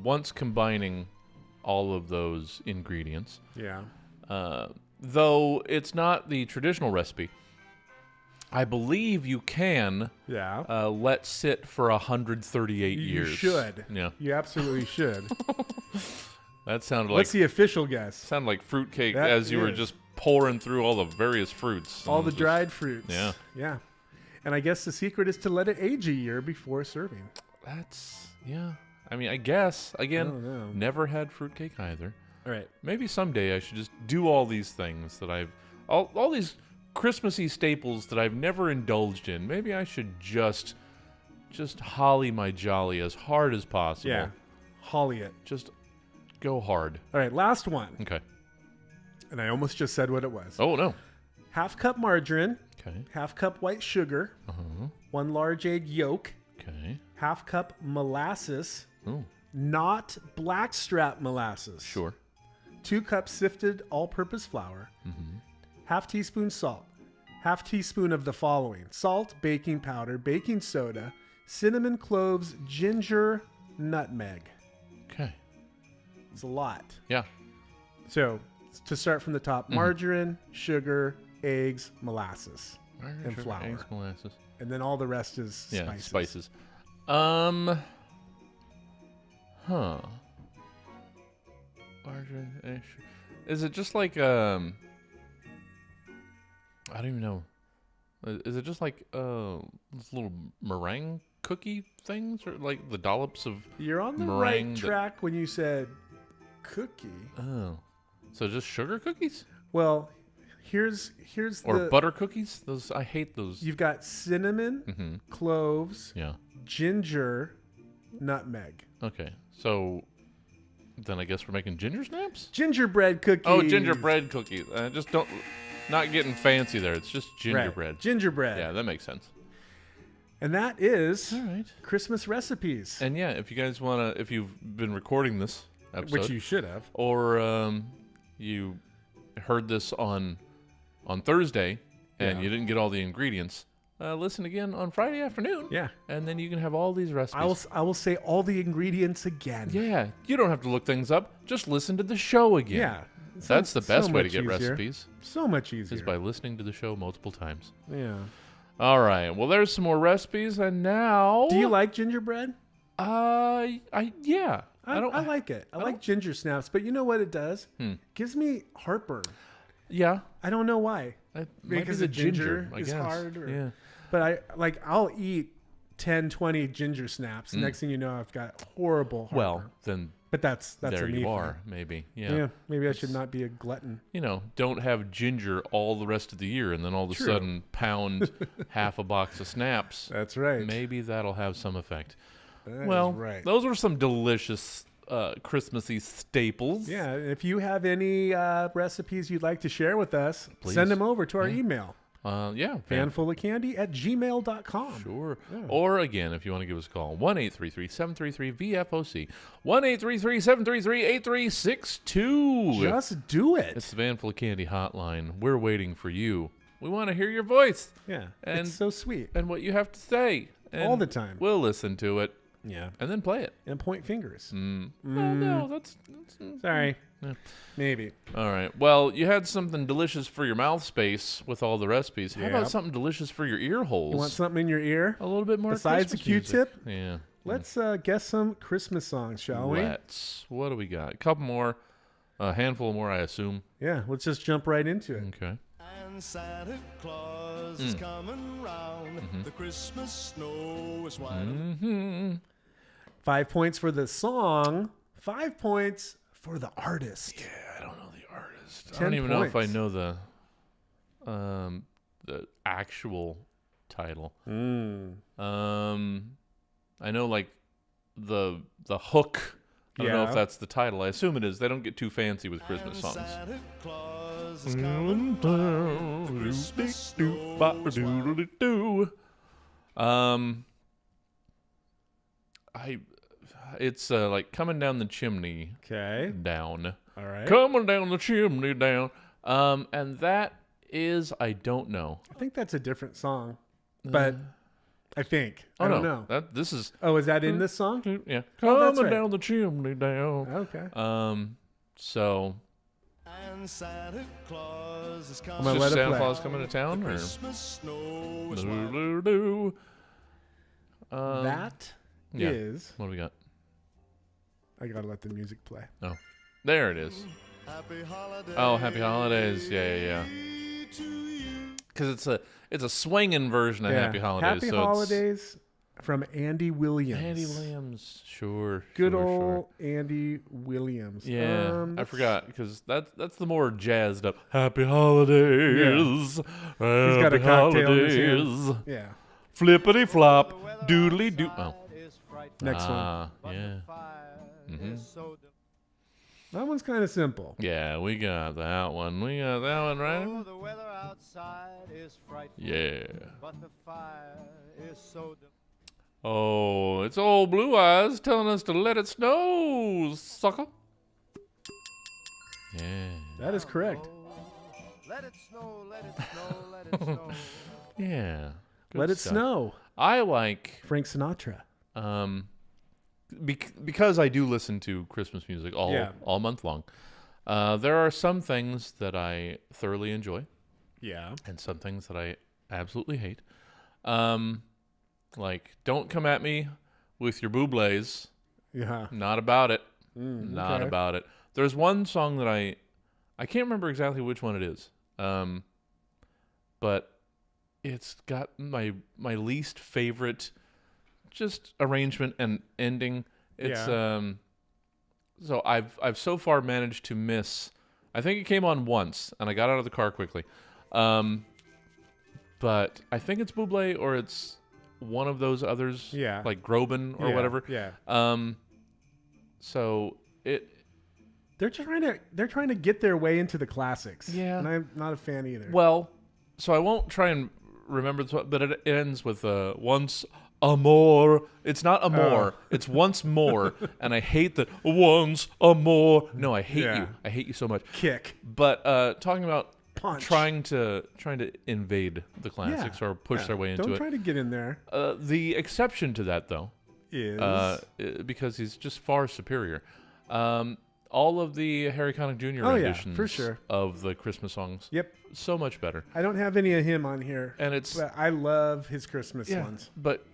once combining all of those ingredients, though it's not the traditional recipe, I believe you can let sit for 138 years. You should. Yeah. You absolutely should. That sounded like... What's the official guess? Sounded like fruitcake That as you were is. just pouring through all the various fruits. All and the just- dried fruits. Yeah. Yeah. And I guess the secret is to let it age a year before serving. That's, yeah. I mean, I guess, again, don't know. never had fruitcake either. All right. Maybe someday I should just do all these things that all these Christmassy staples that I've never indulged in. Maybe I should just holly my jolly as hard as possible. Yeah. Holly it. Just go hard. All right, last one. Okay. And I almost just said what it was. Oh, no. Half cup margarine. Okay. Half cup white sugar. 1 large egg yolk. Okay. Half cup molasses. Ooh. Not blackstrap molasses. Sure. 2 cups sifted all-purpose flour. Half teaspoon salt. Half teaspoon of the following: salt, baking powder, baking soda, cinnamon, cloves, ginger, nutmeg. Okay. It's a lot. Yeah. So to start from the top: margarine, sugar, eggs, molasses, Margarine, and sugar, flour. eggs, molasses. And then all the rest is spices. Spices. Margarine, egg, is it just like I don't even know. Is it just like this little meringue cookie things, or like the dollops of You're on the meringue right that- track when you said cookie. Oh, so just sugar cookies Well, here's or the butter cookies? Those I hate those. You've got cinnamon, Mhm. cloves, Yeah. ginger, nutmeg. Okay, so then I guess we're making ginger snaps. Gingerbread cookies. Oh, gingerbread cookies. Just don't. Not getting fancy there. It's just Right. gingerbread. Gingerbread. Yeah, that makes sense. And that is All right. Christmas recipes. And yeah, if you guys want to, if you've been recording this episode, Which you should have. or you heard this on Thursday and Yeah. you didn't get all the ingredients, listen again on Friday afternoon. Yeah. And then you can have all these recipes. I will say all the ingredients again. Yeah, you don't have to look things up. Just listen to the show again. Yeah. That's the best way to much get easier. recipes. So much easier. Is by listening to the show multiple times. Yeah. All right. Well, there's some more recipes, and now. Do you like gingerbread? Yeah. I like it. I like ginger snaps, but you know what it does? Gives me heartburn. Yeah. I don't know why. Might Maybe be because the the ginger I is guess. hard. Or, Yeah. But I'll eat 10, 20 ginger snaps. Next thing you know, I've got horrible heartburn. Well, then. But that's there a me you thing. are, maybe. Yeah. Yeah. Maybe I should not be a glutton. You know, don't have ginger all the rest of the year, and then all of a True. sudden pound half a box of snaps. That's right. Maybe that'll have some effect. That well, is right. those were some delicious Christmassy staples. Yeah. If you have any recipes you'd like to share with us, Please. send them over to our email. Yeah. fanfulofcandy@gmail.com. Sure. Yeah. Or again, if you want to give us a call, 1-833-733-VFOC. 1-833-733-8362. Just do it. It's the Van Full of Candy hotline. We're waiting for you. We want to hear your voice. Yeah. And, it's so sweet. And what you have to say. And All the time. We'll listen to it. Yeah. And then play it. And point fingers. No, that's Sorry. Yeah. Maybe. All right. Well, you had something delicious for your mouth space with all the recipes. How about Yep. something delicious for your ear holes? You want something in your ear? A little bit more Besides the Christmas music. Q-tip? Yeah. Let's guess some Christmas songs, shall we? Let's. What do we got? A couple more. A handful more, I assume. Yeah, let's just jump right into it. Okay. And Santa Claus is coming round. The Christmas snow is white. Mm-hmm. 5 points for the song. 5 points for the artist. Yeah, I don't know the artist. I 10 don't even know if I points. know the actual title. I know like the hook. I don't know if Yeah. that's the title. I assume it is. They don't get too fancy with Christmas songs. Santa Claus is coming round. The Christmas snow is white. It's like coming down the chimney. Okay. Down. All right. Coming down the chimney down. And that is, I don't know. I think that's a different song. But I think. I don't know. This is. Oh, is that in this song? Yeah. Oh, that's Coming right. down the chimney down. Okay. So. And Santa Claus is It's coming. just let it Santa play. Claus coming to town, The or Christmas snow is white. Doo-doo-doo. That yeah. is. What do we got? I gotta let the music play. Oh, there it is. Happy holidays. Oh, happy holidays! Yeah. Because it's a swinging version of Happy Holidays. Happy so Holidays from Andy Williams. Andy Williams, sure. Good sure, old Andy Williams. Yeah, I let's- forgot because that's the more jazzed up. Happy holidays. He's got a Happy cocktail in his hand. holidays. Yeah. Flippity flop, doodly doo. Oh, Next one. Yeah. Mm-hmm. That one's kind of simple. Yeah, we got that one. We got that one right. The weather outside is frightful. Yeah. But the fire is so Oh, it's old Blue Eyes telling us to let it snow, sucker. Yeah. That is correct. Let it snow, let it snow, let it snow. Yeah. Good Let it stuff. snow. I like Frank Sinatra. because I do listen to Christmas music all month long. There are some things that I thoroughly enjoy. Yeah. And some things that I absolutely hate. Like, don't come at me with your Bublés. Yeah. Not about it. Mm, Not okay. about it. There's one song that I can't remember exactly which one it is. But it's got my least favorite just arrangement and ending. It's Yeah. So I've so far managed to miss. I think it came on once, and I got out of the car quickly. But I think it's Bublé or it's one of those others, Yeah. like Groban or Yeah, whatever. yeah. So they're trying to get their way into the classics. Yeah. And I'm not a fan either. well, so I won't try and remember, but it ends with once more. It's not amor. It's once more, and I hate the once more. No, I hate Yeah. you. I hate you so much. Kick. But talking about Punch. trying to invade the classics Yeah. or push Yeah. their way into Don't it. try to get in there. The exception to that, though, Is because he's just far superior. All of the Harry Connick Jr. Oh, yeah, renditions for sure. of the Christmas songs. Yep. So much better. I don't have any of him on here. And it's but I love his Christmas ones. But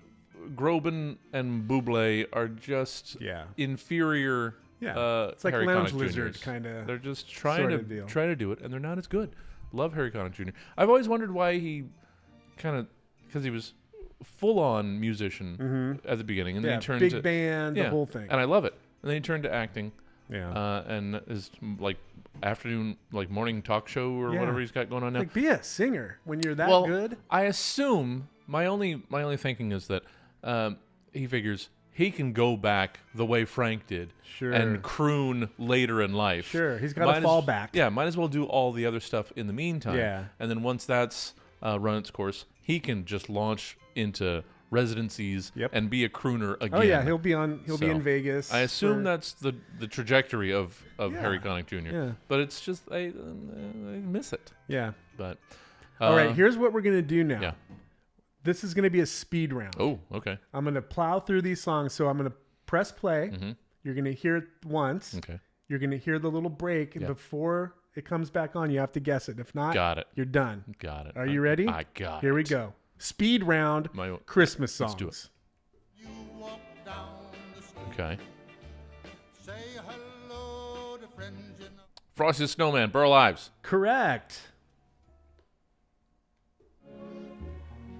Groban and Bublé are just inferior. Yeah. It's like Harry Lounge Connick Lizard Jr.'s. kinda They're just trying sorta to deal. do it, and they're not as good. Love Harry Connick Jr. I've always wondered why he because he was full on musician at the beginning, and then Yeah, he turned big to band, the whole thing. and I love it. And then he turned to acting. Yeah. And is like afternoon, like morning talk show or Yeah. whatever he's got going on now. Like, be a singer when you're that well, good. I assume my only thinking is that he figures he can go back the way Frank did Sure. and croon later in life. Sure, he's got a fallback. Yeah, might as well do all the other stuff in the meantime. Yeah. And then once that's run its course, he can just launch into residencies and be a crooner again. Oh yeah, he'll be in Vegas. I assume for- that's the trajectory of Yeah. Harry Connick Jr. Yeah. But it's just I miss it. Yeah. But all right, here's what we're gonna do now. Yeah. This is gonna be a speed round. Oh, okay. I'm gonna plow through these songs. So I'm gonna press play. Mhm. You're gonna hear it once. Okay. You're gonna hear the little break, and Yeah. before it comes back on, you have to guess it. If not, Got it. You're done. Got it. Are you ready? I got Here we it. go. Speed round. Christmas songs. Let's do it. Okay. Frosty the Snowman, Burl Ives. Correct.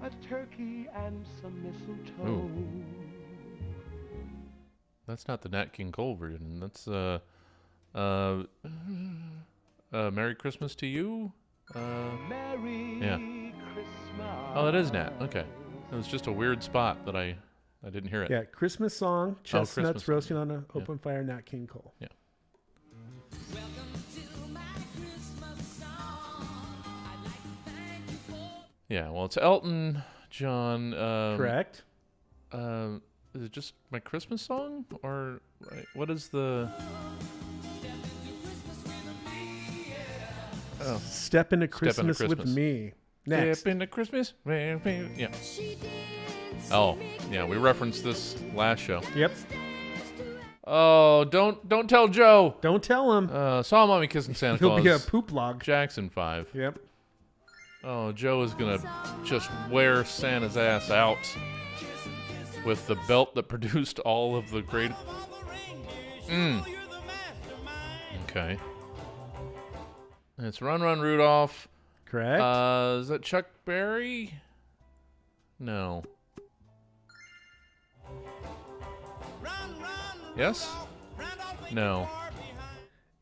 A turkey and some mistletoe. Ooh. That's not the Nat King Cole version. That's Merry Christmas to You. Merry Yeah. Christmas. Oh, that is Nat. Okay. It was just a weird spot that I didn't hear it. Yeah, Christmas song, chestnuts Christmas song. roasting on an Yeah. open fire, Nat King Cole. Yeah. Yeah, well, it's Elton John. Correct. Is it just my Christmas song, or what is the? Oh, Step into Christmas with me. Next. Step into Christmas. Yeah. Oh, yeah. We referenced this last show. Yep. Oh, don't tell Joe. Don't tell him. Saw Mommy Kissing Santa He'll Claus. be a poop log. Jackson 5. Yep. Oh, Joe is gonna just wear Santa's ass out with the belt that produced all of the great. Okay. It's Run Run Rudolph. Correct. Is that Chuck Berry? No. Yes? No.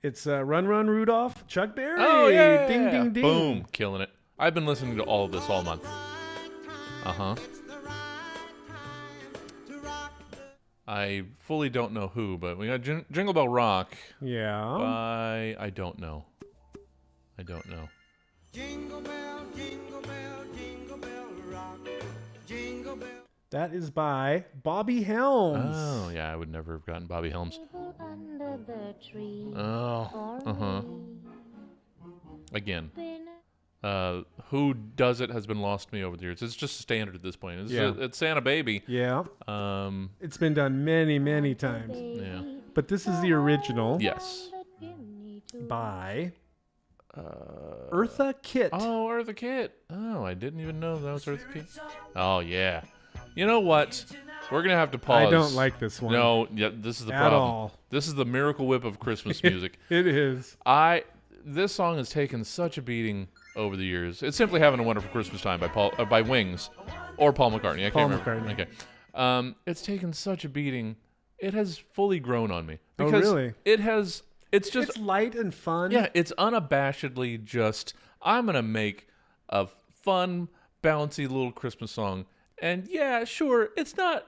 It's Run Run Rudolph, Chuck Berry. Oh, yeah. Ding, ding, ding. Boom. Killing it. I've been listening to all of this all month. Uh-huh. I fully don't know who, but we got Jingle Bell Rock. Yeah. I don't know. I don't know. Jingle bell, jingle bell, jingle bell rock. Jingle bell. That is by Bobby Helms. Oh, yeah, I would never have gotten Bobby Helms. Under the tree. Oh, uh-huh. Again. Who does it has been lost to me over the years. It's just a standard at this point. It's Santa Baby. Yeah. It's been done many, many times. Yeah. But this is the original. Yes. By Eartha Kitt. Oh, Eartha Kitt. Oh, I didn't even know that was Eartha Kitt. Oh, yeah. You know what? We're going to have to pause. I don't like this one. No, yeah, this is the At problem. all. This is the Miracle Whip of Christmas music. It is. This song has taken such a beating over the years. It's simply Having a Wonderful Christmas Time by Wings or Paul McCartney. I can't Paul remember. McCartney. Okay. It's taken such a beating. It has fully grown on me. Oh, Because really? it's just It's light and fun. Yeah, it's unabashedly just, I'm going to make a fun, bouncy little Christmas song. And yeah, sure, it's not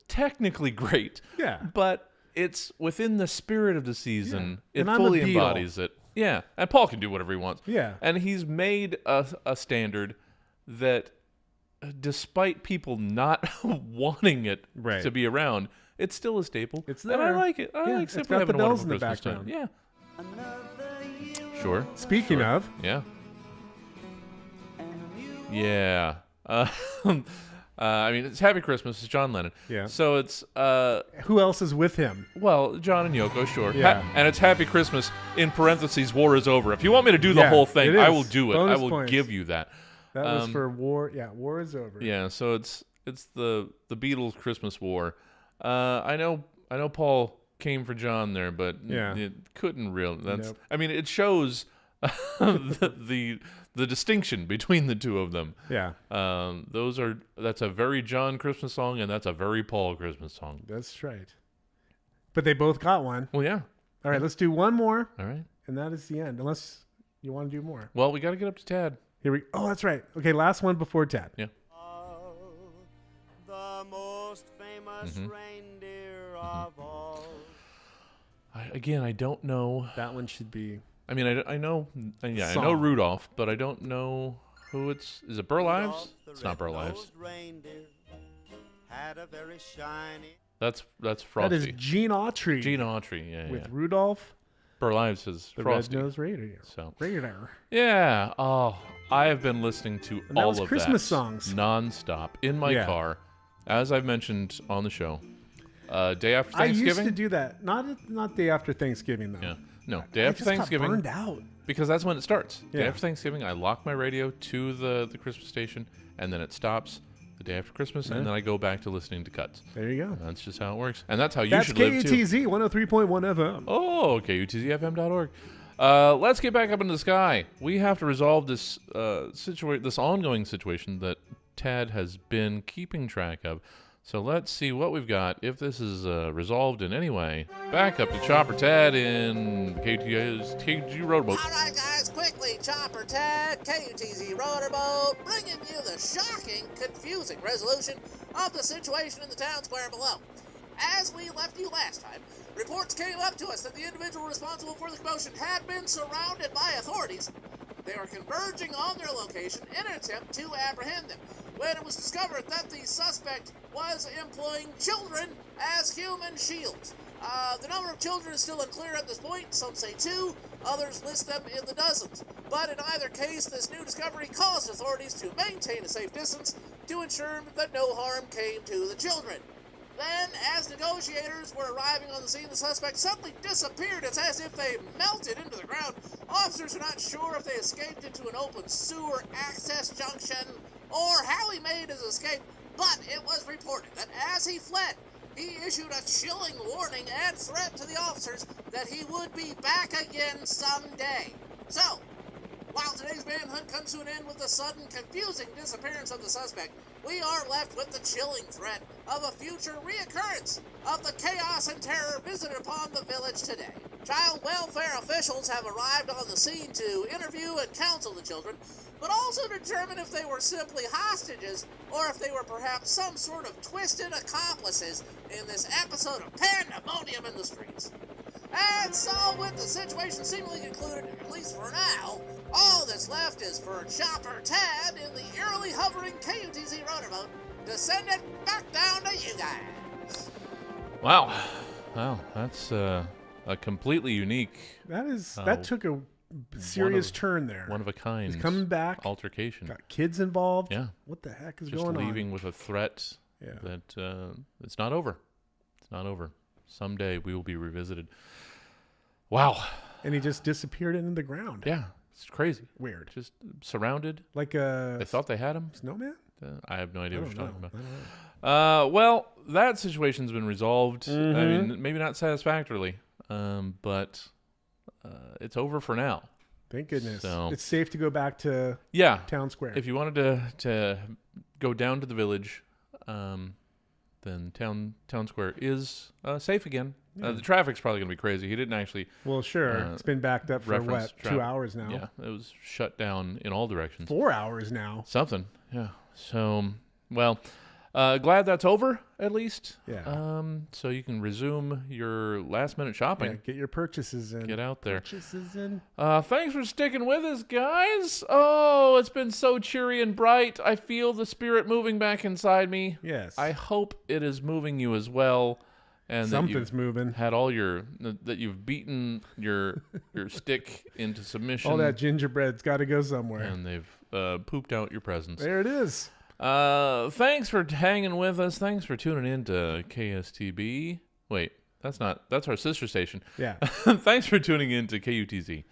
technically great. Yeah. But it's within the spirit of the season. Yeah. It And I'm a fully Beatle. embodies it. Yeah. And Paul can do whatever he wants. Yeah. And he's made a standard that, despite people not wanting it Right. to be around, it's still a staple. It's And I there. like it. I Yeah, like it's simply got having the a bells wonderful in the Christmas time. background. Yeah. Sure. Speaking Sure. of. Yeah. Yeah. I mean, it's Happy Christmas. It's John Lennon. Yeah. So it's Who else is with him? well, John and Yoko, sure. Yeah. And it's Happy Christmas in parentheses. War is over. If you want me to do the Yeah, whole thing, it I is. will do it. Bonus I will points. give you that. That was for war. Yeah, war is over. Yeah. So it's the Beatles Christmas War. I know Paul came for John there, but Yeah. it couldn't really. That's. Nope. I mean, it shows the distinction between the two of them. Yeah. That's a very John Christmas song, and that's a very Paul Christmas song. That's right. But they both got one. Well, yeah. All right, let's do one more. All right. And that is the end, unless you want to do more. Well, we got to get up to Tad. Here we. Oh, that's right. Okay, last one before Tad. Yeah. The most famous reindeer of all. I don't know. That one should be. I mean, I know. Yeah, I know Song. Rudolph, but I don't know who it's. Is it Burl Ives? Rudolph the It's not Burl Ives. red-nosed reindeer had a very shiny. That's That Frosty. is Gene Autry. Gene Autry. Yeah, with yeah. Rudolph, Burl Ives is the Frosty. red-nosed reindeer. So. Reindeer. Yeah. Oh, I have been listening to And that all was of Christmas that songs. nonstop in my Yeah. car, as I've mentioned on the show. Day after I Thanksgiving. used to do that. Not day after Thanksgiving though. Yeah. No, day I after just got Thanksgiving. burned out. Because that's when it starts. Day Yeah. after Thanksgiving, I lock my radio to the Christmas station, and then it stops the day after Christmas, Yeah. and then I go back to listening to cuts. There you go. That's just how it works. And that's how you That's should live too. KUTZ 103.1 FM. Oh, KUTZFM.org. Let's get back up into the sky. We have to resolve this this ongoing situation that Tad has been keeping track of. So let's see what we've got. If this is resolved in any way, back up to Chopper Tad in the KUTZ Roadboat. All right, guys, quickly, Chopper Tad, KUTZ Rotorboat, bringing you the shocking, confusing resolution of the situation in the town square below. As we left you last time, reports came up to us that the individual responsible for the commotion had been surrounded by authorities. They were converging on their location in an attempt to apprehend them, when it was discovered that the suspect was employing children as human shields. The number of children is still unclear at this point. Some say 2, others list them in the dozens. But in either case, this new discovery caused authorities to maintain a safe distance to ensure that no harm came to the children. Then, as negotiators were arriving on the scene, the suspect suddenly disappeared. It's as if they melted into the ground. Officers are not sure if they escaped into an open sewer access junction or how he made his escape, but it was reported that as he fled, he issued a chilling warning and threat to the officers that he would be back again someday. So, while today's manhunt comes to an end with the sudden, confusing disappearance of the suspect, we are left with the chilling threat of a future reoccurrence of the chaos and terror visited upon the village today. Child welfare officials have arrived on the scene to interview and counsel the children, but also determine if they were simply hostages or if they were perhaps some sort of twisted accomplices in this episode of pandemonium in the streets. And so, with the situation seemingly concluded, at least for now, all that's left is for Chopper Tad in the eerily hovering KUTZ Rotorboat to send it back down to you guys. Wow. Wow, that's a completely unique. That took a serious turn there. One of a kind. He's coming back. Altercation. Got kids involved. Yeah. What the heck is Just going on? leaving with a threat that it's not over. It's not over. Someday we will be revisited. Wow. And he just disappeared into the ground. Yeah. It's crazy. Weird. Just surrounded. Like a... They thought they had him. Snowman? I have no idea I what you're don't talking know. about. Well, that situation's been resolved. I Mhm. mean, maybe not satisfactorily, but it's over for now. Thank goodness. So, It's safe to go back to yeah, town square. If you wanted to go down to the village, then Town Square is safe again. The traffic's probably going to be crazy. He didn't actually. Well, sure. It's been backed up for reference what, 2 hours now? Yeah, it was shut down in all directions. 4 hours now. Something. Yeah. So, well, glad that's over at least. Yeah. So you can resume your last-minute shopping. Yeah, get your purchases in. Get out there. Purchases in. Thanks for sticking with us, guys. Oh, it's been so cheery and bright. I feel the spirit moving back inside me. Yes. I hope it is moving you as well. And Something's moving. Had all that you've beaten your stick into submission. All that gingerbread's got to go somewhere. And they've pooped out your presents. There it is. Thanks for hanging with us. Thanks for tuning in to KSTB. Wait, that's our sister station. Yeah. Thanks for tuning in to KUTZ.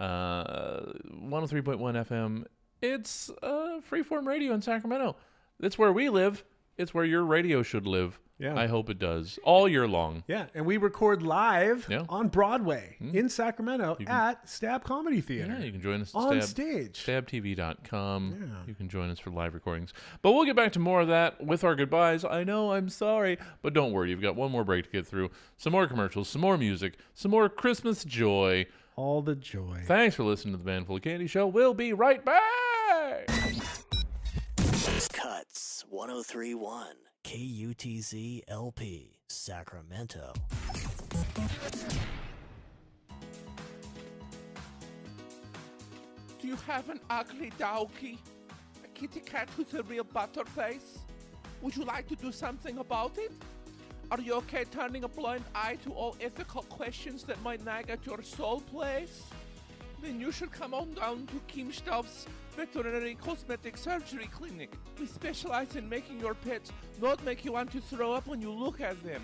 103.1 FM. It's freeform radio in Sacramento. It's where we live. It's where your radio should live. Yeah. I hope it does all year long. Yeah, and we record live on Broadway in Sacramento at Stab Comedy Theater. Yeah, you can join us on at stage. StabTV.com. Yeah. You can join us for live recordings. But we'll get back to more of that with our goodbyes. I know, I'm sorry, but don't worry. You've got one more break to get through. Some more commercials, some more music, some more Christmas joy. All the joy. Thanks for listening to the Van Full of Candy Show. We'll be right back. Cuts 1031 KUTZ LP Sacramento. Do you have an ugly doggy? A kitty cat with a real butterface? Would you like to do something about it? Are you okay turning a blind eye to all ethical questions that might nag at your soul place? Then you should come on down to Kim Stoff's Veterinary Cosmetic Surgery Clinic. We specialize in making your pets not make you want to throw up when you look at them.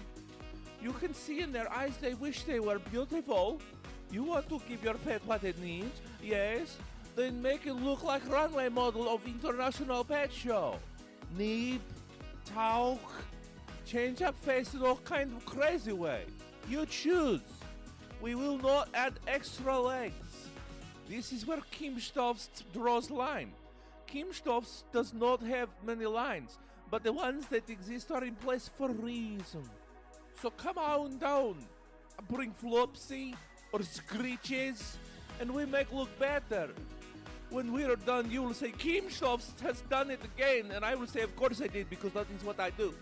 You can see in their eyes they wish they were beautiful. You want to give your pet what it needs, yes? Then make it look like runway model of International Pet Show. Need, talk, change up face in all kind of crazy way. You choose. We will not add extra legs. This is where Kim Stoffs draws line. Kim Stoffs does not have many lines, but the ones that exist are in place for a reason. So come on down, bring Flopsy or Screeches, and we make look better. When we're done, you will say, Kim Stoffs has done it again, and I will say, of course I did, because that is what I do.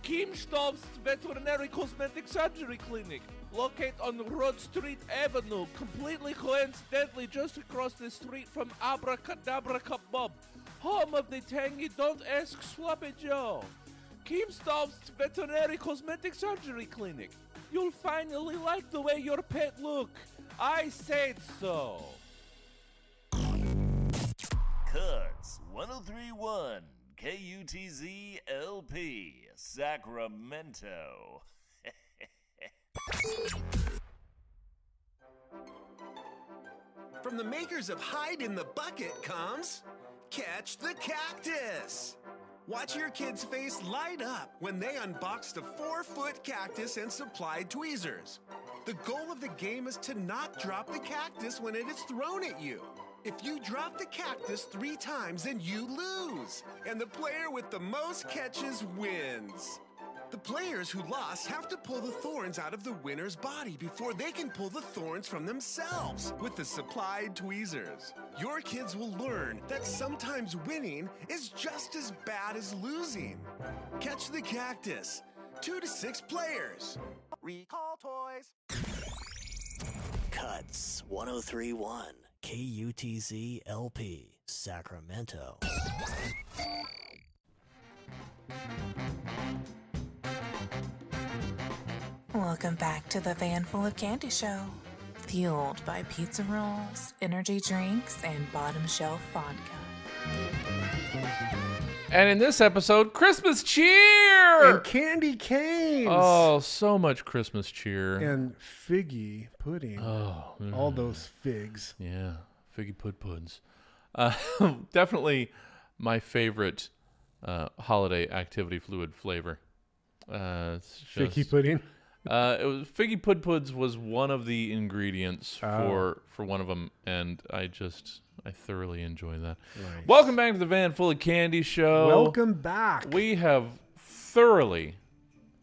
Kim Stoffs Veterinary Cosmetic Surgery Clinic, located on Rod Street Avenue, completely coincidentally just across the street from Abracadabra Kebab, home of the tangy Don't Ask Sloppy Joe. Kim Stoff's Veterinary Cosmetic Surgery Clinic. You'll finally like the way your pet look. I said so. Cuts 1031 KUTZ LP Sacramento. From the makers of Hide in the Bucket comes Catch the Cactus. Watch your kid's face light up when they unbox the 4-foot cactus and supplied tweezers. The goal of the game is to not drop the cactus when it is thrown at you. If you drop the cactus 3 times, then you lose, and the player with the most catches wins. The players who lost have to pull the thorns out of the winner's body before they can pull the thorns from themselves with the supplied tweezers. Your kids will learn that sometimes winning is just as bad as losing. Catch the Cactus. 2 to 6 players. Recall toys. Cuts 1031 KUTZ LP Sacramento. Welcome back to the Van Full of Candy Show, fueled by pizza rolls, energy drinks, and bottom shelf vodka. And in this episode, Christmas cheer! And candy canes! Oh, so much Christmas cheer. And figgy pudding. Oh. All those figs. Yeah, figgy puds. Definitely my favorite holiday activity fluid flavor. Figgy pudding? It was Figgy Puds was one of the ingredients for one of them, and I thoroughly enjoy that. Nice. Welcome back to the Van Full of Candy Show. Welcome back. We have thoroughly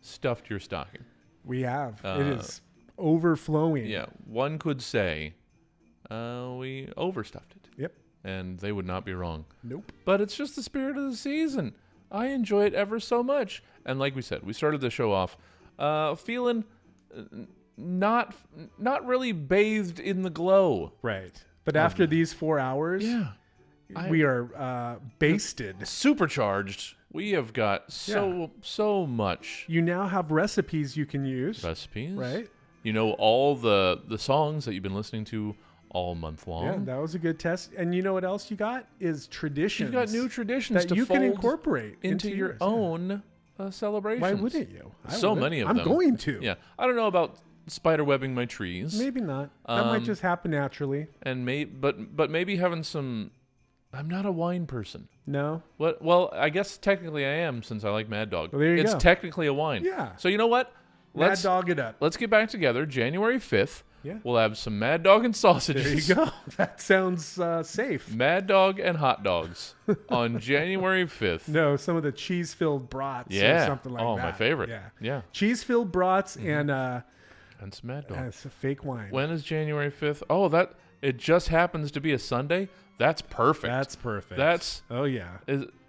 stuffed your stocking. We have. It is overflowing. Yeah, one could say we overstuffed it. Yep. And they would not be wrong. Nope. But it's just the spirit of the season. I enjoy it ever so much. And like we said, we started the show off feeling not really bathed in the glow. Right. But after these 4 hours, we are basted. Supercharged. We have got so much. You now have recipes you can use. Recipes. Right. You know all the songs that you've been listening to all month long. Yeah, that was a good test. And you know what else you got is traditions. You've got new traditions that to you can fold incorporate into your yours. own celebrations. Why wouldn't you? I So would. many of I'm them. going to. Yeah. I don't know about spider webbing my trees. Maybe not. That might just happen naturally. And but maybe having some. I'm not a wine person. No. What? Well, I guess technically I am, since I like Mad Dog. Well, there you it's go. technically a wine. Yeah. So you know what? Mad Dog it up. Let's get back together January 5th. Yeah. We'll have some Mad Dog and sausages. There you go. That sounds safe. Mad Dog and hot dogs on January 5th. No, some of the cheese-filled brats Yeah. or something like that. Oh, my favorite. Yeah. Yeah. Cheese-filled brats and some Mad Dog. it's a fake wine. When is January 5th? Oh, it just happens to be a Sunday. That's perfect. That's perfect. That's oh yeah.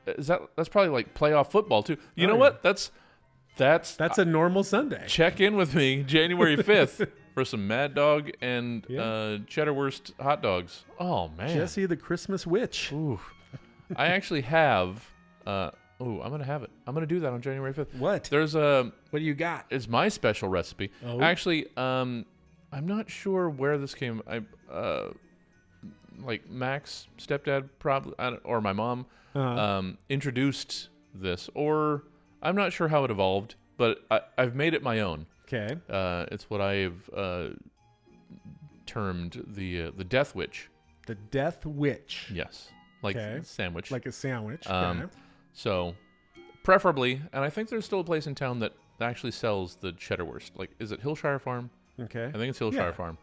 That's probably like playoff football too. You know yeah. what? That's a normal Sunday. Check in with me January 5th for some Mad Dog and Cheddar Wurst hot dogs. Oh man. Jesse the Christmas Witch. Ooh. I actually have I'm gonna have it. I'm gonna do that on January 5th. What? There's what do you got? It's my special recipe. Oh. Actually, I'm not sure where this came. Like Mac's stepdad probably, or my mom introduced this, or I'm not sure how it evolved, but I've made it my own. Okay. It's what I've termed the Death Witch. The Death Witch. Yes, like Okay. sandwich. Like a sandwich. Okay. So, preferably, and I think there's still a place in town that actually sells the Cheddar Wurst. Like, is it Hillshire Farm? Okay. I think it's Hillshire Yeah. Farm,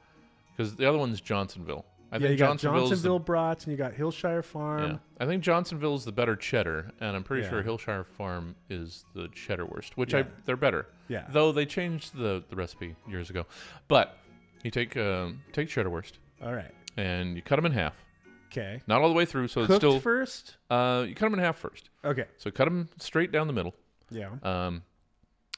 because the other one's Johnsonville. I think you got Johnsonville's Johnsonville brats and you got Hillshire Farm. Yeah. I think Johnsonville's the better cheddar, and I'm pretty Yeah. sure Hillshire Farm is the Cheddar Wurst, which Yeah. they're better. Yeah. Though they changed the recipe years ago. But you take Cheddar Wurst. All right. And you cut them in half. Okay. Not all the way through, so Cooked it's still first? You cut them in half first. Okay. So cut them straight down the middle. Yeah.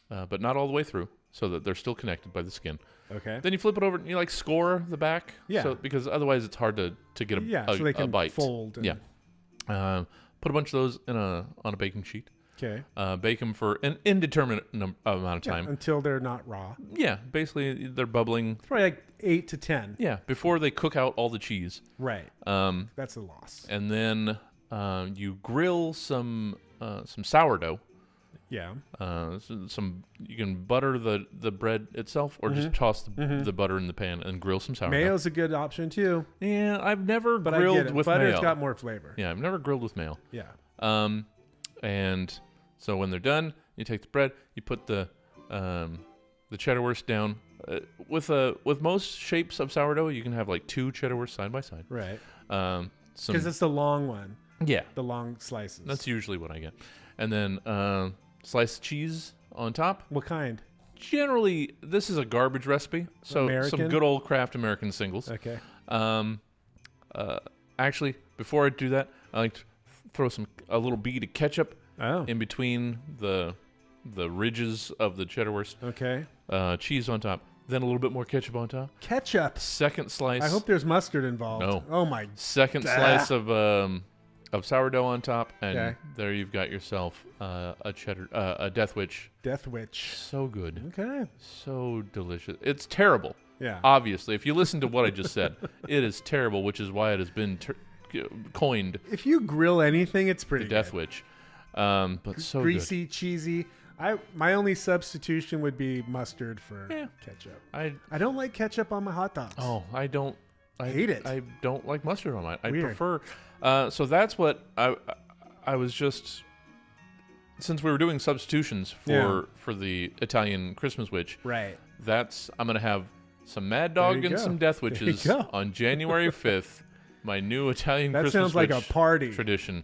But not all the way through, so that they're still connected by the skin. Okay. Then you flip it over and you like score the back. Yeah. So, because otherwise it's hard to get so they a can bite. fold and- Yeah. Put a bunch of those on a baking sheet. Okay. Bake them for an indeterminate amount of time. Until they're not raw. Yeah. Basically, they're bubbling. It's probably like 8 to 10. Yeah. Before they cook out all the cheese. Right. That's a loss. And then you grill some sourdough. Yeah. You can butter the bread itself, or just toss the butter in the pan and grill some sourdough. Mayo's a good option too. Yeah, I've never But I get grilled it. with Butter's mayo. got more flavor. Yeah, I've never grilled with mayo. Yeah. And so when they're done, you take the bread, you put the Cheddar Wurst down. With most shapes of sourdough, you can have like 2 Cheddar Wurst side by side. Right. Because it's the long one. Yeah. The long slices. That's usually what I get. And then sliced cheese on top. What kind? Generally, this is a garbage recipe, so American? some good old Kraft American singles. Okay. Actually, before I do that, I like to throw a little bead of ketchup in between the ridges of the Cheddar Wurst. Okay. Cheese on top, then a little bit more ketchup on top. Ketchup. Second slice. I hope there's mustard involved. No. Oh my. Second slice of sourdough on top, and Okay. there you've got yourself a Death Witch. Death Witch. So good. Okay. So delicious. It's terrible. Yeah. Obviously, if you listen to what I just said, it is terrible, which is why it has been coined If you grill anything, it's pretty the Death good. Witch. But so Greasy, cheesy. My only substitution would be mustard for ketchup. I don't like ketchup on my hot dogs. Oh, I hate it. I don't like mustard on mine. I Weird. prefer. So that's what I was just. Since we were doing substitutions for the Italian Christmas Witch, Right. I'm gonna have some Mad Dog There you and go. some Death There you Witches go. on January 5th. My new Italian That Christmas sounds like a Witch party. tradition.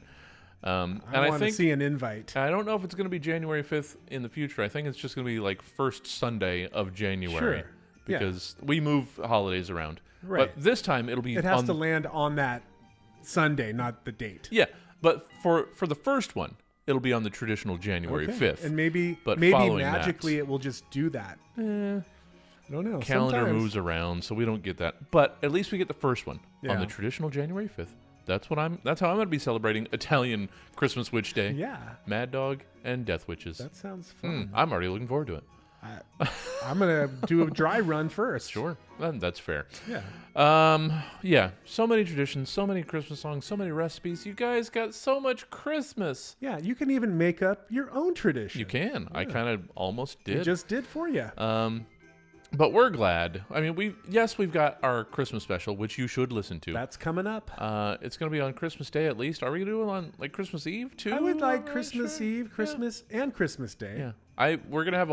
And I I want to think see an invite. I don't know if it's going to be January 5th in the future. I think it's just going to be like first Sunday of January. Sure. Yeah. Because we move holidays around. Right. But this time it'll be It has on to land on that Sunday, not the date. Yeah, but for the first one, it'll be on the traditional January Okay. 5th. And maybe but maybe following magically it will just do that. I don't know. Calendar Sometimes. moves around, so we don't get that. But at least we get the first one on Yeah. the traditional January 5th. That's how I'm going to be celebrating Italian Christmas Witch Day. Yeah. Mad Dog and Death Witches. That sounds fun. I'm already looking forward to it. I'm gonna do a dry run first. Sure, that's fair. Yeah. Yeah. So many traditions, so many Christmas songs, so many recipes. You guys got so much Christmas. Yeah, you can even make up your own tradition. You can. I kind of almost did. It just did for you. But we're glad. I mean, we've got our Christmas special, which you should listen to. That's coming up. It's going to be on Christmas Day at least. Are we going to do it on like Christmas Eve too? I would like I'm not Christmas sure. Eve, Christmas, and Christmas Day. Yeah. We're going to have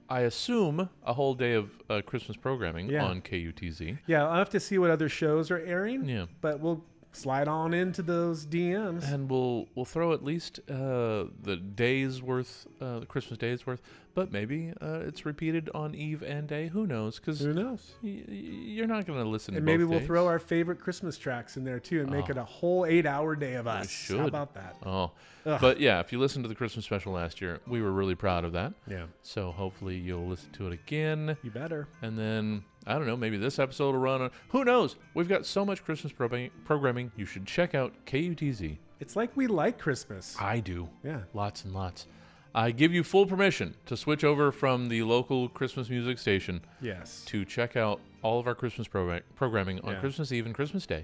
I assume a whole day of Christmas programming on KUTZ. Yeah, I'll have to see what other shows are airing. Yeah. But we'll slide on into those DMs. And we'll throw at least the day's worth, the Christmas day's worth, but maybe it's repeated on Eve and Day. Who knows? Because who knows? You're not going to listen. And to maybe both we'll days. throw our favorite Christmas tracks in there too, and make it a whole 8-hour day of us. We should. How about that? Oh, Ugh. but yeah, if you listened to the Christmas special last year, we were really proud of that. Yeah. So hopefully you'll listen to it again. You better. And then I don't know, maybe this episode will run on. Who knows? We've got so much Christmas programming. You should check out KUTZ. It's like we like Christmas. I do. Yeah. Lots and lots. I give you full permission to switch over from the local Christmas music station. Yes. To check out all of our Christmas programming on Yeah. Christmas Eve and Christmas Day.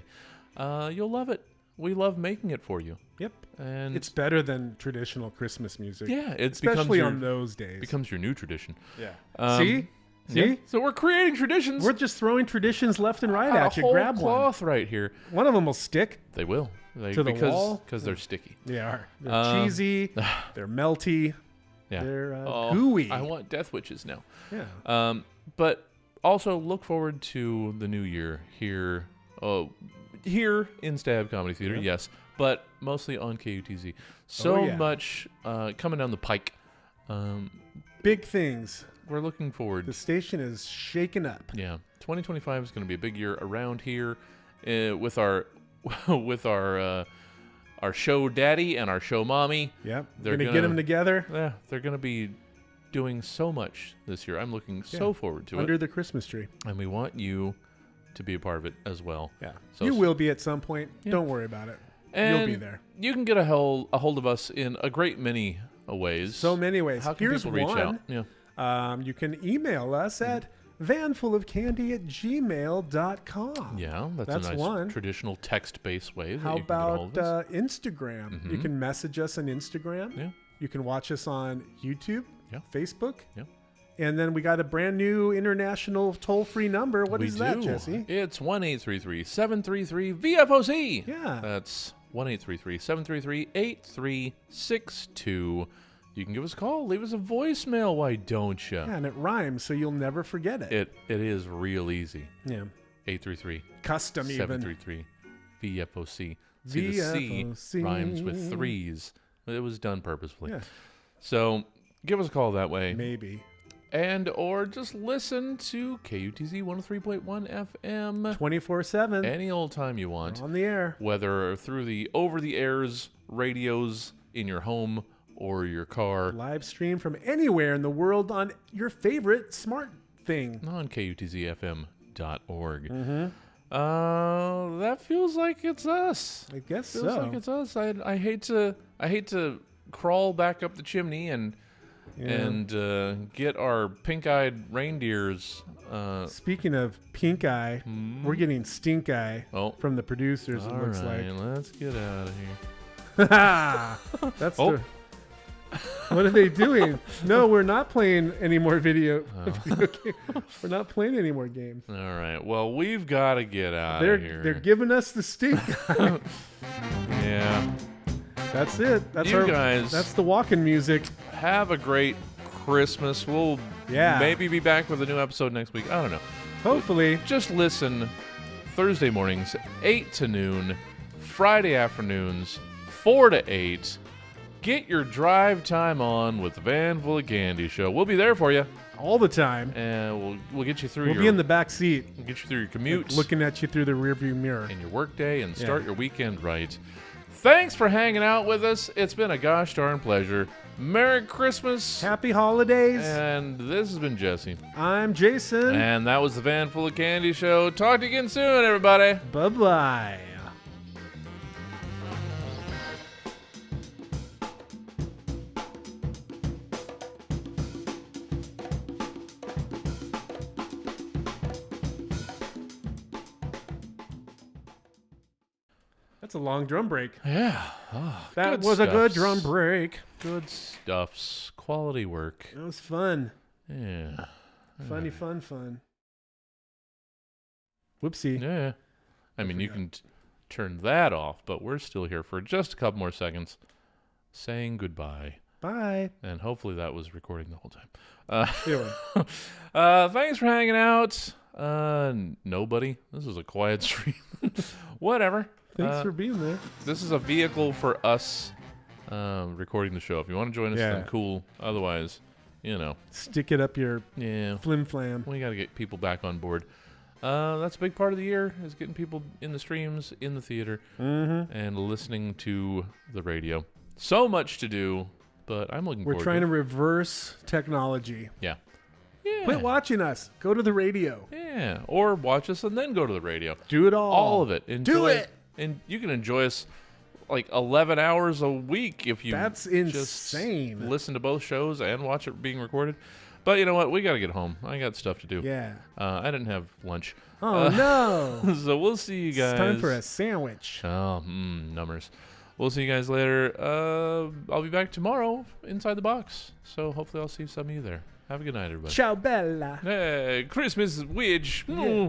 You'll love it. We love making it for you. Yep. And it's better than traditional Christmas music. Yeah, it especially becomes on those days. Becomes your new tradition. Yeah. See? Yeah. So we're creating traditions. We're just throwing traditions left and right a at you. whole Grab cloth right here. One of them will stick. They will. To the wall. Because they're sticky. They are. They're cheesy. They're melty. Yeah. They're Oh, gooey. I want Death Witches now. Yeah. But also look forward to the new year here. Here in Stab Comedy Theater, Yeah. yes, but mostly on KUTZ. So Oh, yeah. much coming down the pike. Big things. We're looking forward. The station is shaken up. Yeah, 2025 is going to be a big year around here with our with our show daddy and our show mommy. Yep. They're Gonna get them together. Yeah, they're going to be doing so much this year. I'm looking so forward to Under it. the Christmas tree. And we want you to be a part of it as well. Yeah. So You will be at some point. Yeah. Don't worry about it. And You'll be there. You can get a hold of us in a great many ways. So many ways. How can Here's people reach one. out? Yeah. You can email us at vanfulofcandy@gmail.com. Yeah, that's a nice one. traditional text-based way. That How you can get a hold about of us. Instagram? You Mhm. can message us on Instagram. Yeah. You can watch us on YouTube, Yeah. Facebook. Yeah. And then we got a brand new international toll-free number. What We is that, do. Jesse? It's 1-833-733-VFOC. Yeah. That's 1-833-733-8362. You can give us a call. Leave us a voicemail. Why don't you? Yeah, and it rhymes, so you'll never forget it. It is real easy. Yeah. 833 Custom even. 733 VFOC. See, the C VFOC. rhymes with threes. It was done purposefully. Yeah. So give us a call that way. Maybe. And or just listen to KUTZ 103.1 FM 24/7. any old time you want. On the air. Whether through the over-the-airs radios in your home or your car. Live stream from anywhere in the world on your favorite smart thing. On KUTZFM.org. Mm-hmm. That feels like it's us. I guess Feels so. like it's us. I hate to crawl back up the chimney and get our pink-eyed reindeers. Speaking of pink eye, we're getting stink eye from the producers. It All looks right, like. let's get out of here. That's Oh. what are they doing? No, we're not playing any more video game. We're not playing any more games. All right. Well, we've got to get out They're of here. they're giving us the stink eye. Yeah. That's it. That's You our guys That's the walking music. Have a great Christmas. We'll maybe be back with a new episode next week. I don't know. Hopefully. Just listen Thursday mornings, 8 to noon, Friday afternoons, 4 to 8. Get your drive time on with the Van Full of Candy show. We'll be there for you all the time, and we'll get you through. We'll be in the back seat. We'll get you through your commute, like looking at you through the rearview mirror, and your work day, and start your weekend right. Thanks for hanging out with us. It's been a gosh darn pleasure. Merry Christmas. Happy holidays. And this has been Jesse. I'm Jason. And that was the Van Full of Candy show. Talk to you again soon, everybody. Bye-bye. That's a long drum break. Yeah. Oh, that was a good drum break. Good stuffs. Quality work. That was fun. Yeah. Funny, fun. Whoopsie. Yeah. I mean, you can turn that off, but we're still here for just a couple more seconds saying goodbye. Bye. And hopefully that was recording the whole time. Anyway. Thanks for hanging out. Nobody. This was a quiet stream. Whatever. Thanks for being there. This is a vehicle for us recording the show. If you want to join us, then cool. Otherwise, stick it up your flim flam. We got to get people back on board. That's a big part of the year, is getting people in the streams, in the theater, and listening to the radio. So much to do, but I'm looking forward to it. We're trying to reverse technology. Yeah. Quit watching us. Go to the radio. Yeah. Or watch us and then go to the radio. Do it all. All of it. Do it. And you can enjoy us like 11 hours a week if you That's insane. Just listen to both shows and watch it being recorded. But you know what? We got to get home. I got stuff to do. Yeah. I didn't have lunch. Oh, no. So we'll see you guys. It's time for a sandwich. Oh, numbers. We'll see you guys later. I'll be back tomorrow inside the box. So hopefully I'll see some of you there. Have a good night, everybody. Ciao, Bella. Hey, Christmas Wedge. Yeah.